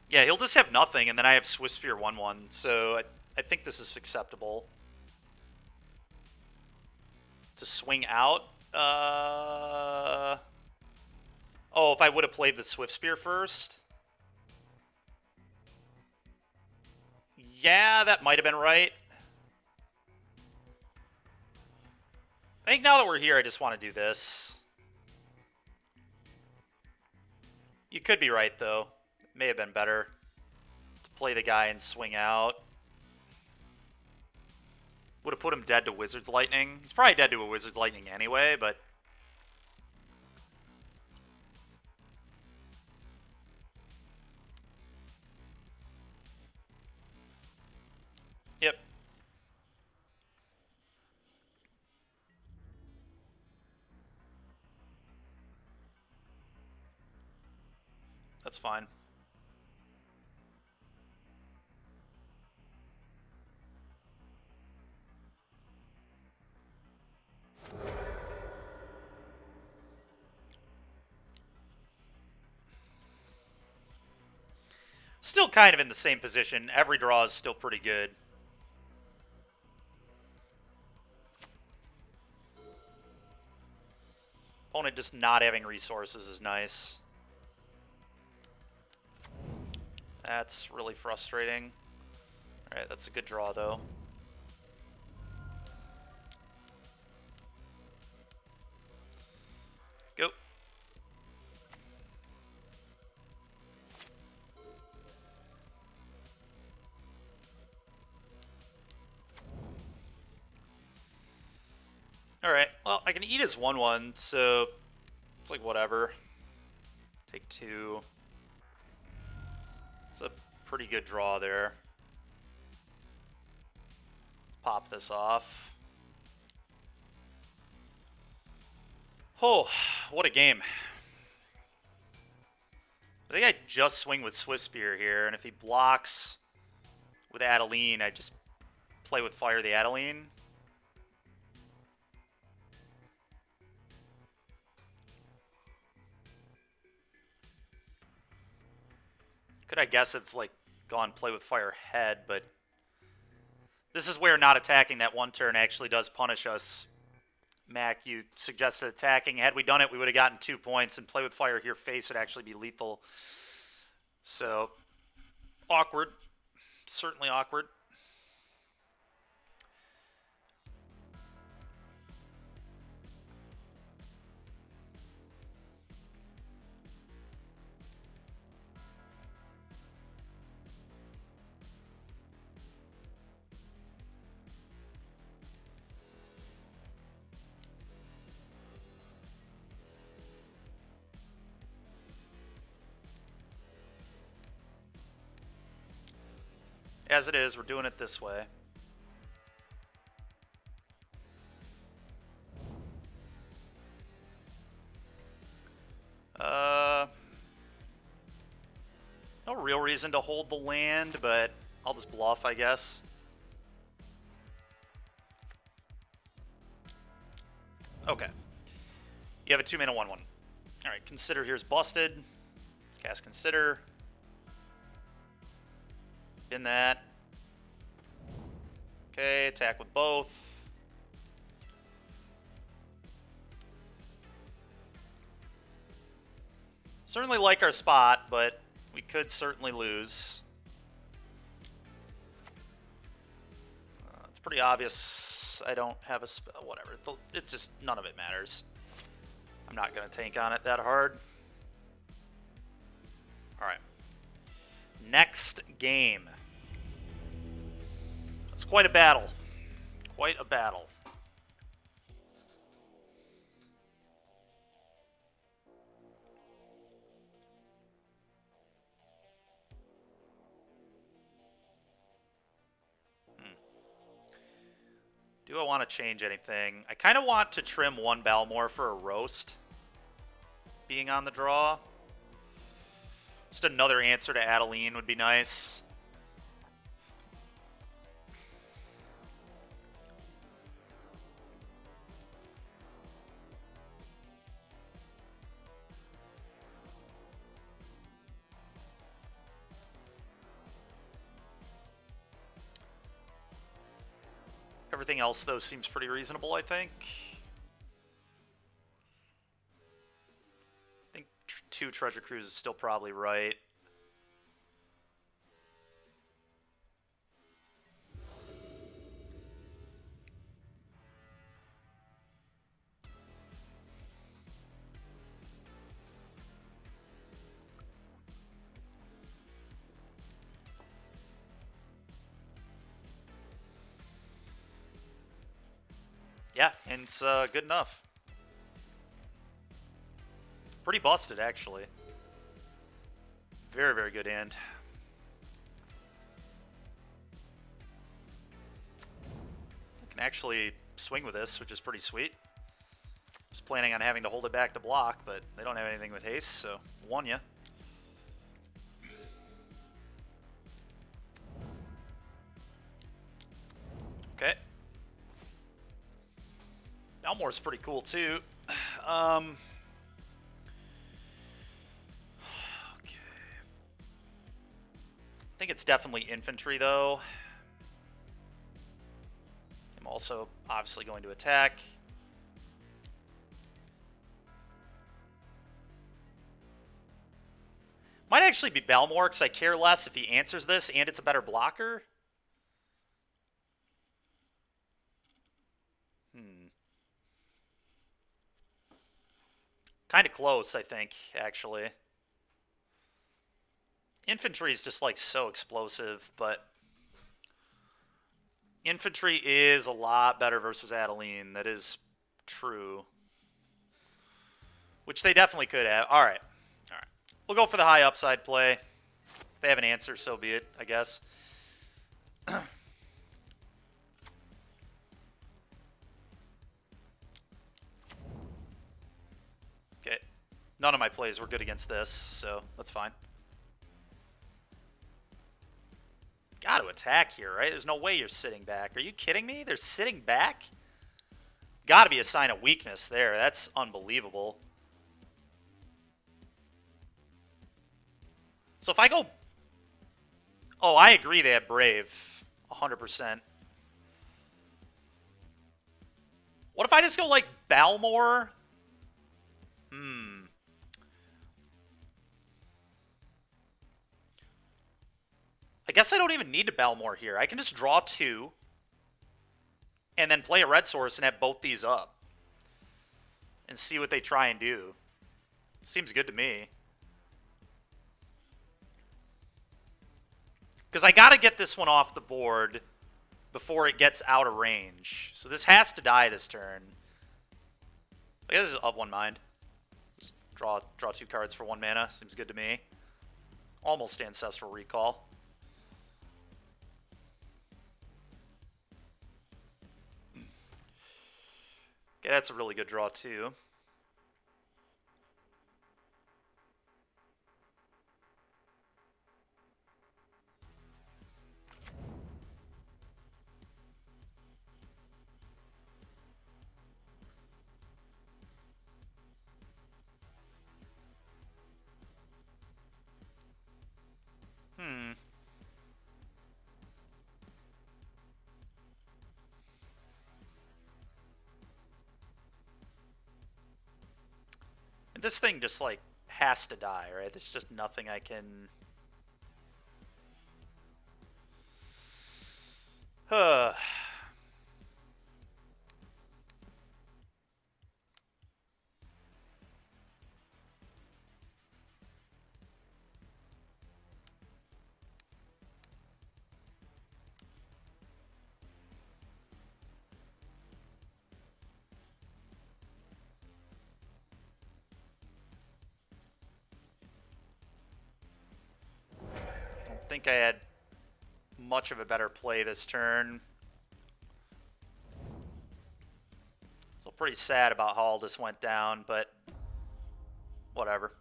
Yeah, he'll just have nothing, and then I have Swiftspear 1-1, so I think this is acceptable. To swing out? Oh, if I would have played the Swiftspear first? Yeah, that might have been right. I think now that we're here, I just want to do this. You could be right, though. It may have been better to play the guy and swing out. Would have put him dead to Wizard's Lightning. He's probably dead to a Wizard's Lightning anyway, but... Yep. That's fine. Still kind of in the same position. Every draw is still pretty good. Opponent just not having resources is nice. That's really frustrating. Alright, that's a good draw, though. Go. Alright, well, I can eat his 1/1, so it's like whatever. Take 2. It's a pretty good draw there. Let's pop this off. Oh, what a game. I think I just swing with Swiss Spear here, and if he blocks with Adeline, I just play with Fire the Adeline. Could I guess have like gone play with Fire Head, but this is where not attacking that one turn actually does punish us. Mac, you suggested attacking. Had we done it, we would have gotten 2 points, and play with Fire here face would actually be lethal. So, awkward. Certainly awkward. As it is, we're doing it this way. No real reason to hold the land, but I'll just bluff, I guess. Okay. You have a 2-mana 1/1. Alright, Consider here's busted. Let's cast Consider. In that. Okay, attack with both. Certainly like our spot, but we could certainly lose. It's pretty obvious I don't have a spell. Whatever. It's just, none of it matters. I'm not going to tank on it that hard. Alright. Next game. It's quite a battle. Quite a battle. Do I want to change anything? I kind of want to trim one Balmor for a roast. Being on the draw. Just another answer to Adeline would be nice. Everything else, though, seems pretty reasonable, I think. I think 2 Treasure Cruise is still probably right. Yeah, and it's good enough. Pretty busted, actually. Very, very good hand. I can actually swing with this, which is pretty sweet. Was planning on having to hold it back to block, but they don't have anything with haste, so won ya. Okay. Balmore's pretty cool, too. Okay. I think it's definitely infantry, though. I'm also obviously going to attack. Might actually be Balmore, because I care less if he answers this, and it's a better blocker. Kind of close, I think, actually. Infantry is just, like, so explosive, but infantry is a lot better versus Adeline. That is true. Which they definitely could have. All right. All right. We'll go for the high upside play. If they have an answer, so be it, I guess. Okay. None of my plays were good against this, so that's fine. Got to attack here, right? There's no way you're sitting back. Are you kidding me? They're sitting back? Got to be a sign of weakness there. That's unbelievable. So if I go... Oh, I agree they have Brave. 100%. What if I just go, like, Balmore? I guess I don't even need to Balmore here. I can just draw 2. And then play a red source and have both these up. And see what they try and do. Seems good to me. Because I got to get this one off the board before it gets out of range. So this has to die this turn. I guess it's of one mind. Just draw 2 cards for 1 mana. Seems good to me. Almost Ancestral Recall. Okay, that's a really good draw too. This thing just, like, has to die, right? There's just nothing I can... I don't think I had much of a better play this turn. So pretty sad about how all this went down, but whatever.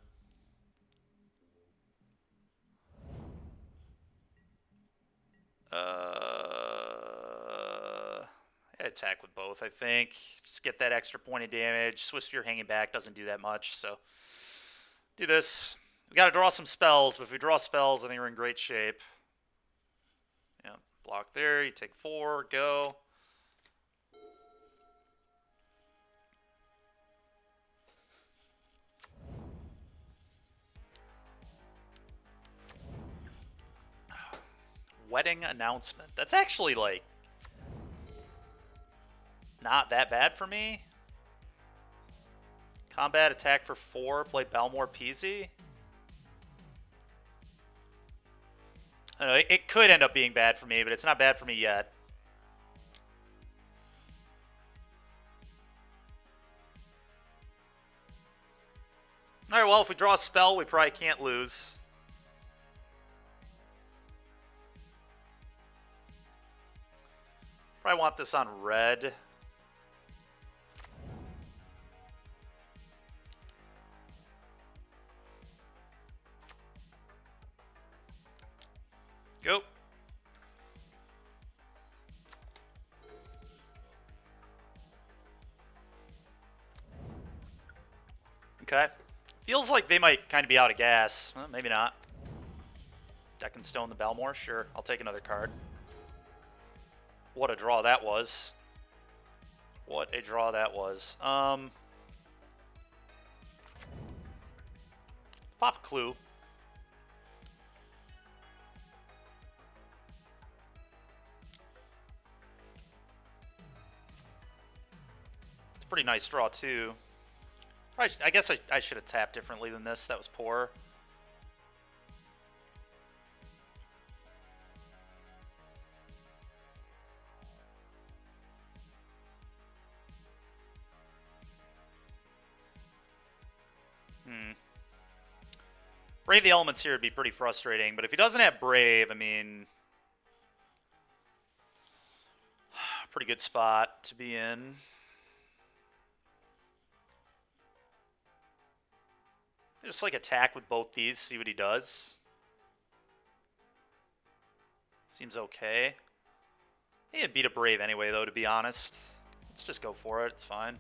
I attack with both, I think. Just get that extra point of damage. Swift Spear hanging back doesn't do that much, so do this. We got to draw some spells, but if we draw spells, I think we're in great shape. Yeah, block there. You take 4, go. Wedding announcement. That's actually, like, not that bad for me. Combat attack for 4, play Balmore Peasy. It could end up being bad for me, but it's not bad for me yet. Alright, well, if we draw a spell, we probably can't lose. Probably want this on red. Go. Okay. Feels like they might kind of be out of gas. Well, maybe not. Deck and Stone the Balmor? Sure. I'll take another card. What a draw that was. What a draw that was. Pop Clue. It's a pretty nice draw, too. I guess I should have tapped differently than this. That was poor. Brave the Elements here would be pretty frustrating, but if he doesn't have Brave, I mean... pretty good spot to be in. Just like attack with both these, see what he does. Seems okay. He'd beat a Brave anyway, though, to be honest. Let's just go for it. It's fine.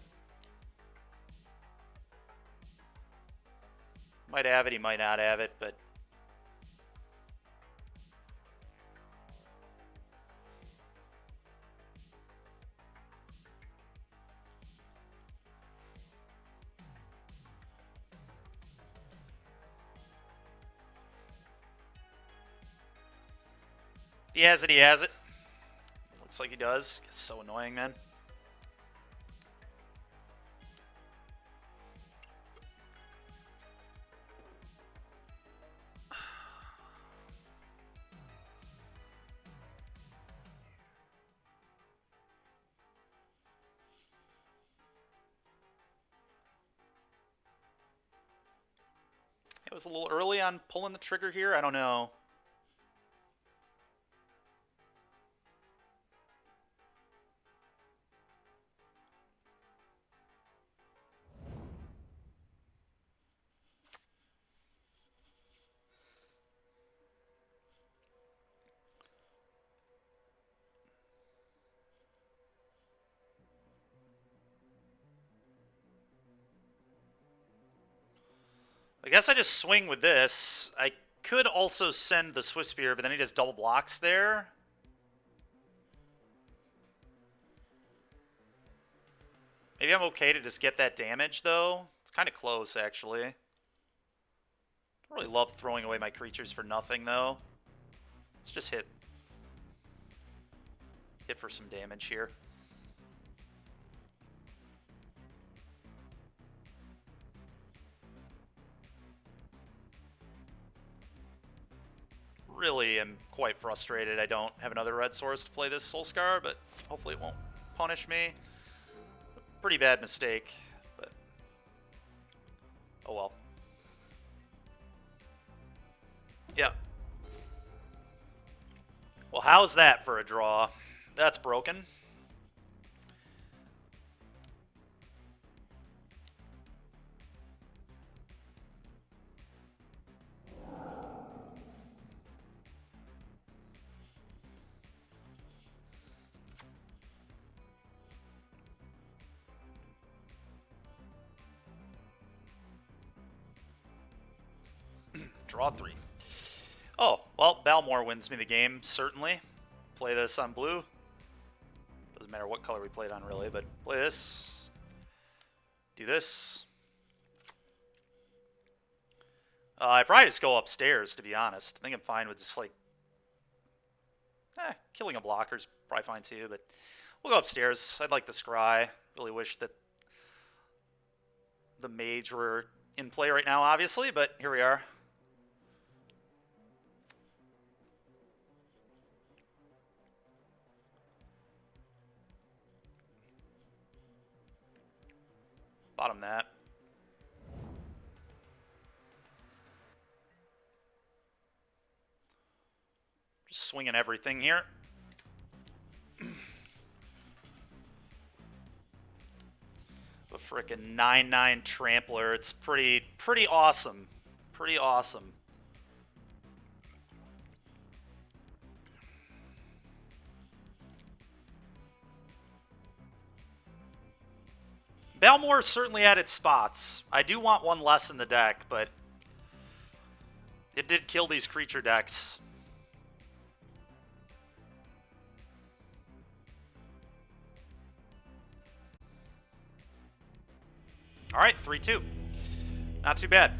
Might have it, he might not have it, but... he has it, he has it. Looks like he does. It's so annoying, man. It was a little early on pulling the trigger here. I don't know. I guess I just swing with this. I could also send the Swiftspear, but then he just double blocks there. Maybe I'm okay to just get that damage, though. It's kind of close, actually. I don't really love throwing away my creatures for nothing, though. Let's just hit. Hit for some damage here. Really am quite frustrated I don't have another red source to play this Soulscar, but hopefully it won't punish me. Pretty bad mistake, but oh well. Yeah. Well, how's that for a draw? That's broken. Draw 3. Oh, well, Balmor wins me the game, certainly. Play this on blue. Doesn't matter what color we played on, really, but play this. Do this. I probably just go upstairs, to be honest. I think I'm fine with just, like... killing a blocker's probably fine, too, but... we'll go upstairs. I'd like the Scry. Really wish that the Mage were in play right now, obviously, but here we are. Bottom that. swinging everything here. A frickin' 9/9 Trampler. It's pretty awesome. Pretty awesome. Balmor certainly had its spots. I do want one less in the deck, but it did kill these creature decks. All right, 3-2. Not too bad.